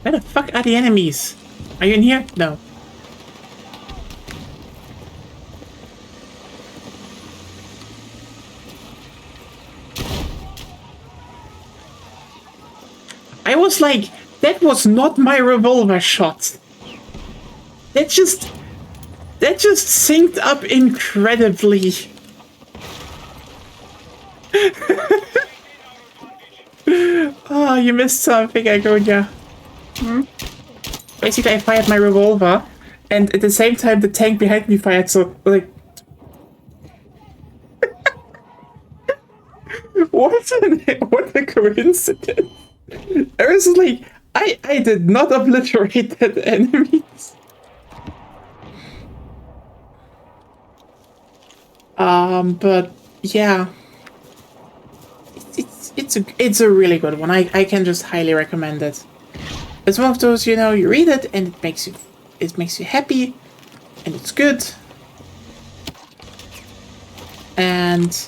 Where the fuck are the enemies? Are you in here? No. I was like, that was not my revolver shot. That just synced up incredibly. Oh, you missed something, Agonia. Basically, I fired my revolver, and at the same time, the tank behind me fired, so, like... what a coincidence. I was like, I did not obliterate that enemies. But yeah, it's a really good one. I can just highly recommend it. It's one of those, you know, you read it and it makes you happy, and it's good. And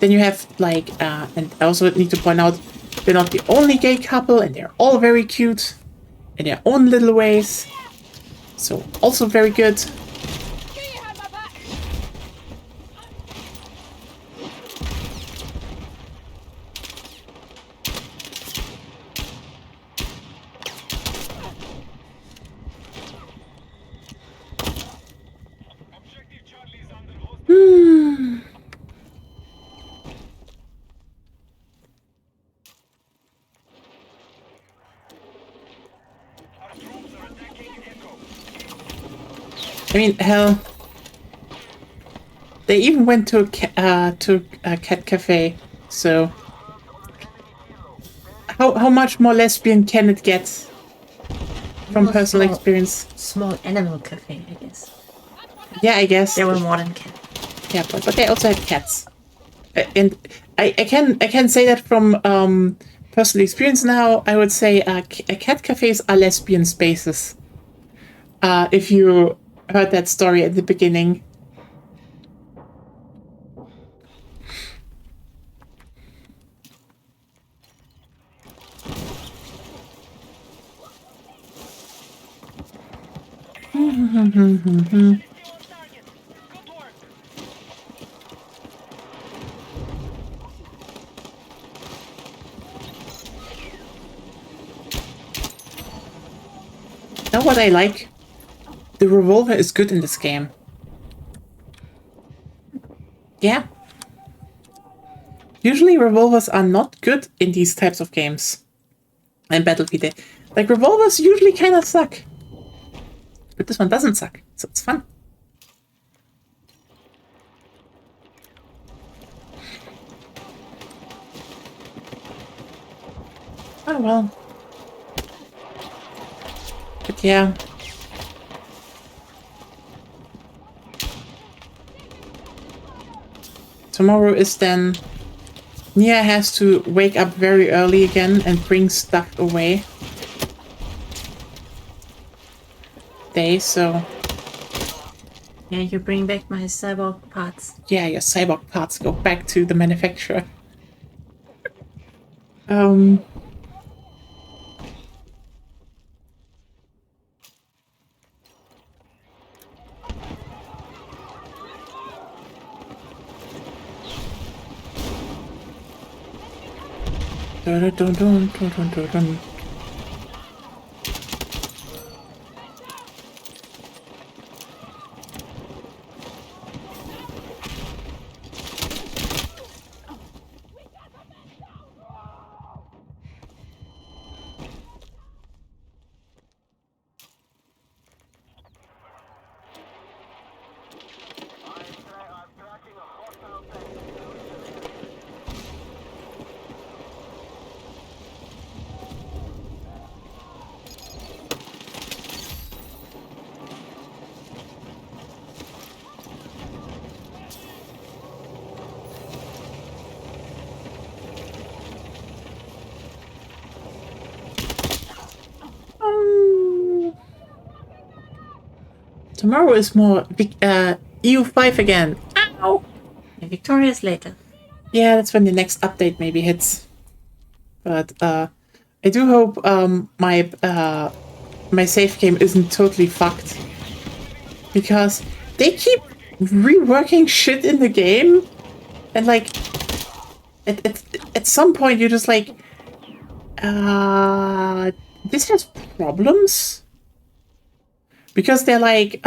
then you have like, and I also need to point out, they're not the only gay couple, and they're all very cute in their own little ways. So also very good. I mean, hell, they even went to a cat cafe. So how much more lesbian can it get from Well, personal small- experience? Small animal cafe, I guess. Yeah, I guess. There were more than cats. Yeah, but they also had cats, and I can say that from personal experience now. I would say cat cafes are lesbian spaces. If you heard that story at the beginning. Now what I like? The revolver is good in this game. Yeah. Usually revolvers are not good in these types of games. And Battlefield. Like, revolvers usually kind of suck. But this one doesn't suck, so it's fun. Oh well. But yeah. Tomorrow is then... Nia has to wake up very early again and bring stuff away. So... Yeah, you bring back my cyborg parts. Yeah, your cyborg parts go back to the manufacturer. Dun, dun, dun, dun, dun, dun, dun. Tomorrow is more EU5 again. Ow! And victorious later. Yeah, that's when the next update maybe hits. But I do hope my my save game isn't totally fucked, because they keep reworking shit in the game, and like at some point you're just like, this has problems because they're like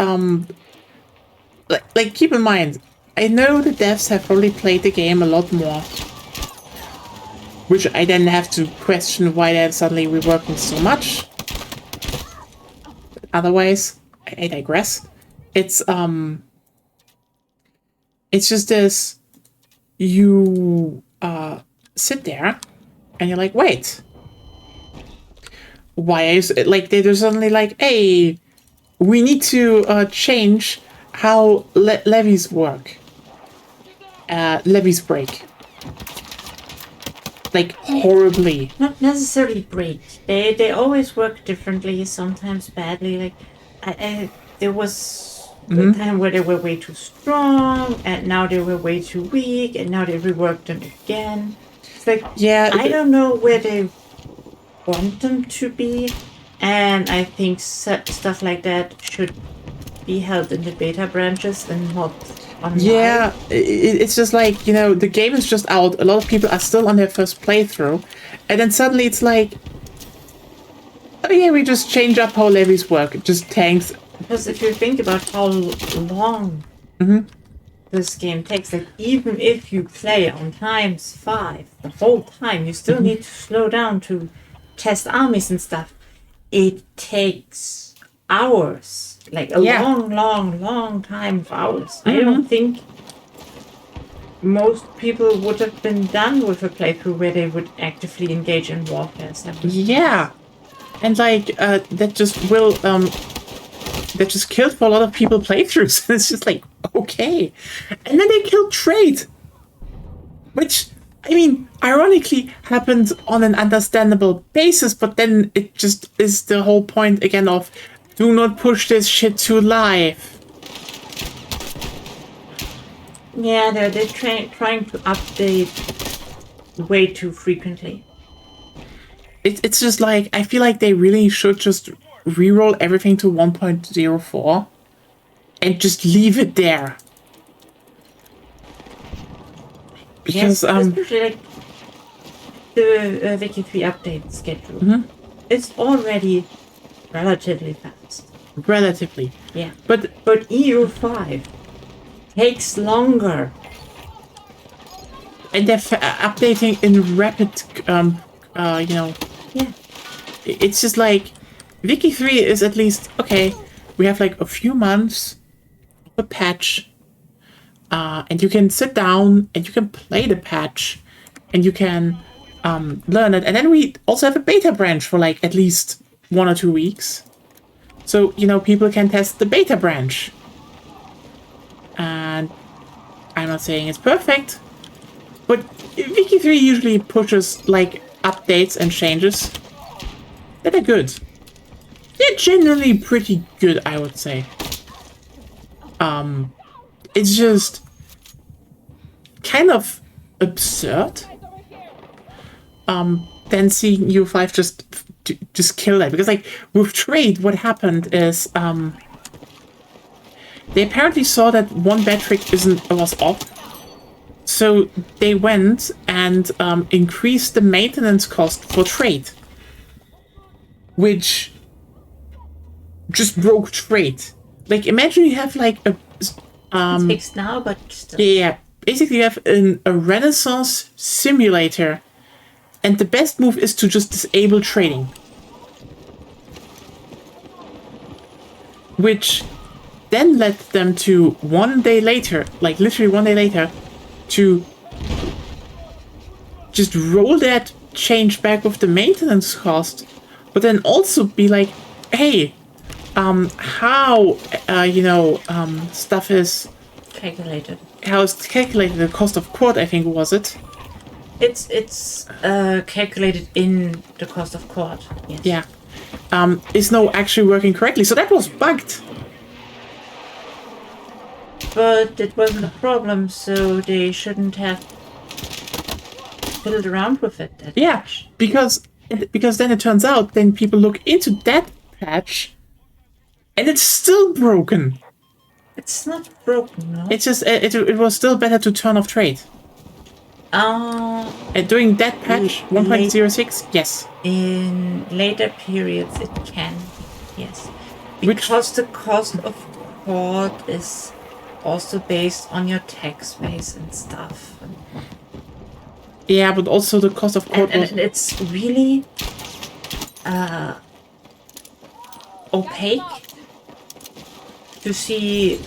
keep in mind, I know the devs have probably played the game a lot more, which I then have to question why they're suddenly reworking so much. Otherwise, I digress. It's just this, you sit there and you're like, wait, why is it like they're suddenly like, hey, we need to change how levies work. Levies break. Like, horribly. Not necessarily break. They always work differently, sometimes badly. Like, there was a time where they were way too strong, and now they were way too weak, and now they reworked them again. It's like, Yeah, I don't know where they want them to be, and I think stuff like that should be held in the beta branches and not online. Yeah, it's just like, you know, the game is just out. A lot of people are still on their first playthrough. And then suddenly it's like, oh yeah, we just change up how levies work. Just tanks. Because if you think about how long this game takes, like even if you play on ×5 the whole time, you still need to slow down to test armies and stuff. It takes hours. Like a long time of hours. I don't think most people would have been done with a playthrough where they would actively engage in warfare. Yeah. And like, that just will, that just killed for a lot of people playthroughs. It's just like, okay. And then they killed trade. Which, I mean, ironically happened on an understandable basis, but then it just is the whole point again of, do not push this shit to live. Yeah, they're trying to update way too frequently. It's just like, I feel like they really should just reroll everything to 1.04 and just leave it there. Because, especially like the Wiki 3 update schedule. It's already relatively fast. Relatively. Yeah. But EU5 takes longer. And they're updating in rapid, you know. Yeah. It's just like, Wiki 3 is at least, okay, we have like a few months of a patch. And you can sit down and you can play the patch. And you can learn it. And then we also have a beta branch for like at least 1 or 2 weeks. So, you know, people can test the beta branch. And I'm not saying it's perfect, but Wiki 3 usually pushes like updates and changes that are good. They're generally pretty good, I would say. It's just kind of absurd. Then seeing U5 just kill that, because like with trade, what happened is they apparently saw that one bad trick was off, so they went and increased the maintenance cost for trade, which just broke trade. Like, imagine you have like a It's fixed now, but still. yeah, basically you have a Renaissance simulator. And the best move is to just disable trading. Which then led them to 1 day later, like literally 1 day later, to just roll that change back with the maintenance cost, but then also be like, hey, how, you know, stuff is Calculated. How it's calculated, the cost of quad, I think, was it? It's calculated in the cost of quad. Yes. Yeah. Is now actually working correctly. So that was bugged. But it wasn't a problem, so they shouldn't have fiddled around with it that Yeah, much. because then it turns out, then people look into that patch, and it's still broken. It's not broken, no? It's just, it was still better to turn off trade. During that patch, 1.06, yes. In later periods, it can, yes. Which- Because the cost of cord is also based on your tech space and stuff. Yeah, but also the cost of cord And it's really opaque to see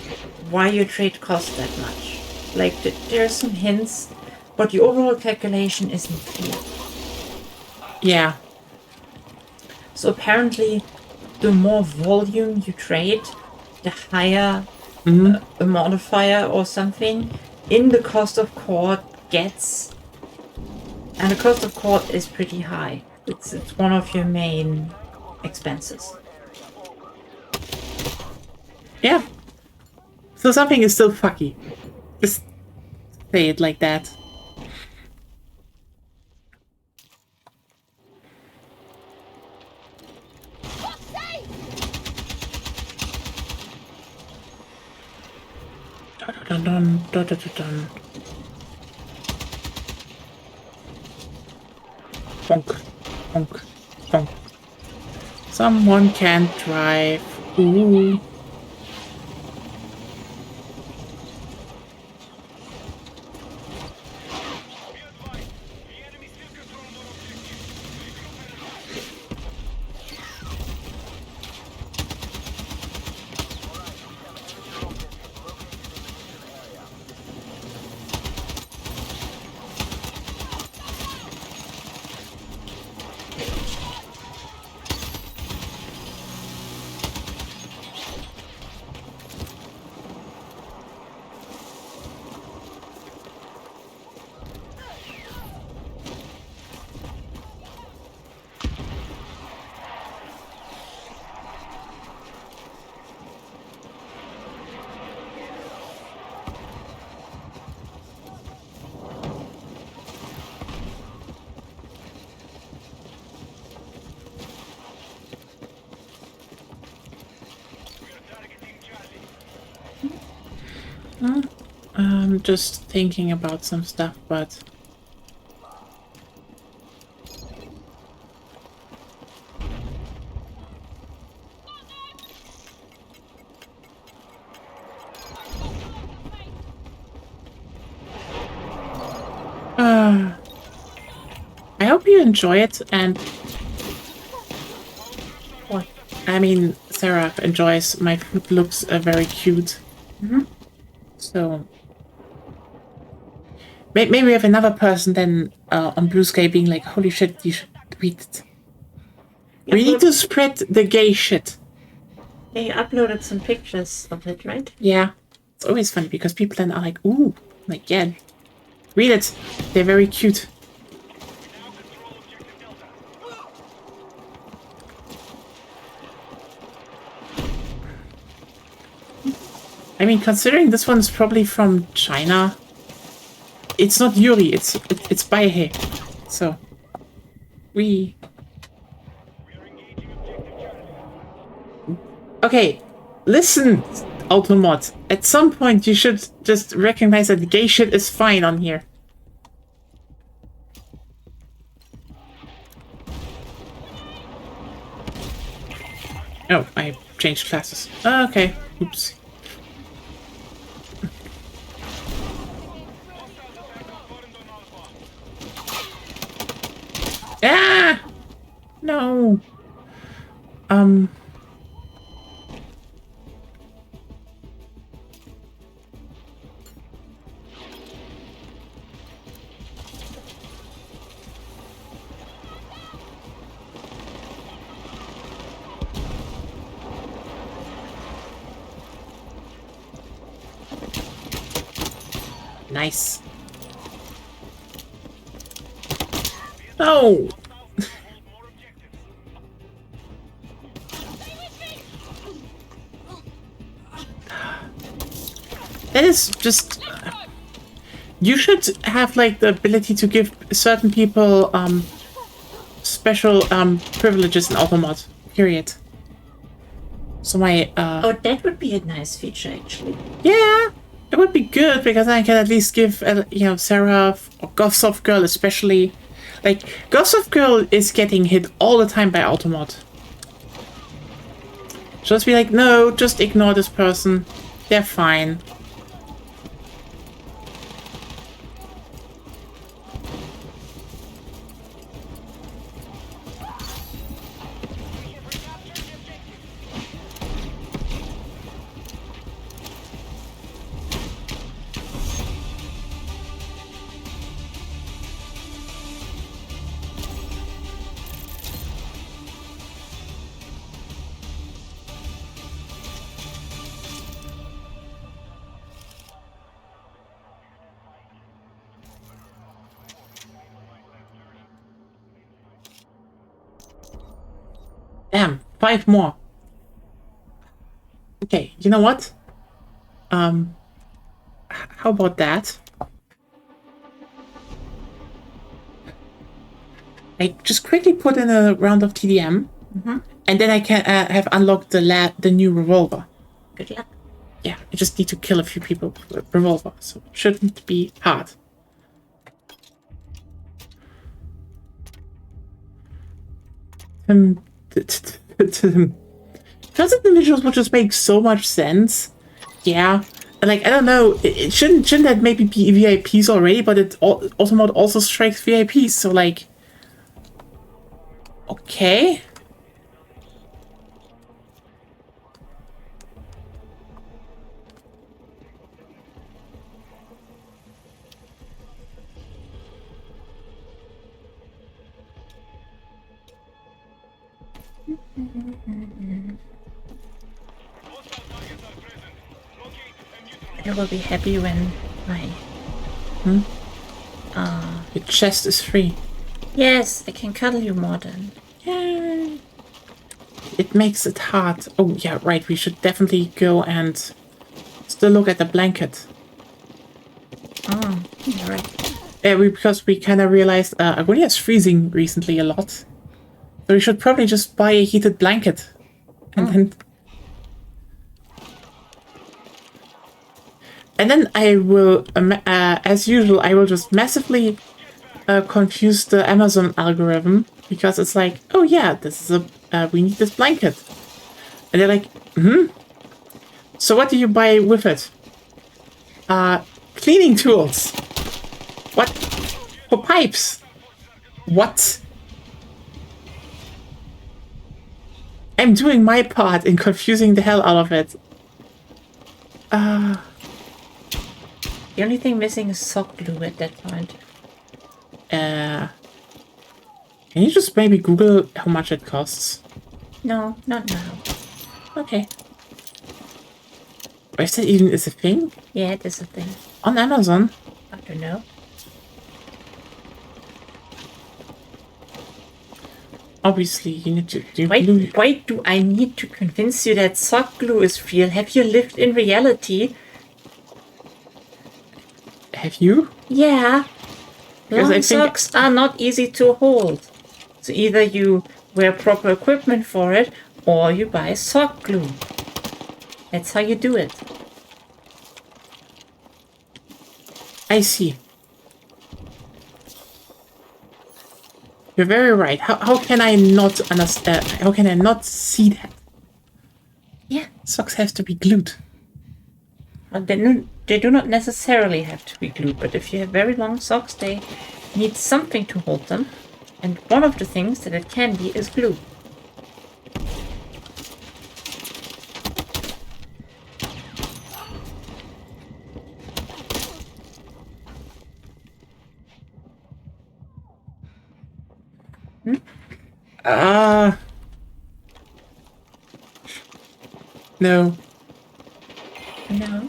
why your trade costs that much. Like, there are some hints, but the overall calculation isn't clear. Yeah. So apparently, the more volume you trade, the higher a modifier or something in the cost of cord gets. And the cost of cord is pretty high. It's one of your main expenses. Yeah. So something is still fucky. Just say it like that. Dun, dun, dun, dun, dun, dun. Bonk, bonk, bonk. Someone can drive. Ooh. Be advised, the enemy still control more objectives. I'm just thinking about some stuff, but... I hope you enjoy it, and... What? I mean, Sarah enjoys my food looks very cute. So... Maybe we have another person then on Blue Sky being like, holy shit, you should read it. Yeah, We need to spread the gay shit. They uploaded some pictures of it, right? Yeah. It's always funny because people then are like, ooh, like, yeah, read it. They're very cute. Now control objective Delta. I mean, considering this one's probably from China, it's not Yuri, it's Baihe. So, we... We are engaging objective Charlie. Okay, listen, Automod. At some point, you should just recognize that gay shit is fine on here. Oh, I changed classes. Okay, oops. Ah! No. Nice. No. More objectives. That is just... you should have, like, the ability to give certain people, special, privileges in Automod. Period. So my, Oh, that would be a nice feature, actually. yeah, It would be good because I can at least give, Sarah or Gothsoft Girl especially. Like, Gothsoft Girl is getting hit all the time by Automod. Just be like, no, just ignore this person. They're fine. Damn, 5 more. Okay, you know what? How about that? I just quickly put in a round of TDM, and then I can have unlocked the new revolver. Good luck. Yeah, I just need to kill a few people with a revolver, so it shouldn't be hard. First individuals would just make so much sense. Yeah. Like, I don't know, it shouldn't that maybe be VIPs already, but it Automod also strikes VIPs, so like... Okay. I will be happy when my... Your chest is free. Yes, I can cuddle you more then. Yay. It makes it hard. Oh, yeah, right. We should definitely go and still look at the blanket. Oh, you're right. Because we kind of realized Agonia's freezing recently a lot. So we should probably just buy a heated blanket. And then I will, as usual, I will just massively confuse the Amazon algorithm. Because it's like, oh yeah, this is we need this blanket. And they're like, So what do you buy with it? Cleaning tools. What? For pipes. What? I'm doing my part in confusing the hell out of it. The only thing missing is sock glue at that point. Can you just maybe Google how much it costs? No, not now. Okay. Or is that even a thing? Yeah, it is a thing. On Amazon? I don't know. Obviously, you need to do Wait, why do I need to convince you that sock glue is real? Have you lived in reality? Have you? Yeah. Because I Long think- socks are not easy to hold. So either you wear proper equipment for it, or you buy sock glue. That's how you do it. I see. You're very right. How can I not understand? How can I not see that? Yeah. Socks have to be glued. Well, they do not necessarily have to be glued, but if you have very long socks, they need something to hold them. And one of the things that it can be is glue. No. No.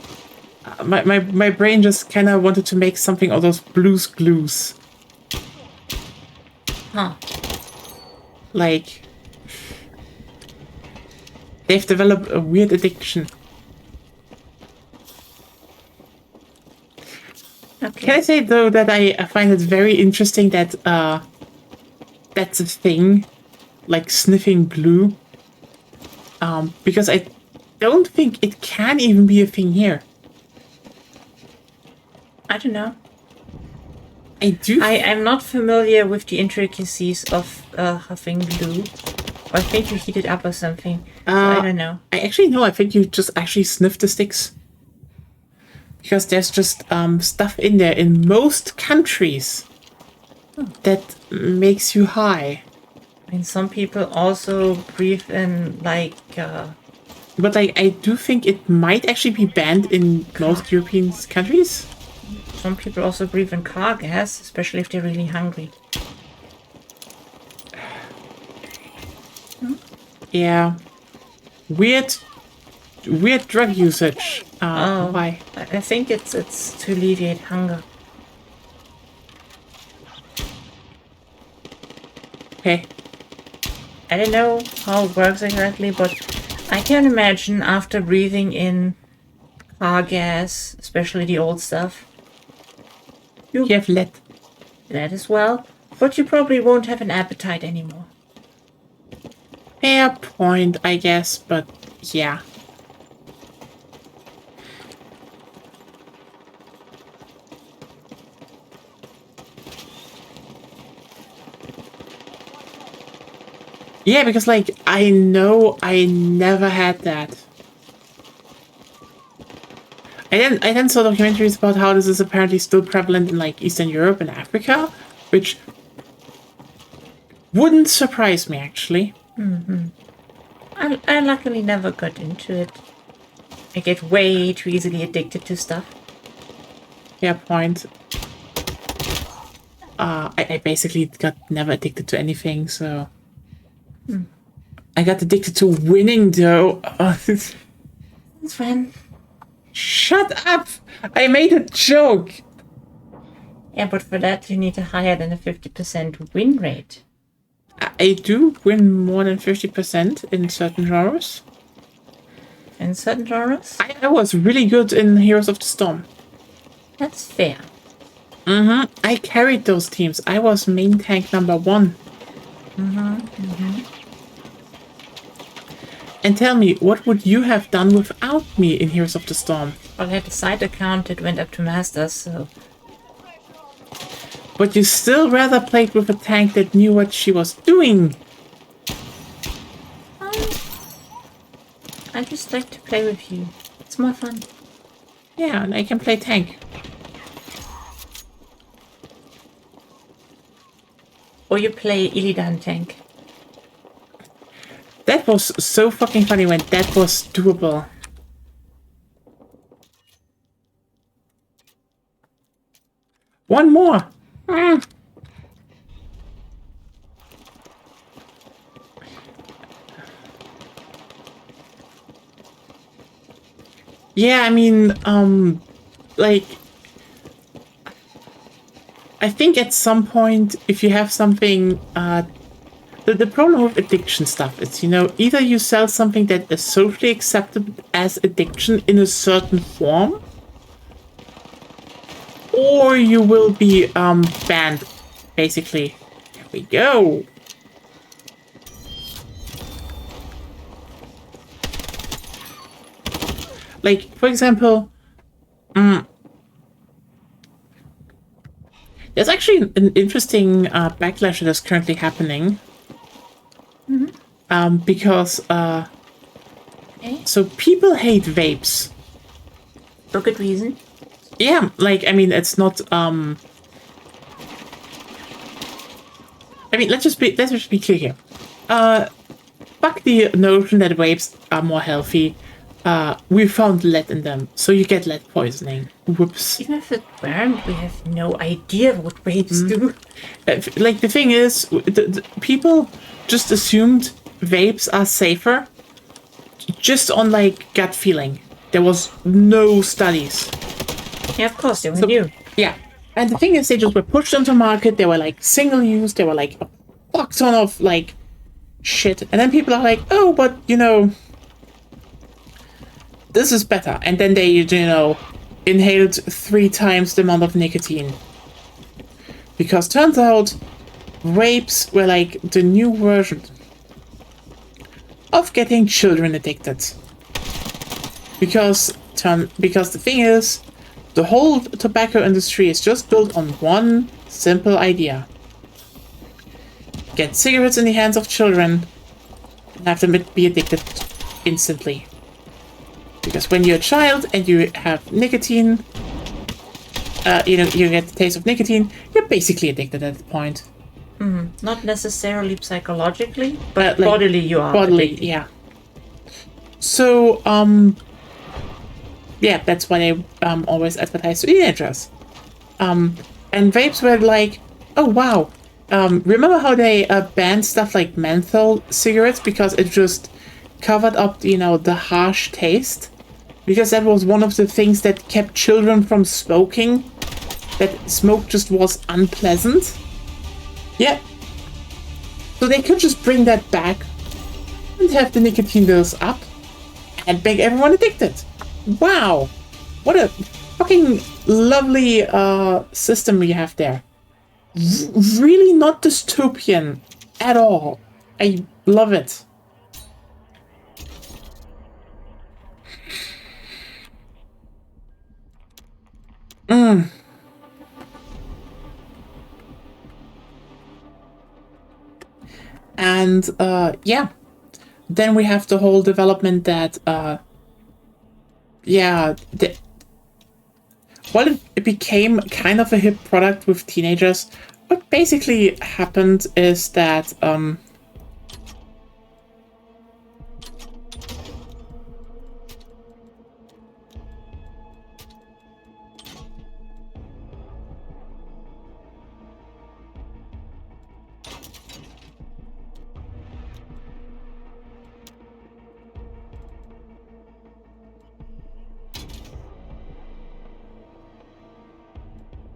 My brain just kind of wanted to make something of those blues glues. Huh. Like, they've developed a weird addiction. Okay. Can I say though that I find it very interesting that that's a thing, like sniffing glue. Because I don't think it can even be a thing here. I don't know. I do. I'm not familiar with the intricacies of huffing glue. Or I think you heat it up or something. So I don't know. I actually know. I think you just actually sniff the sticks. Because there's just stuff in there in most countries that makes you high. I mean, some people also breathe in, like... But like, I do think it might actually be banned in most European countries. Some people also breathe in car gas, especially if they're really hungry. Yeah. Weird drug usage. Why? I think it's to alleviate hunger. Okay. I don't know how it works exactly, but I can imagine after breathing in car gas, especially the old stuff, You have lead. that as well, but you probably won't have an appetite anymore. Fair point, I guess, but yeah. Yeah, because like I know I never had that. I then saw documentaries about how this is apparently still prevalent in like Eastern Europe and Africa, which wouldn't surprise me actually. I luckily never got into it. I get way too easily addicted to stuff. Fair point. I basically got never addicted to anything, so I got addicted to winning though. It's fun. Shut up! I made a joke! Yeah, but for that you need a higher than a 50% win rate. I do win more than 50% in certain genres. In certain genres? I was really good in Heroes of the Storm. That's fair. I carried those teams. I was main tank number 1. And tell me, what would you have done without me in Heroes of the Storm? Well, I had a side account that went up to Masters, so... But you still rather played with a tank that knew what she was doing. I just like to play with you. It's more fun. Yeah, and I can play tank. Or you play Illidan tank. That was so fucking funny when that was doable. One more. Yeah, I mean, like, I think at some point, if you have something, the problem with addiction stuff is, you know, either you sell something that is socially accepted as addiction in a certain form, or you will be banned, basically. There we go. Like, for example, there's actually an interesting backlash that is currently happening. Because, so people hate vapes. For good reason. Yeah, like, I mean, it's not, I mean, let's just be clear here. Fuck the notion that vapes are more healthy. We found lead in them, so you get lead poisoning. Whoops. Even if it weren't, we have no idea what vapes do. Like, the thing is, the people just assumed vapes are safer just on, like, gut feeling. There was no studies. Yeah, of course, they were new. Yeah. And the thing is, they just were pushed into market. They were, like, single use. They were, like, a fuck ton of, like, shit. And then people are like, oh, but, you know, this is better. And then they, you know, inhaled 3 times the amount of nicotine. Because turns out, vapes were, like, the new version of getting children addicted. Because the thing is, The whole tobacco industry is just built on one simple idea. Get cigarettes in the hands of children and have them be addicted instantly. Because when you're a child and you have nicotine, you get the taste of nicotine, you're basically addicted at that point. Not necessarily psychologically, but like, bodily you are. Bodily, addicted. yeah. So, yeah, that's why they always advertise to teenagers. And vapes were like, oh wow. Remember how they banned stuff like menthol cigarettes because it just covered up, the harsh taste? Because that was one of the things that kept children from smoking. That smoke just was unpleasant. Yeah. So they could just bring that back and have the nicotine bills up and make everyone addicted. Wow. What a fucking lovely system we have there. Really not dystopian at all. I love it. And yeah, then we have the whole development that while it became kind of a hip product with teenagers, what basically happened is that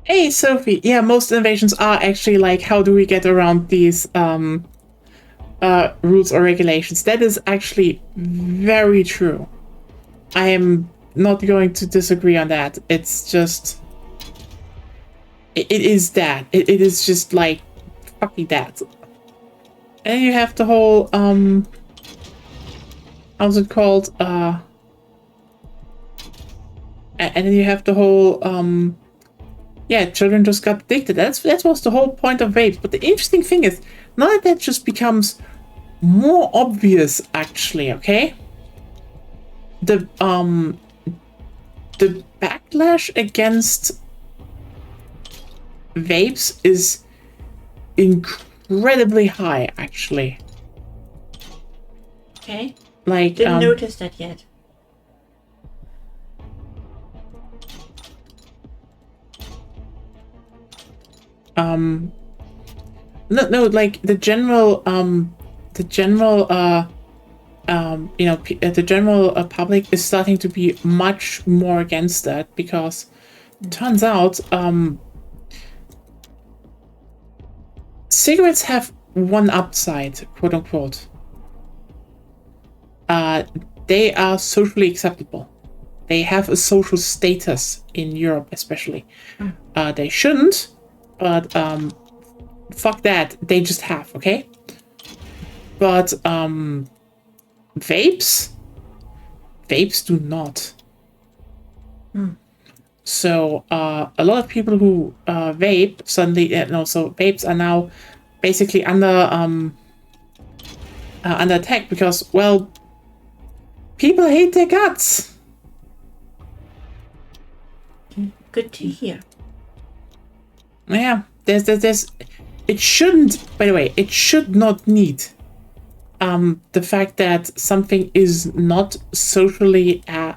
hey, Sophie. Yeah, most innovations are actually like, how do we get around these rules or regulations? That is actually very true. I am not going to disagree on that. It's just... It is that. It is just like, fucking that. And you have the whole, how's it called? And then you have the whole, yeah, children just got addicted. That was the whole point of vapes. But the interesting thing is, now that just becomes more obvious, actually, okay? The backlash against vapes is incredibly high, actually. Okay. Like, Didn't notice that yet. No, like the general the general public is starting to be much more against that, because it turns out cigarettes have one upside, quote unquote. They are socially acceptable. They have a social status in Europe, especially. They shouldn't, but fuck that. They just have, okay? But vapes do not. So a lot of people who vape suddenly, so vapes are now basically under attack because, well, people hate their guts. Good to hear. Yeah, there's it shouldn't, by the way, it should not need the fact that something is not socially as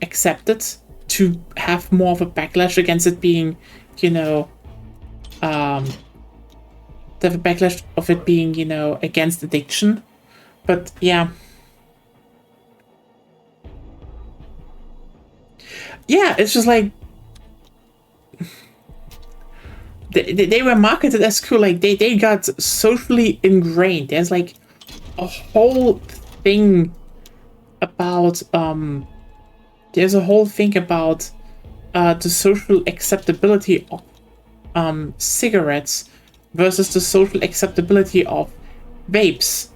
accepted to have more of a backlash against it being, to have a backlash of it being, against addiction. But yeah. Yeah, it's just like they were marketed as cool, like they got socially ingrained. There's like a whole thing about the social acceptability of cigarettes versus the social acceptability of vapes.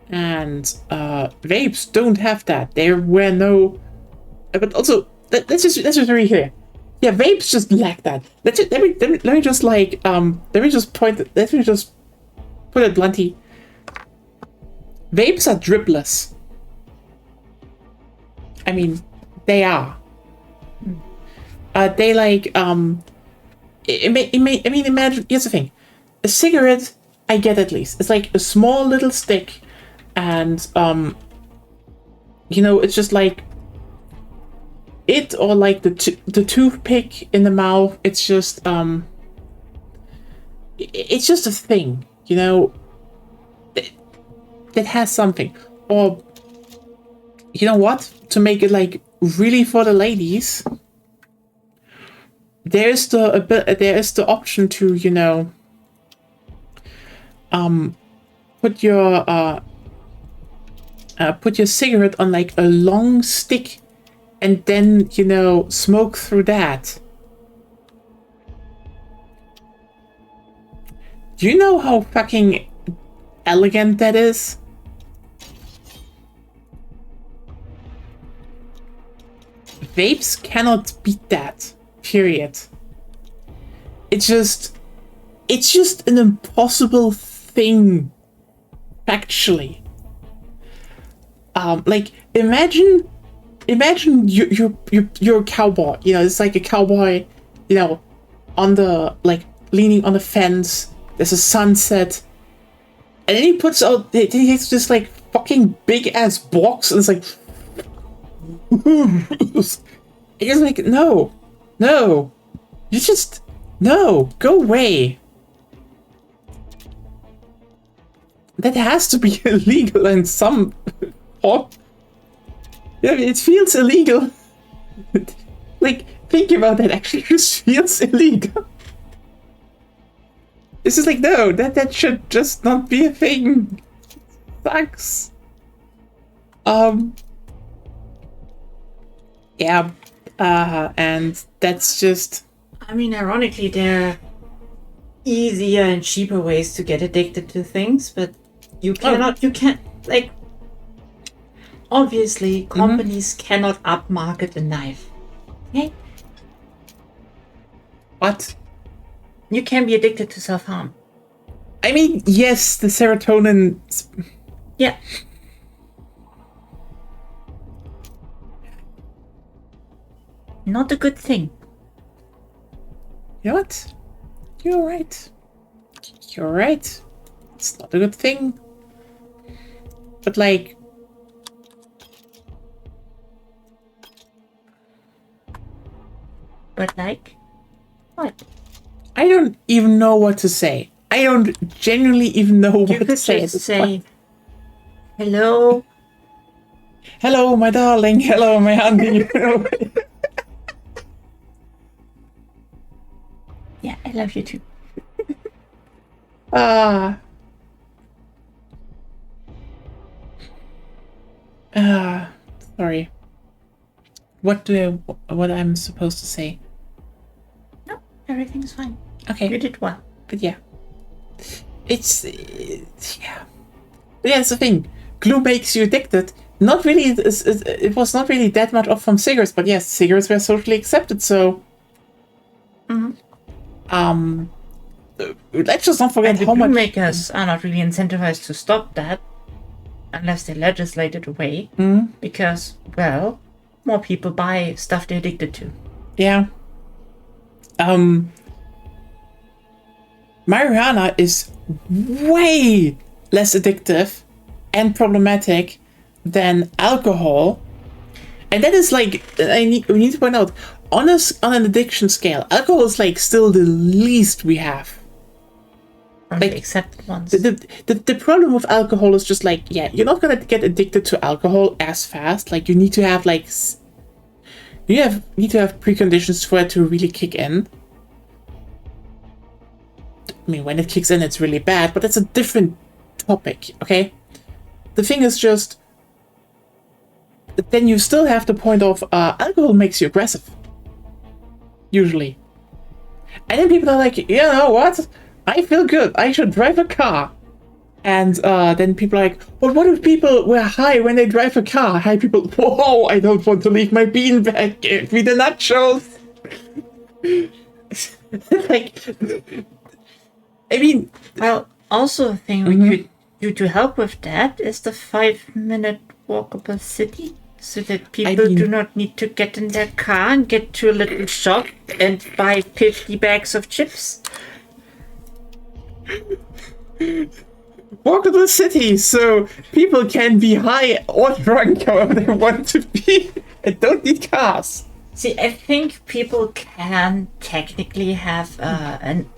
And vapes don't have that. There were no, but also let's just read here. Yeah, vapes just lack that. Let me just like let me just put it bluntly. Vapes are dripless. I mean, they are. They like I mean, imagine. Here's the thing: a cigarette, I get at least. It's like a small little stick, and you know, it's just like it, or like the toothpick in the mouth. It's just it's just a thing, you know, that has something. Or you know what? To make it like really for the ladies, there's the option to, you know, put your cigarette on like a long stick, and then, you know, smoke through that. Do you know how fucking elegant that is? Vapes cannot beat that. Period. It's just an impossible thing, factually. Like imagine you're a cowboy. You know, it's like a cowboy, you know, on the, like, leaning on the fence. There's a sunset, and then he puts out. He has this like fucking big ass box, and it's like, it's like, no, you just, no, go away. That has to be illegal in some form. Yeah, it feels illegal. Like, think about that. Actually, it just feels illegal. This is like, no, that should just not be a thing. Sucks. Yeah. And that's just. I mean, ironically, there are easier and cheaper ways to get addicted to things, but you can't, like, obviously, companies cannot upmarket a knife. Okay? What? You can be addicted to self-harm. I mean, yes, the serotonin. Yeah. Not a good thing. You know what? You're right. You're right. It's not a good thing. But, like, What? I don't even know what to say. I don't genuinely even know You what to could say. just say, hello. Hello, my darling. Hello, my honey. Yeah, I love you too. Sorry. What I'm supposed to say? No, everything's fine. Okay. You did well. But yeah. Yeah. But yeah, it's the thing. Glue makes you addicted. Not really, it was not really that much off from cigarettes, but yes, cigarettes were socially accepted, so. Let's just not forget And how the much. glue makers are not really incentivized to stop that unless they legislate it away. Because, well, more people buy stuff they're addicted to. Yeah. Marijuana is way less addictive and problematic than alcohol. And that is like, we need to point out, on an addiction scale, alcohol is like still the least we have. Like, accepted ones. The problem with alcohol is just like, yeah, you're not gonna get addicted to alcohol as fast. Like, you need to have like, need to have preconditions for it to really kick in. I mean, when it kicks in, it's really bad, but that's a different topic, okay? The thing is just, then you still have the point of alcohol makes you aggressive. Usually. And then people are like, you know what? I feel good. I should drive a car. And then people are like, well, what if people were high when they drive a car? High people, whoa, I don't want to leave my beanbag. Give me the nachos. Like, I mean, Well, also a thing we could do to help with that is the 5-minute walkable city. So that people do not need to get in their car and get to a little shop and buy 50 bags of chips. walkable city, so people can be high or drunk however they want to be and don't need cars. See, I think people can technically have an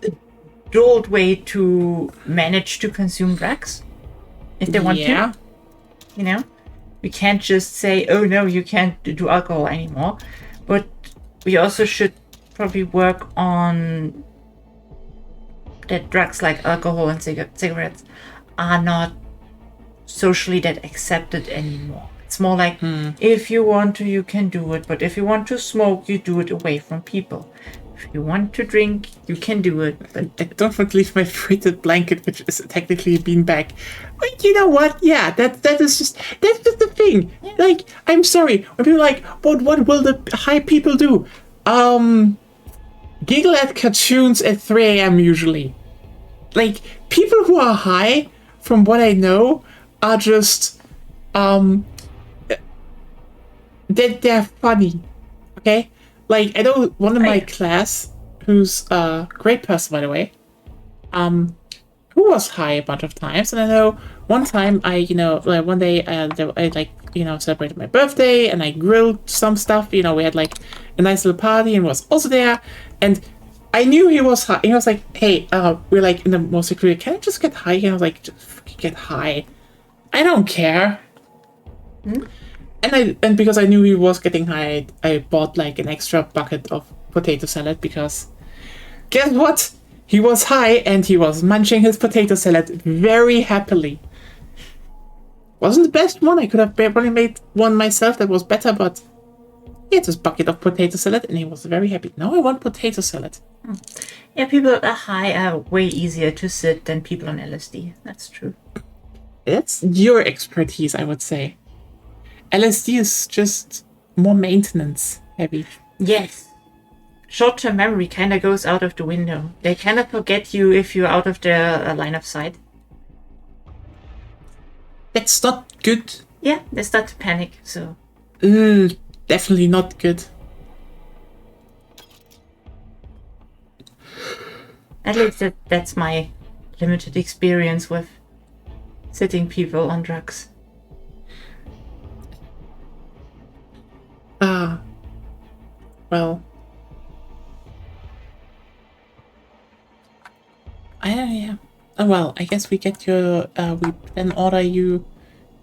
adult way to manage to consume drugs if they want to. You know? We can't just say, oh no, you can't do alcohol anymore. But we also should probably work on that drugs like alcohol and cigarettes are not socially that accepted anymore. It's more like, if you want to, you can do it. But if you want to smoke, you do it away from people. If you want to drink, you can do it. But I don't want to leave my freighted blanket, which is technically a beanbag. But you know what? Yeah, that's just the thing. Yeah. Like, I'm sorry. When people are like, but what will the high people do? Giggle at cartoons at 3 a.m. usually. Like, people who are high, from what I know, are just they're funny. Okay? Like, I know one of my class, who's a great person, by the way, who was high a bunch of times. And I know one time one day I celebrated my birthday and I grilled some stuff. We had like a nice little party and was also there. And I knew he was high. He was like, hey, we're like in the more secluded, can I just get high? And I was like, just fucking get high. I don't care. And because I knew he was getting high, I bought like an extra bucket of potato salad because guess what? He was high and he was munching his potato salad very happily. Wasn't the best one. I could have probably made one myself that was better, but he had this bucket of potato salad and he was very happy. Now I want potato salad. Yeah, people that are high are way easier to sit than people on LSD. That's true. That's your expertise, I would say. LSD is just more maintenance heavy. Yes. Short-term memory kind of goes out of the window. They kind of forget you if you're out of their line of sight. That's not good. Yeah, they start to panic, so... Definitely not good. At least that's my limited experience with sitting people on drugs. Well, I guess we get we then order you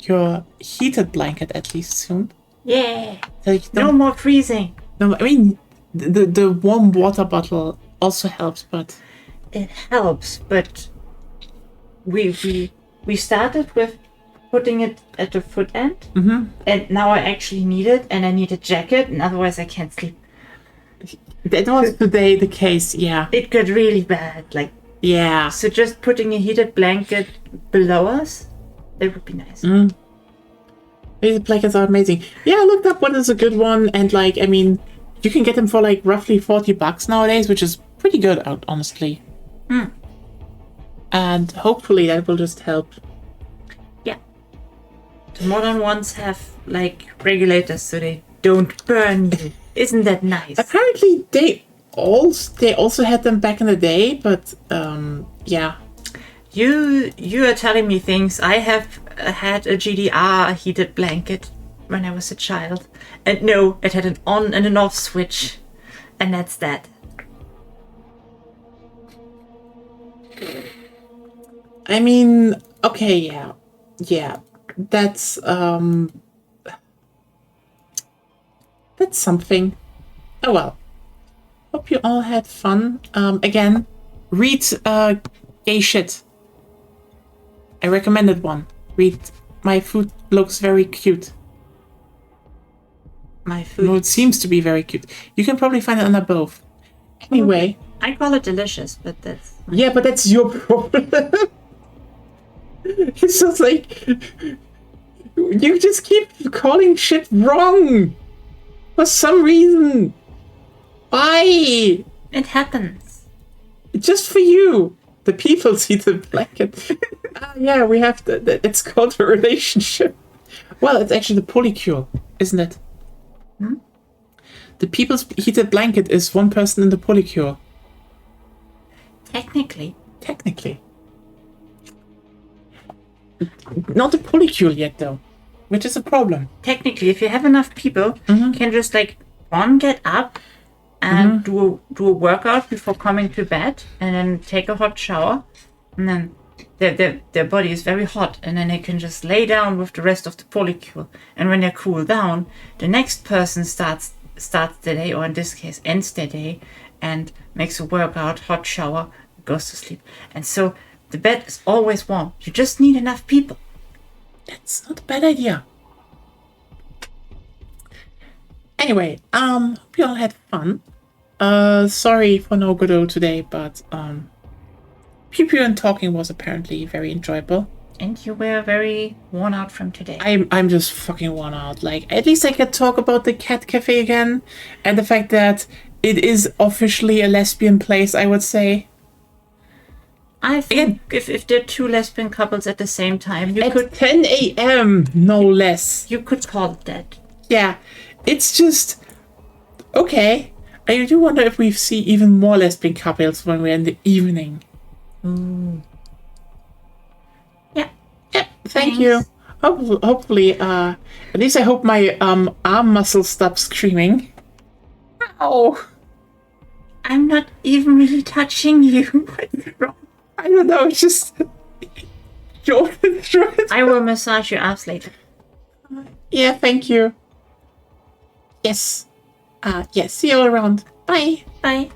your heated blanket at least soon. Yeah. So no more freezing. No, I mean the warm water bottle also helps, but it helps. But we started with putting it at the foot end, and now I actually need it, and I need a jacket, and otherwise I can't sleep. That was today the case, yeah. It got really bad, like... Yeah. So just putting a heated blanket below us, that would be nice. Heated blankets are amazing. Yeah, I looked up what is a good one, and like, I mean, you can get them for like roughly $40 nowadays, which is pretty good, honestly. And hopefully that will just help. Yeah. The modern ones have like regulators so they don't burn you. Isn't that nice? Apparently they also had them back in the day, but yeah. You are telling me things. I have had a GDR heated blanket when I was a child, and no, it had an on and an off switch, and that's that. I mean, okay, yeah, that's something. Oh well. Hope you all had fun. Again, read gay shit. I recommended one. Read My Food Looks Very Cute. My food. No, it seems to be very cute. You can probably find it under both. Anyway. I call it delicious, but that's... Yeah, but that's your problem. It's just like you just keep calling shit wrong for some reason. Why? It happens. Just for you. The people see the blanket. Yeah, we have it's called a relationship. Well, it's actually the polycule, isn't it? The people's heated blanket is one person in the polycule. Technically. Not the polycule yet, though, which is a problem. Technically, if you have enough people, you can just like one get up and do a workout before coming to bed, and then take a hot shower, and then their body is very hot, and then they can just lay down with the rest of the polycule. And when they cool down, the next person starts the day, or in this case ends the day, and makes a workout, hot shower, goes to sleep. And so the bed is always warm. You just need enough people. That's not a bad idea. Anyway, we all had fun. Sorry for no Godot today, but pew and talking was apparently very enjoyable. And you were very worn out from today. I'm just fucking worn out. Like, at least I could talk about the cat cafe again, and the fact that it is officially a lesbian place, I would say. I think if there are two lesbian couples at the same time, At 10 a.m., no less. you could call it that. Yeah, it's just okay. I do wonder if we see even more lesbian couples when we're in the evening. Yeah. Yeah, thank you. Hopefully, at least I hope my arm muscle stops screaming. Ow! I'm not even really touching you. What's wrong? I don't know. It's just Jordan through it. I will massage your ass later. Yeah, thank you. Yes. Yes. See you all around. Bye. Bye.